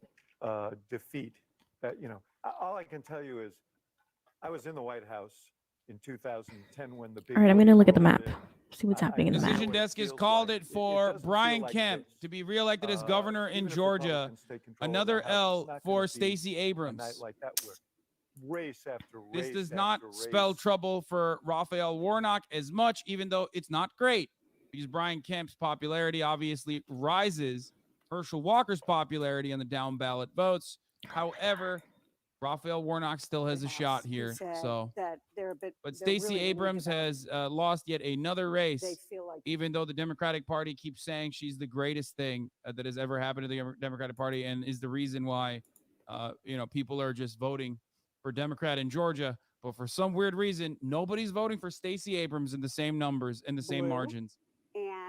Defeat. All I can tell you is I was in the White House in 2010 when the big. All right, I'm going to look at the map. See what's happening in the map. Decision desk has called it for Brian Kemp to be reelected as governor in Georgia. Another L for Stacey Abrams. race after race. This does not after spell race. trouble for Raphael Warnock as much, even though it's not great, because Brian Kemp's popularity obviously rises. Herschel Walker's popularity on the down ballot votes. However, Raphael Warnock still has a shot here. So, that they're a bit, but they're Stacey really weak Abrams about- has lost yet another race, They feel like even though the Democratic Party keeps saying she's the greatest thing that has ever happened to the Democratic Party, and is the reason why, people are just voting for Democrat in Georgia. But for some weird reason, nobody's voting for Stacey Abrams in the same numbers and the same Blue. margins.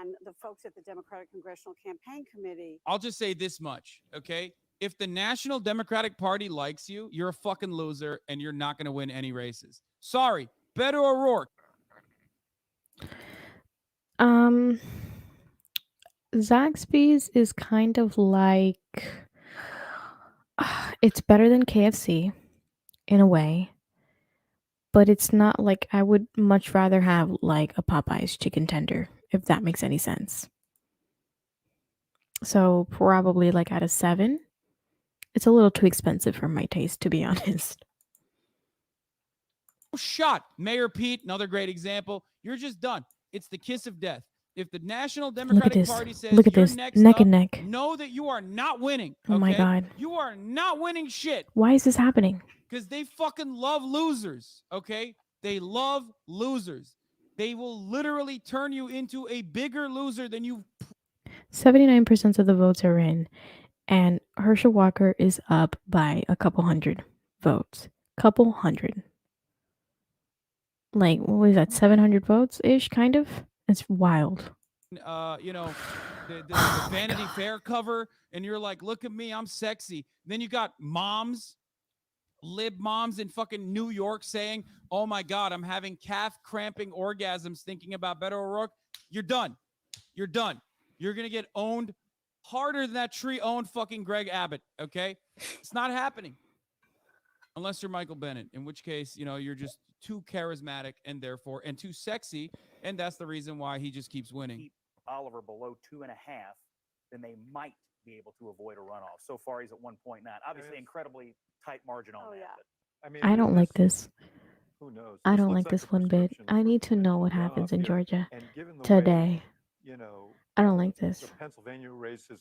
and the folks at the Democratic Congressional Campaign Committee. I'll just say this much, okay? If the National Democratic Party likes you, you're a fucking loser and you're not going to win any races. Sorry. Beto O'Rourke. Zaxby's is kind of like it's better than KFC in a way, but it's not like I would much rather have like a Popeye's chicken tender, if that makes any sense. So probably like out of 7. It's a little too expensive for my taste, to be honest. Shot. Mayor Pete, another great example. You're just done. It's the kiss of death. If the National Democratic this. Party says Look at you're this. next Neck up, and neck. know that you are not winning. Oh my okay? God. You are not winning shit. Why is this happening? Because they fucking love losers, okay? They love losers. They will literally turn you into a bigger loser than you. 79% of the votes are in, and Herschel Walker is up by a couple hundred votes. Couple hundred. Like, what was that, 700 votes-ish, kind of? It's wild. The Vanity Fair cover, and you're like, look at me, I'm sexy. Then you got lib moms in fucking New York saying, oh my God, I'm having calf cramping orgasms thinking about Beto O'Rourke. You're done. You're done. You're going to get owned harder than that tree owned fucking Greg Abbott, okay? It's not happening. Unless you're Michael Bennett, in which case, you're just too charismatic and too sexy, and that's the reason why he just keeps winning. Keep Oliver below 2.5, then they might be able to avoid a runoff. So far, he's at 1.9. Obviously, incredibly tight margin on that. But, I mean, I don't like this. Who knows? I This don't looks like this one bit. I need to know what happens in Georgia And given the today. way, I don't like this. the Pennsylvania race is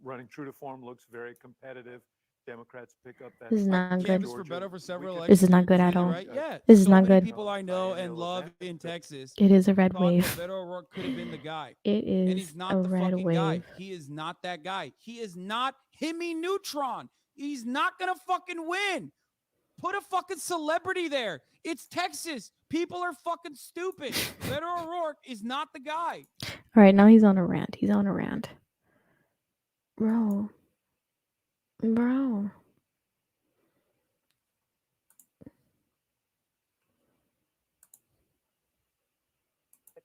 running true to form, looks very competitive. Democrats pick up that. This is not good. Canvassed for Beto for several elections. This is not good at all. Right? Yeah. This is so not many good. people I know and love in Texas. It is a red thought wave. that Beto O'Rourke could have been the guy. It And is he's not a the red fucking guy. wave. He is not that guy. He is not Hemi Neutron. He's not gonna fucking win. Put a fucking celebrity there. It's Texas. People are fucking stupid. Beto O'Rourke is not the guy. All right, now he's on a rant. He's on a rant. Bro.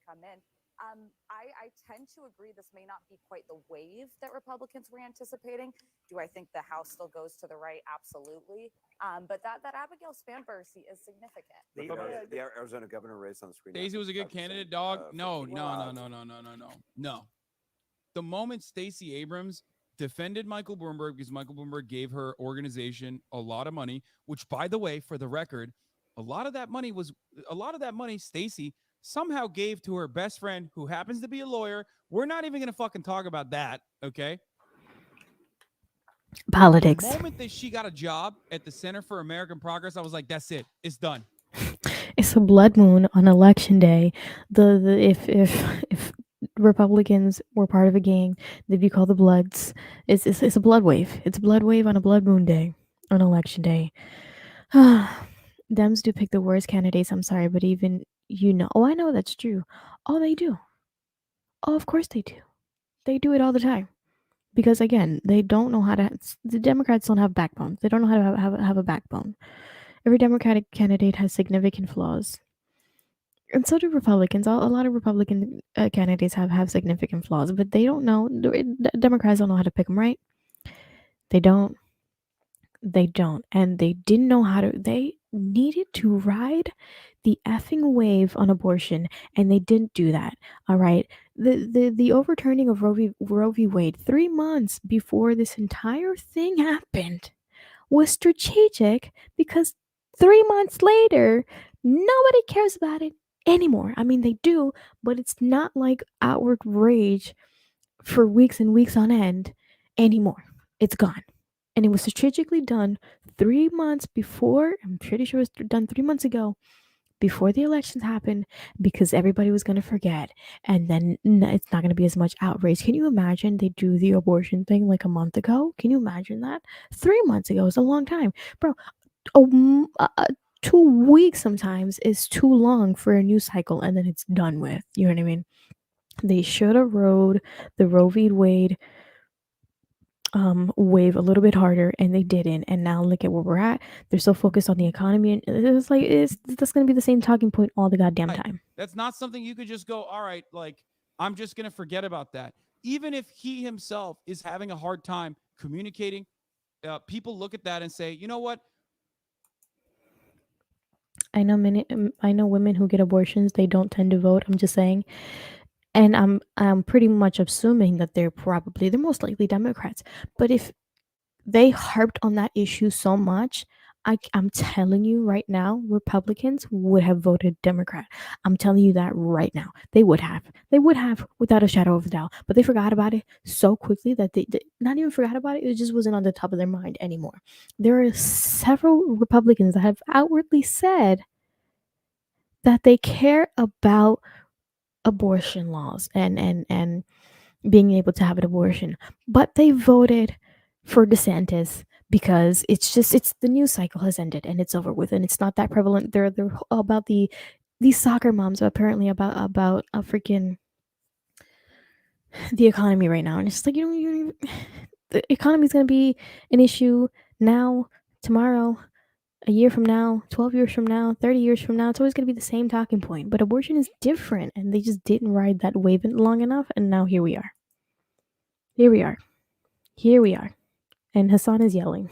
Come in. I tend to agree this may not be quite the wave that Republicans were anticipating. Do I think the House still goes to the right? Absolutely. But that Abigail Spanberg seat is significant. The Arizona governor race on the screen. Stacey was a good candidate, dog. No. The moment Stacey Abrams defended Michael Bloomberg because Michael Bloomberg gave her organization a lot of money, which, by the way, for the record, a lot of that money Stacey somehow gave to her best friend who happens to be a lawyer. We're not even going to fucking talk about that, okay? Politics. The moment that she got a job at the Center for American Progress, I was like, that's it. It's done. It's a blood moon on election day. If Republicans were part of a gang, they'd be called the Bloods. It's a blood wave. It's a blood wave on a blood moon day, on election day. Dems do pick the worst candidates. I'm sorry, but even oh, I know that's true. Oh, they do. Oh, of course they do. They do it all the time. Because again, they don't know how to. The Democrats don't have backbone. They don't know how to have a backbone. Every Democratic candidate has significant flaws, and so do Republicans. A lot of Republican candidates have significant flaws, but they don't know. Democrats don't know how to pick them right. They don't, and they didn't know how to. They needed to ride the effing wave on abortion, and they didn't do that. All right, the overturning of Roe v. Wade 3 months before this entire thing happened was strategic because 3 months later, nobody cares about it anymore. I mean, they do, but it's not like outward rage for weeks and weeks on end anymore. It's gone. And it was strategically done 3 months before. I'm pretty sure it was done 3 months ago, before the elections happened, because everybody was going to forget, and then it's not going to be as much outrage. Can you imagine they do the abortion thing like a month ago? Can you imagine that? 3 months ago is a long time, bro. 2 weeks sometimes is too long for a news cycle, and then it's done with. You know what I mean? They should have rode the Roe v. Wade wave a little bit harder, and they didn't. And now look at where we're at. They're so focused on the economy, and it's like that's gonna be the same talking point all the goddamn time. That's not something you could just go, all right, like, I'm just going to forget about that. Even if he himself is having a hard time communicating, people look at that and say, you know what? I know women who get abortions. They don't tend to vote. I'm just saying, and I'm pretty much assuming that they're most likely Democrats. But if they harped on that issue so much, I'm telling you right now, Republicans would have voted Democrat. I'm telling you that right now. They would have. They would have, without a shadow of a doubt. But they forgot about it so quickly that they not even forgot about it. It just wasn't on the top of their mind anymore. There are several Republicans that have outwardly said that they care about abortion laws and being able to have an abortion, but they voted for DeSantis because it's the news cycle has ended and it's over with, and it's not that prevalent. They're about these soccer moms apparently about a freaking the economy right now, and it's like the economy is going to be an issue now, tomorrow, a year from now, 12 years from now, 30 years from now. It's always going to be the same talking point. But abortion is different, and they just didn't ride that wave long enough, and now here we are. Here we are. Here we are. And Hassan is yelling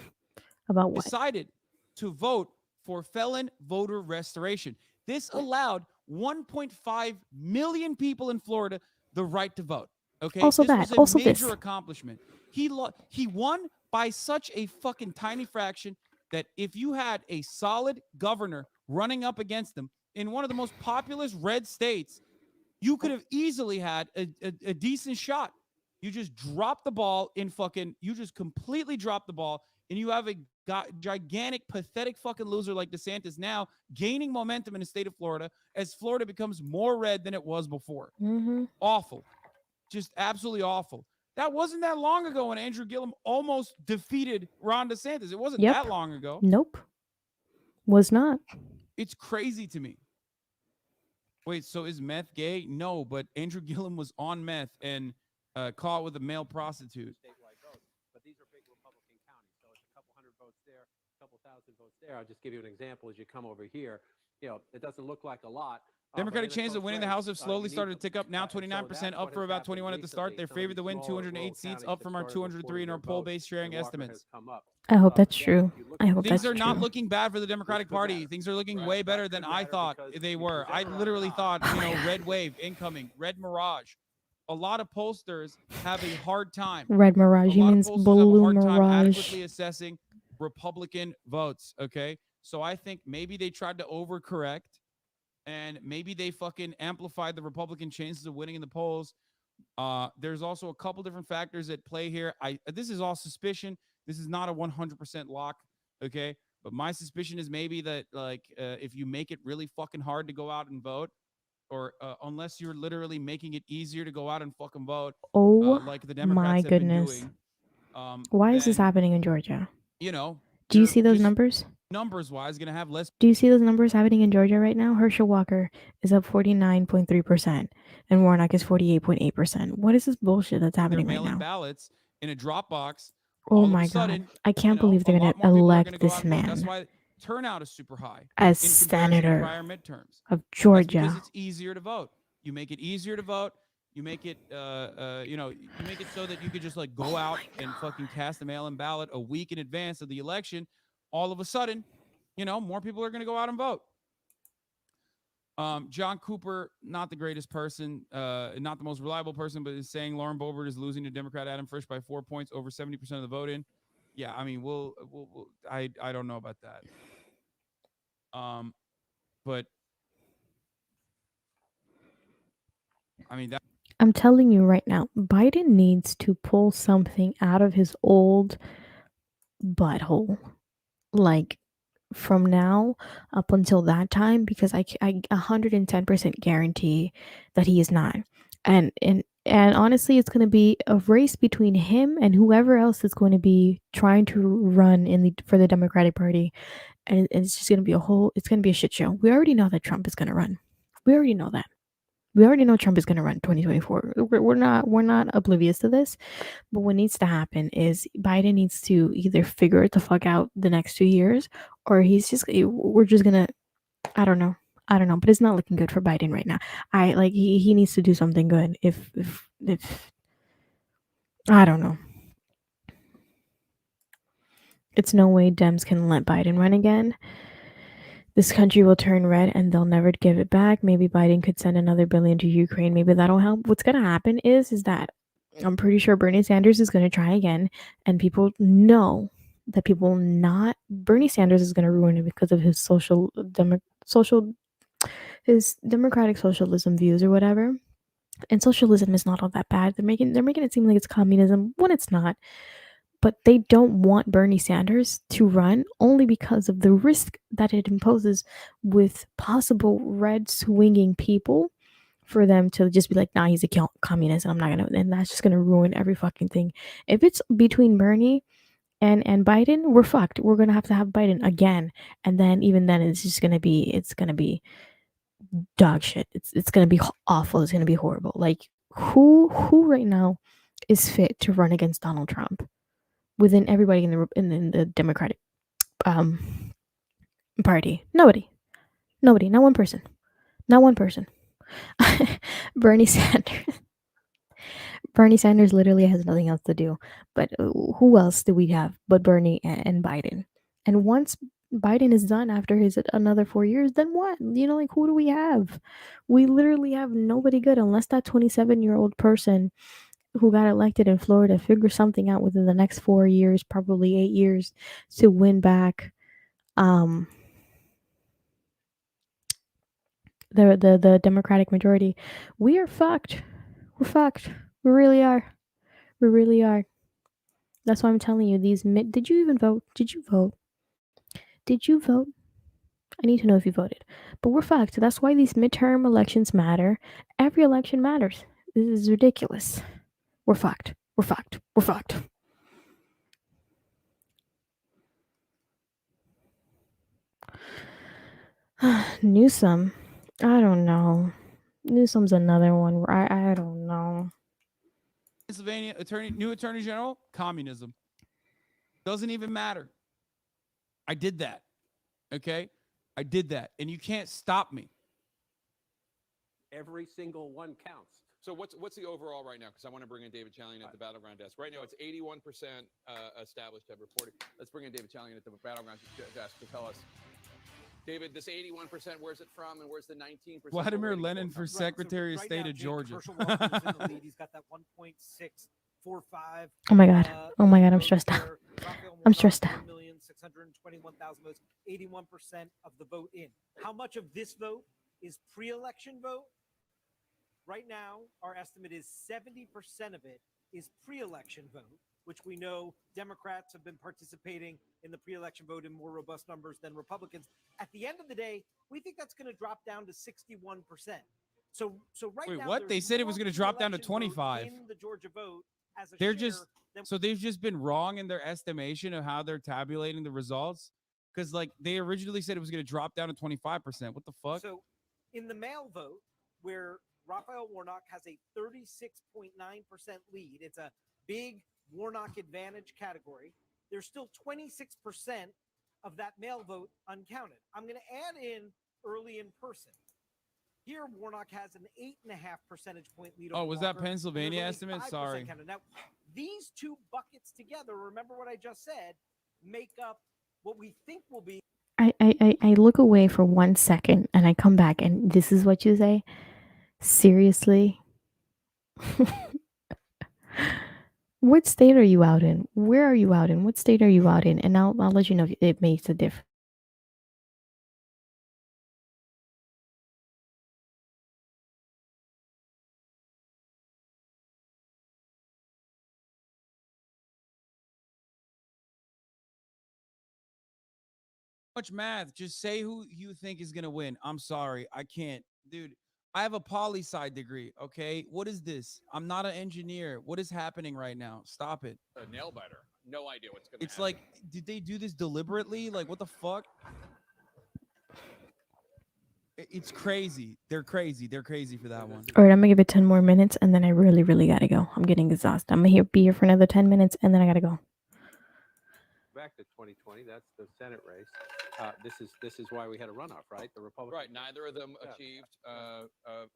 about what? Decided to vote for felon voter restoration. This allowed 1.5 million people in Florida the right to vote. Okay, Also this that. was a Also major this. accomplishment. He won by such a fucking tiny fraction that if you had a solid governor running up against them in one of the most populous red states, you could have easily had a decent shot. You just drop the ball you just completely drop the ball, and you have a gigantic, pathetic fucking loser like DeSantis now gaining momentum in the state of Florida as Florida becomes more red than it was before. Mm-hmm. Awful. Just absolutely awful. That wasn't that long ago when Andrew Gillum almost defeated Ron DeSantis. It wasn't that long ago. Nope. Was not. It's crazy to me. Wait, so is meth gay? No, but Andrew Gillum was on meth and caught with a male prostitute. Statewide votes, but these are big Republican counties, so it's a couple hundred votes there, a couple thousand votes there. I'll just give you an example as you come over here. It doesn't look like a lot. Democratic chances of winning the House have slowly started to tick up. Now 29%, up from about 21 at the start. They favor to win 208 seats, up from our 203 in our poll-based sharing estimates. I hope that's true. I hope Things that's are not true. looking bad for the Democratic Party. Things are looking way better than I thought they were. I literally thought, red wave incoming, red mirage. A lot of pollsters have a hard time. Red mirage. He means blue mirage. Adequately assessing Republican votes. Okay, so I think maybe they tried to overcorrect, and maybe they fucking amplified the Republican chances of winning in the polls. There's also a couple different factors at play here. This is all suspicion. This is not a 100% lock. Okay, but my suspicion is maybe that if you make it really fucking hard to go out and vote, or unless you're literally making it easier to go out and fucking vote, like the Democrats my have goodness. been doing. Why is this happening in Georgia? Do you you're see those just numbers? Numbers-wise, going to have less. Do you see those numbers happening in Georgia right now? Herschel Walker is up 49.3%, and Warnock is 48.8%. What is this bullshit that's happening right mail-in now? ballots in a drop box. Oh all my of a sudden, God. I can't believe they're going to elect this That's man why turnout is super high as in comparison to senator prior midterms. of That's Georgia. because it's easier to vote. You make it easier to vote. You make it, you make it so that you could just go out and fucking cast a mail-in ballot a week in advance of the election. All of a sudden, more people are going to go out and vote. John Cooper, not the greatest person, not the most reliable person, but is saying Lauren Boebert is losing to Democrat Adam Frisch by 4 points, over 70% of the vote in. Yeah, I mean, I don't know about that. But I mean that. I'm telling you right now, Biden needs to pull something out of his old butthole. Like from now up until that time, because I 110% guarantee that he is not. And honestly, it's going to be a race between him and whoever else is going to be trying to run for the Democratic Party, and it's just going to be it's going to be a shit show. We already know that Trump is going to run. We already know that. We already know Trump is going to run 2024. We're not oblivious to this. But what needs to happen is Biden needs to either figure it the fuck out the next 2 years, or we're just gonna, I don't know, but it's not looking good for Biden right now. He needs to do something good. If I don't know, it's no way Dems can let Biden run again. This country will turn red and they'll never give it back. Maybe Biden could send another billion to Ukraine. Maybe that'll help. What's gonna happen is that I'm pretty sure Bernie Sanders is going to try again, and people know that Bernie Sanders is going to ruin it because of his his democratic socialism views or whatever. And socialism is not all that bad. They're making it seem like it's communism when it's not. But they don't want Bernie Sanders to run only because of the risk that it imposes with possible red swinging people, for them to just be like, nah, he's a communist, and I'm not gonna, and that's just gonna ruin every fucking thing. If it's between Bernie and Biden, we're fucked. We're gonna have to have Biden again, and then even then, it's gonna be dog shit. It's gonna be awful. It's gonna be horrible. Like who right now is fit to run against Donald Trump within everybody in the Democratic Party? Nobody, not one person, not one person. Bernie Sanders. Bernie Sanders literally has nothing else to do. But who else do we have but Bernie and Biden? And once Biden is done after his another 4 years, then what? Like who do we have? We literally have nobody good unless that 27-year-old person who got elected in Florida figures something out within the next 4 years, probably 8 years, to win back the Democratic majority. We are fucked. We're fucked. We really are. We really are. That's why I'm telling you, did you even vote? Did you vote? Did you vote? I need to know if you voted. But we're fucked. That's why these midterm elections matter. Every election matters. This is ridiculous. We're fucked. We're fucked. We're fucked. Newsom. I don't know. Newsom's another one where I don't know. Pennsylvania new attorney general, communism. Doesn't even matter. I did that. Okay? I did that. And you can't stop me. Every single one counts. So what's the overall right now? Because I want to bring in David Chalian at the battleground desk. Right now, it's 81% established have reported. Let's bring in David Chalian at the battleground desk to tell us. David, this 81%, where's it from, and where's the 19%? Vladimir Lenin for Secretary of State of Georgia. He's got that 1.645. Oh my god. Oh my god, I'm stressed out. I'm stressed out. 1,621,000 votes, 81% of the vote in. How much of this vote is pre-election vote? Right now, our estimate is 70% of it is pre-election vote, which we know Democrats have been participating in the pre-election vote in more robust numbers than Republicans. At the end of the day, we think that's going to drop down to 61%. So right Wait, now, what? They said it was going to drop down to 25. in the Georgia vote as a They're share just so they've just been wrong in their estimation of how they're tabulating the results, because like they originally said it was going to drop down to 25%. What the fuck? So in the mail vote, where Raphael Warnock has a 36.9% lead, it's a big Warnock advantage category. There's still 26% of that mail vote uncounted. I'm going to add in early in person. Here, Warnock has an 8.5 percentage point lead. Oh, was that Walker. Pennsylvania There's only estimate? 5% Sorry. counted. Now, these two buckets together, remember what I just said, make up what we think will be. I look away for 1 second and I come back and this is what you say? Seriously? What state are you out in? Where are you out in? What state are you out in? And I'll let you know if it makes a difference. much math. Just say who you think is gonna win. I'm sorry, I can't, dude. I have a poli sci degree. Okay, what is this? I'm not an engineer. What is happening right now? Stop it. A nail biter. No idea what's going to It's happen. like, did they do this deliberately? Like, what the fuck? It's crazy. They're crazy. They're crazy for that one. All right, I'm gonna give it 10 more minutes, and then I really, really gotta go. I'm getting exhausted. I'm gonna be here for another 10 minutes, and then I gotta go. Back to 2020, that's the Senate race. This is why we had a runoff, right? The Republicans. Right. Neither of them achieved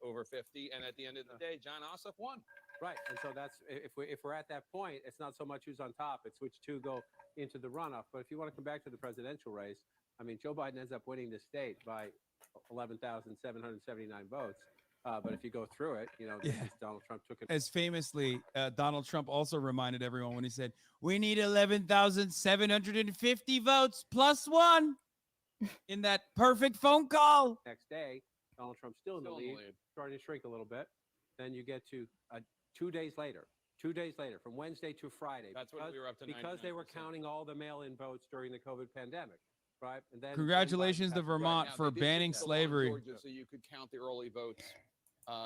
over 50, and at the end of the day, John Ossoff won. Right, and so that's if we're at that point, it's not so much who's on top; it's which two go into the runoff. But if you want to come back to the presidential race, I mean, Joe Biden ends up winning the state by 11,779 votes. But if you go through it, Donald Trump took it. As famously, Donald Trump also reminded everyone when he said, "We need 11,750 votes plus one," in that perfect phone call. Next day, Donald Trump's still in the lead, starting to shrink a little bit. Then you get to 2 days later. 2 days later, from Wednesday to Friday. That's when we were up to because they were counting all the mail-in votes during the COVID pandemic, right? And then Congratulations to Vermont for banning slavery. Georgia, so you could count the early votes.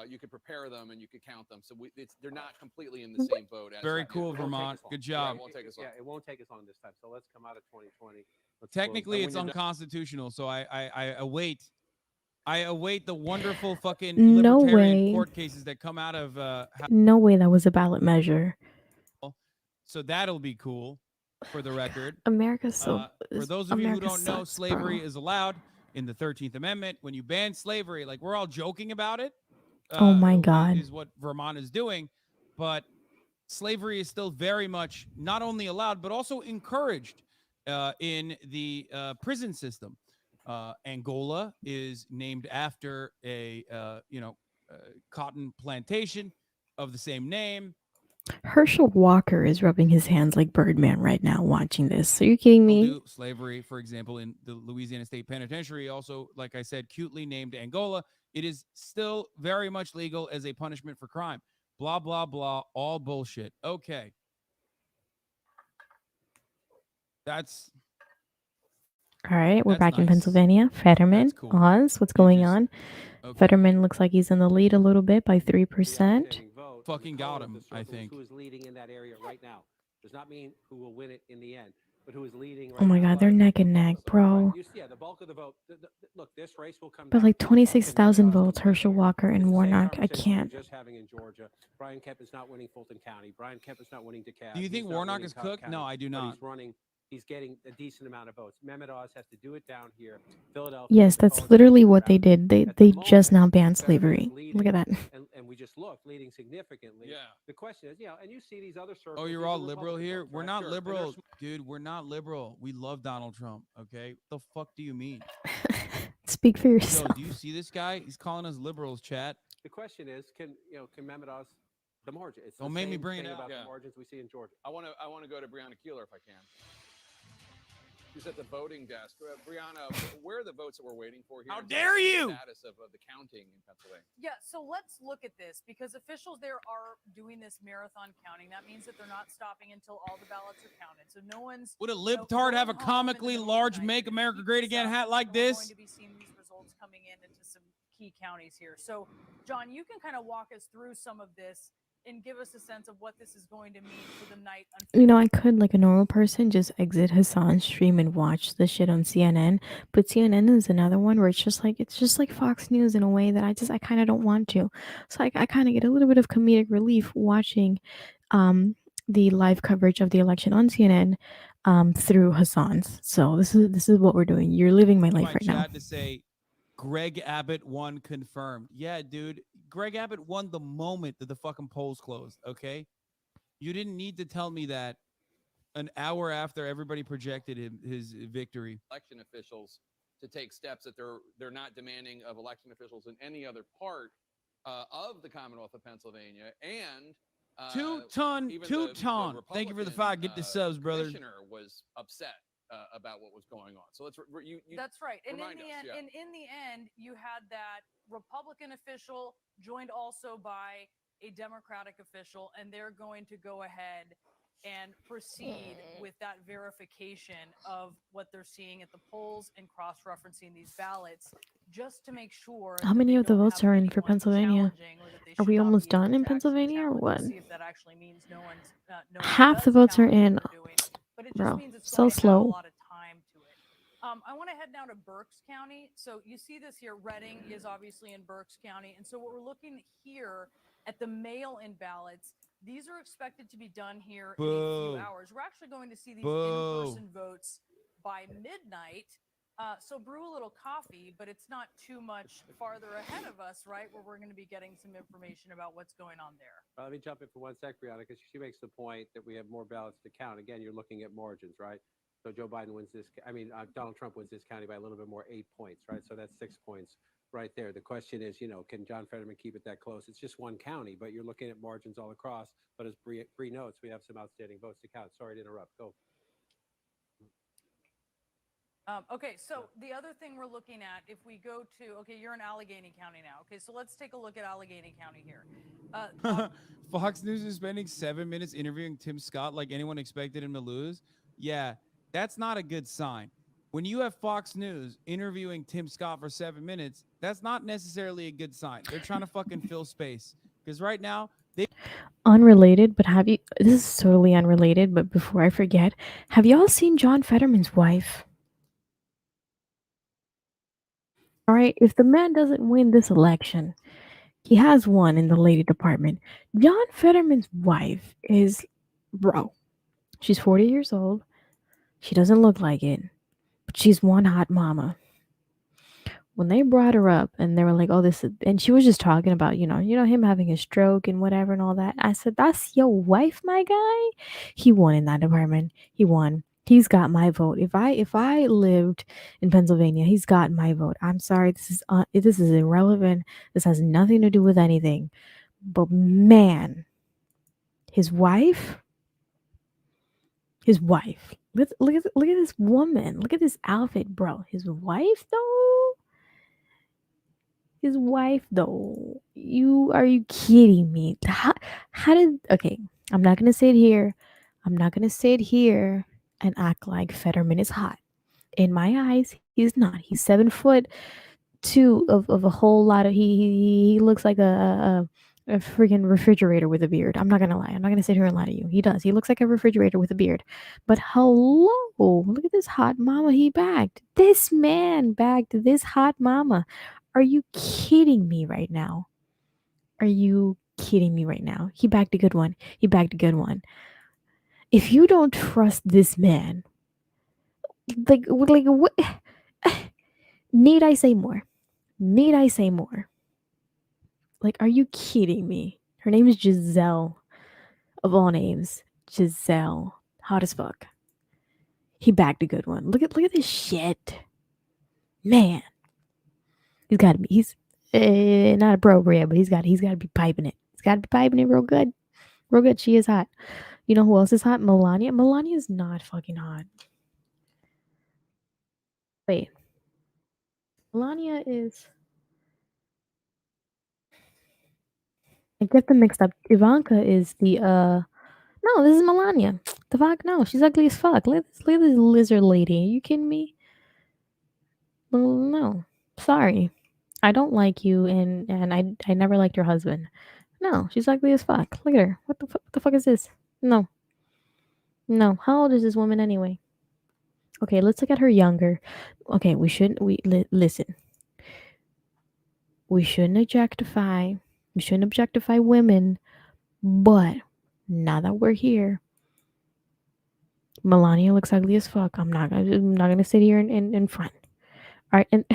You could prepare them and you could count them. So they're not completely in the same boat. As Very cool, Vermont. Good job. It won't take us long. Yeah, it won't take us long this time. So let's come out of 2020. Technically, it's unconstitutional. So I await the wonderful fucking No libertarian way. court cases that come out of. No way that was a ballot measure. So that'll be cool, for the record. America's so. For those of you who America don't know, sucks, slavery bro. is allowed in the 13th Amendment. When you ban slavery, like we're all joking about it. Oh my God. Is what Vermont is doing, but slavery is still very much not only allowed but also encouraged in the prison system. Angola is named after a cotton plantation of the same name. Herschel Walker is rubbing his hands like Birdman right now watching this. Are you kidding me? Slavery, for example, in the Louisiana State Penitentiary, also, like I said, cutely named Angola. It is still very much legal as a punishment for crime. Blah, blah, blah. All bullshit. Okay. That's... All right, we're That's back in nice. Pennsylvania. Fetterman, Cool. Oz, what's going on? Fetterman looks like he's in the lead a little bit by 3%. Fucking got him, I think. Who is leading in that area right now does not mean who will win it in the end, but who is leading right Oh my now. God, they're neck and neck, bro. The bulk of the vote. Look, this race will come But down like to 26,000 votes, Herschel Walker and Warnock. I conversation we can't. were just having in Georgia. Brian Kemp is not winning Fulton County. Brian Kemp is not winning DeKalb. Do you think He's not Warnock winning is Cobb cooked? County, No, I do but not. He's running. He's getting a decent amount of votes. Mehmet Oz has to do it down here. Philadelphia. Yes, that's literally what they did. They just now banned slavery. Look at that. And we just looked leading significantly. Yeah. The question is, and you see these other circles. Oh, you're these all are liberal Republican here? votes, We're right? not Sure. And liberal. there's- Dude, we're not liberal. We love Donald Trump, okay? What the fuck do you mean? Speak for Yo, yourself. do you see this guy? He's calling us liberals, chat. The question is, can Mehmet Oz the margin? It's Don't the make me same bring it thing up. about Yeah. the margins we see in Georgia. I want to go to Breonna Keeler if I can. She's at the voting desk. Brianna, where are the votes that we're waiting for here? How And dare what's the you! Status of the counting in Pennsylvania. Yeah, so let's look at this because officials there are doing this marathon counting. That means that they're not stopping until all the ballots are counted. So no one's. Would a libtard have a comically large "Make America Great Again" hat like We're this? going to be seeing these results coming into some key counties here. So, John, you can kind of walk us through some of this and give us a sense of what this is going to mean for the night. I could, like a normal person, just exit Hassan's stream and watch the shit on CNN. But CNN is another one where it's just like Fox News in a way that I kind of don't want to. So I kind of get a little bit of comedic relief watching the live coverage of the election on CNN through Hassan's. So this is what we're doing. You're living my life right now. Chat to say Greg Abbott won confirmed. Yeah, dude. Greg Abbott won the moment that the fucking polls closed, okay? You didn't need to tell me that an hour after everybody projected his victory. Election officials to take steps that they're not demanding of election officials in any other part of the Commonwealth of Pennsylvania. And Two-ton. Thank you for the five. Get the subs, brother. Commissioner was upset about what was going on. So let's you That's right. And in remind the us, end, yeah. and in the end, you had that Republican official joined also by a Democratic official, and they're going to go ahead and proceed with that verification of what they're seeing at the polls and cross-referencing these ballots just to make sure How many of the votes are in for Pennsylvania? Are we almost done in Pennsylvania or what? see if that actually means no one Half the votes are in. but it just Bro, means it's so going to add a slow. lot of time to it. I want to head now to Berks County. So you see this here. Reading is obviously in Berks County. And so what we're looking here at the mail-in ballots, these are expected to be done here in a few Boo. hours. We're actually going to see these Boo. in-person votes by midnight. So brew a little coffee, but it's not too much farther ahead of us, right? Where we're going to be getting some information about what's going on there. Let me jump in for 1 sec, Brianna, because she makes the point that we have more ballots to count. Again, you're looking at margins, right? So Joe Biden wins this. Donald Trump wins this county by a little bit more, 8 points, right? So that's 6 points right there. The question is, can John Fetterman keep it that close? It's just one county, but you're looking at margins all across. But as Bree notes, we have some outstanding votes to count. Sorry to interrupt. Go. Okay, so the other thing we're looking at, if we go to, you're in Allegheny County now. Okay, so let's take a look at Allegheny County here. Fox News is spending 7 minutes interviewing Tim Scott like anyone expected him to lose. Yeah, that's not a good sign. When you have Fox News interviewing Tim Scott for 7 minutes, that's not necessarily a good sign. They're trying to fucking fill space. Because right now, Unrelated, but this is totally unrelated, but before I forget, have y'all seen John Fetterman's wife? All right, if the man doesn't win this election, he has one in the lady department. John Fetterman's wife is, bro, she's 40 years old. She doesn't look like it, but she's one hot mama. When they brought her up and they were like, oh, this is, and she was just talking about, him having a stroke and whatever and all that. I said, that's your wife, my guy. He won in that department. He won. He's got my vote. If I lived in Pennsylvania, he's got my vote. I'm sorry, this is irrelevant. This has nothing to do with anything. But man, his wife. Look at this woman. Look at this outfit, bro. His wife, though. Are you kidding me? Okay, I'm not going to sit here. And act like Fetterman is hot. In my eyes, he's not. He's 7'2" of a whole lot of, he looks like a freaking refrigerator with a beard. I'm not going to lie. I'm not going to sit here and lie to you. He does. He looks like a refrigerator with a beard. But hello, look at this hot mama he bagged. This man bagged this hot mama. Are you kidding me right now? He bagged a good one. If you don't trust this man, like what? Need I say more? Like, are you kidding me? Her name is Giselle, of all names. Giselle, hot as fuck. He bagged a good one. Look at this shit, man. He's not appropriate, but he's got to be piping it. He's got to be piping it real good. She is hot. You know who else is hot? Melania. Melania is not fucking hot. Wait. Melania is... I get them mixed up. Ivanka is the no, this is Melania. The fuck? No, she's ugly as fuck. Look at this lizard lady. Are you kidding me? No. Sorry. I don't like you, and I never liked your husband. No, she's ugly as fuck. Look at her. What the fuck is this? No. How old is this woman anyway? Okay, let's look at her younger. Okay, listen. We shouldn't objectify women, but now that we're here, Melania looks ugly as fuck. I'm not gonna sit here in front. All right, and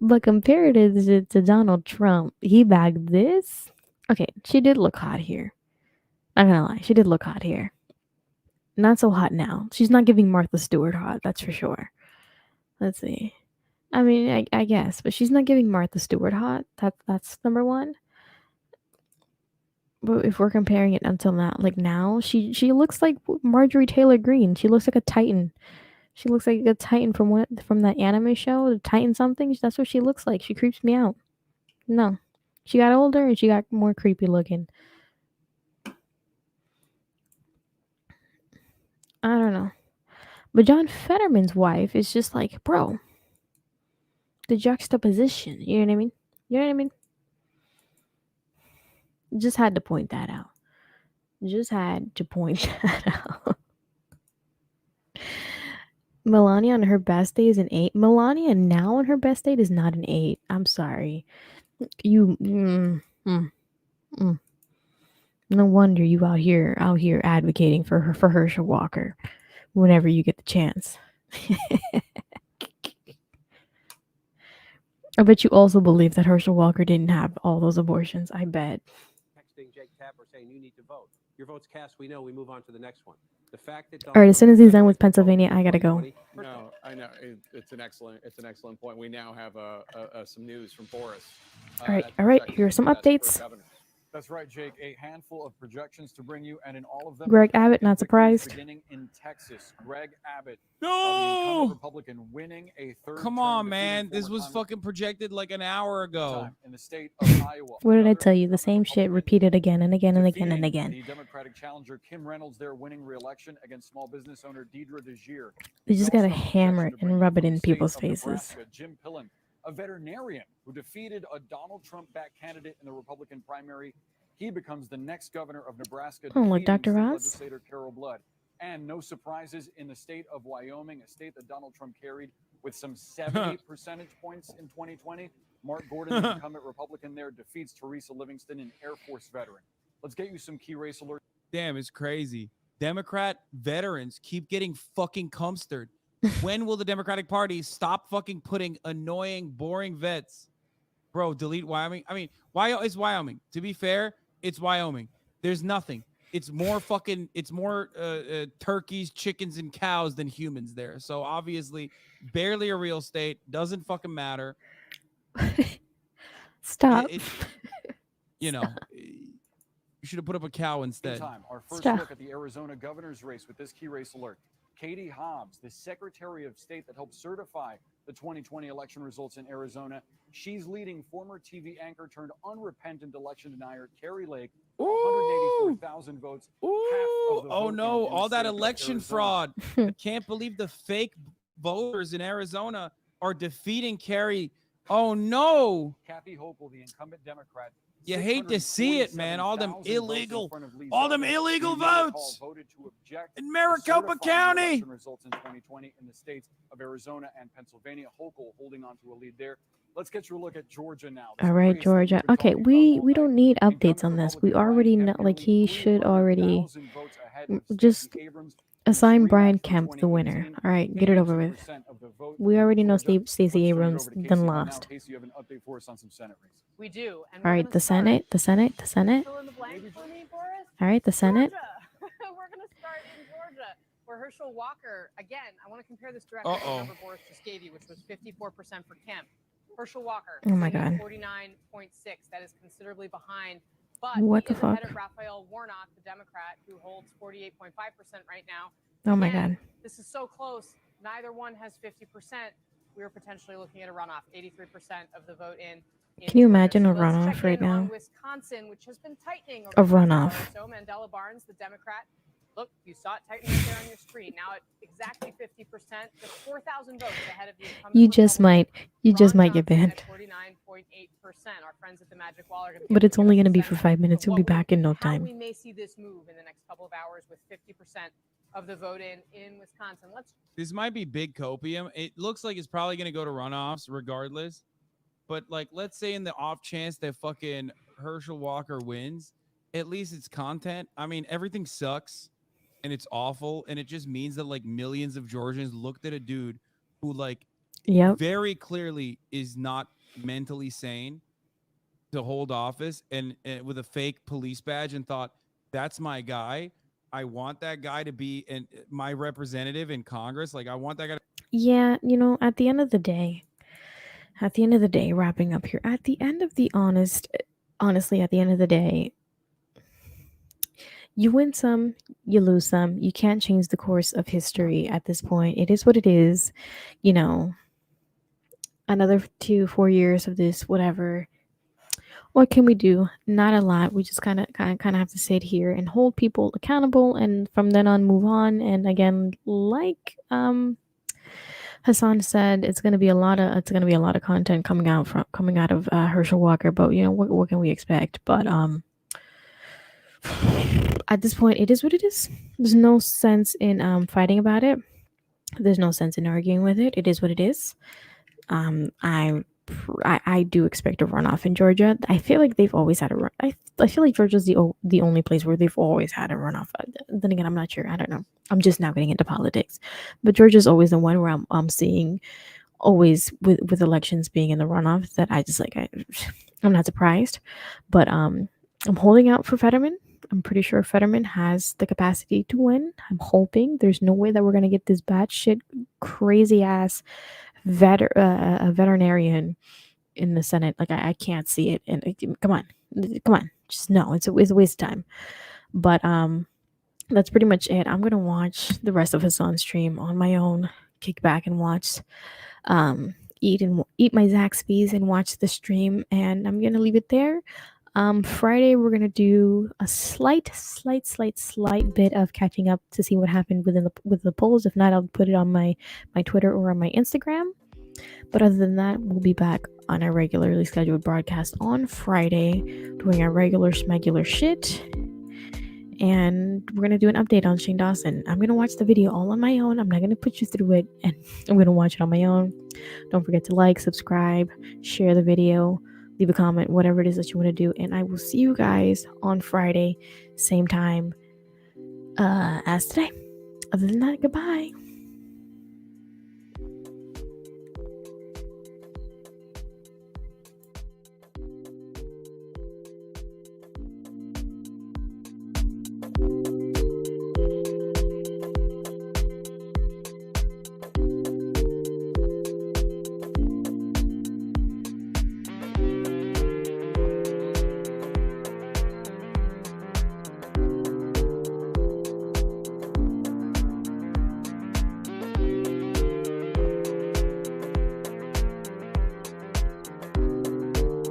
but compared to Donald Trump, he bagged this. Okay, she did look hot here. Not gonna lie, she did look hot here. Not so hot now. She's not giving Martha Stewart hot, that's for sure. Let's see. I mean, I guess, but she's not giving Martha Stewart hot. That's number one. But if we're comparing it until now, like now, she looks like Marjorie Taylor Greene. She looks like a Titan. She looks like a Titan from that anime show, the Titan something. That's what she looks like. She creeps me out. No, she got older and she got more creepy looking. I don't know. But John Fetterman's wife is just like, bro, the juxtaposition. You know what I mean? You know what I mean? Just had to point that out. Just had to point that out. Melania on her best day is an 8. Melania now on her best date is not an 8. I'm sorry. You. No wonder you out here advocating for Herschel Walker whenever you get the chance. I bet you also believe that Herschel Walker didn't have all those abortions. I bet. Texting Jake Tapper saying you need to vote. Your vote's cast. We know. We move on to the next one. The fact that All right, as soon as he's done with Pennsylvania, I gotta go. No, I know it's an excellent point. We now have some news from Boris. All right. Here are some updates. That's right, Jake. A handful of projections to bring you, and in all of them, Greg Abbott, not surprised. Beginning in Texas, Greg Abbott, No! the incumbent Republican, winning a third. Come on, man. This was fucking projected like an hour ago. In the state of Iowa. What did I tell you? The same shit repeated again and again and again and again. The Democratic challenger Kim Reynolds there winning re-election against small business owner Deidre DeGier. They just gotta hammer it and rub it in people's faces. Nebraska, Jim Pillen, a veterinarian who defeated a Donald Trump-backed candidate in the Republican primary. He becomes the next governor of Nebraska. Oh, look, Dr. Ross. Legislator Carol Blood. And no surprises in the state of Wyoming, a state that Donald Trump carried with some 70 percentage points in 2020. Mark Gordon, the incumbent Republican there, defeats Teresa Livingston, an Air Force veteran. Let's get you some key race alerts. Damn, it's crazy. Democrat veterans keep getting fucking cumstered. When will the Democratic Party stop fucking putting annoying, boring vets? Bro, delete Wyoming. I mean, why is Wyoming? To be fair, it's Wyoming. There's nothing. It's more turkeys, chickens, and cows than humans there. So obviously, barely a real state. Doesn't fucking matter. Stop. You know, you should have put up a cow instead. Our first look at the Arizona governor's race with this key race alert. Katie Hobbs, the Secretary of State that helped certify the 2020 election results in Arizona. She's leading former TV anchor turned unrepentant election denier Carrie Lake, 184,000 votes. Oh no, all that election fraud. I can't believe the fake voters in Arizona are defeating Carrie. Oh no. Kathy Hochul, the incumbent Democrat. You hate to see it, man. All them illegal votes in Maricopa County. Results in 2020 in the states of Arizona and Pennsylvania. Hochul holding on to a lead there. Let's get you a look at Georgia now. All right, Georgia. Okay, we don't need updates on this. We already know, like, he should already just assign Brian Kemp the winner. All right, get it over with. We already know Stacey Abrams then lost. You have an update for us on some Senate races. We do. And All right, the Senate. Fill in the blank for me, Boris. All right, the Senate. We're going to start in Georgia, where Herschel Walker, again, I want to compare this directly to the number Boris just gave you, which was 54% for Kemp. Herschel Walker, oh my God, 49.6. That is considerably behind. But what he the is fuck? ahead of Raphael Warnock, the Democrat, who holds 48.5% right now. Oh my God. This is so close. Neither one has 50%. We are potentially looking at a runoff. 83% of the vote in. Can you imagine a runoff right now? Wisconsin, which has been tightening. A runoff. So Mandela Barnes, the Democrat. Look, you saw it tighten right there on your screen. Now at exactly 50%, just 4,000 votes ahead of the incumbent. You just might get banned. 49.8%. Our friends at the Magic Wall are going to. But it's only going to be for 5 minutes. He'll be back in no time. We may see this move in the next couple of hours with 50% of the vote in Wisconsin. This might be big copium. It looks like it's probably going to go to runoffs regardless. But like, let's say in the off chance that fucking Herschel Walker wins, at least it's content. I mean, everything sucks. And it's awful, and it just means that like millions of Georgians looked at a dude who like very clearly is not mentally sane to hold office and with a fake police badge and thought, that's my guy. I want that guy to be my representative in Congress. Like I want that guy. Yeah, you know, at the end of the day, wrapping up here, honestly, at the end of the day, you win some, you lose some. You can't change the course of history at this point. It is what it is. You know, another 2-4 years of this, whatever. what can we do? Not a lot. We just kind of have to sit here and hold people accountable, and from then on move on. And again, like Hassan said, it's gonna be a lot of content coming out of Herschel Walker. But what can we expect? But at this point, it is what it is. There's no sense in fighting about it. There's no sense in arguing with it. It is what it is. I do expect a runoff in Georgia. I feel like they've always had a run. I feel like Georgia's the only place where they've always had a runoff. Then again, I'm not sure. I don't know. I'm just now getting into politics, but Georgia's always the one where I'm seeing always with elections being in the runoff that I just I'm not surprised, but I'm holding out for Fetterman. I'm pretty sure Fetterman has the capacity to win. I'm hoping. There's no way that we're gonna get this batshit crazy ass a veterinarian in the Senate. Like I can't see it. And come on, just no. It's a waste of time. But that's pretty much it. I'm gonna watch the rest of Hassan's stream on my own. Kick back and watch. Eat my Zaxby's and watch the stream. And I'm gonna leave it there. Friday we're gonna do a slight bit of catching up to see what happened with the polls. If not, I'll put it on my Twitter or on my Instagram. But other than that, we'll be back on our regularly scheduled broadcast on Friday, doing our regular schmegular shit. And we're gonna do an update on Shane Dawson. I'm gonna watch the video all on my own. I'm not gonna put you through it, and I'm gonna watch it on my own. Don't forget to like, subscribe, share the video, leave a comment, whatever it is that you want to do. And I will see you guys on Friday, same time as today. Other than that, goodbye.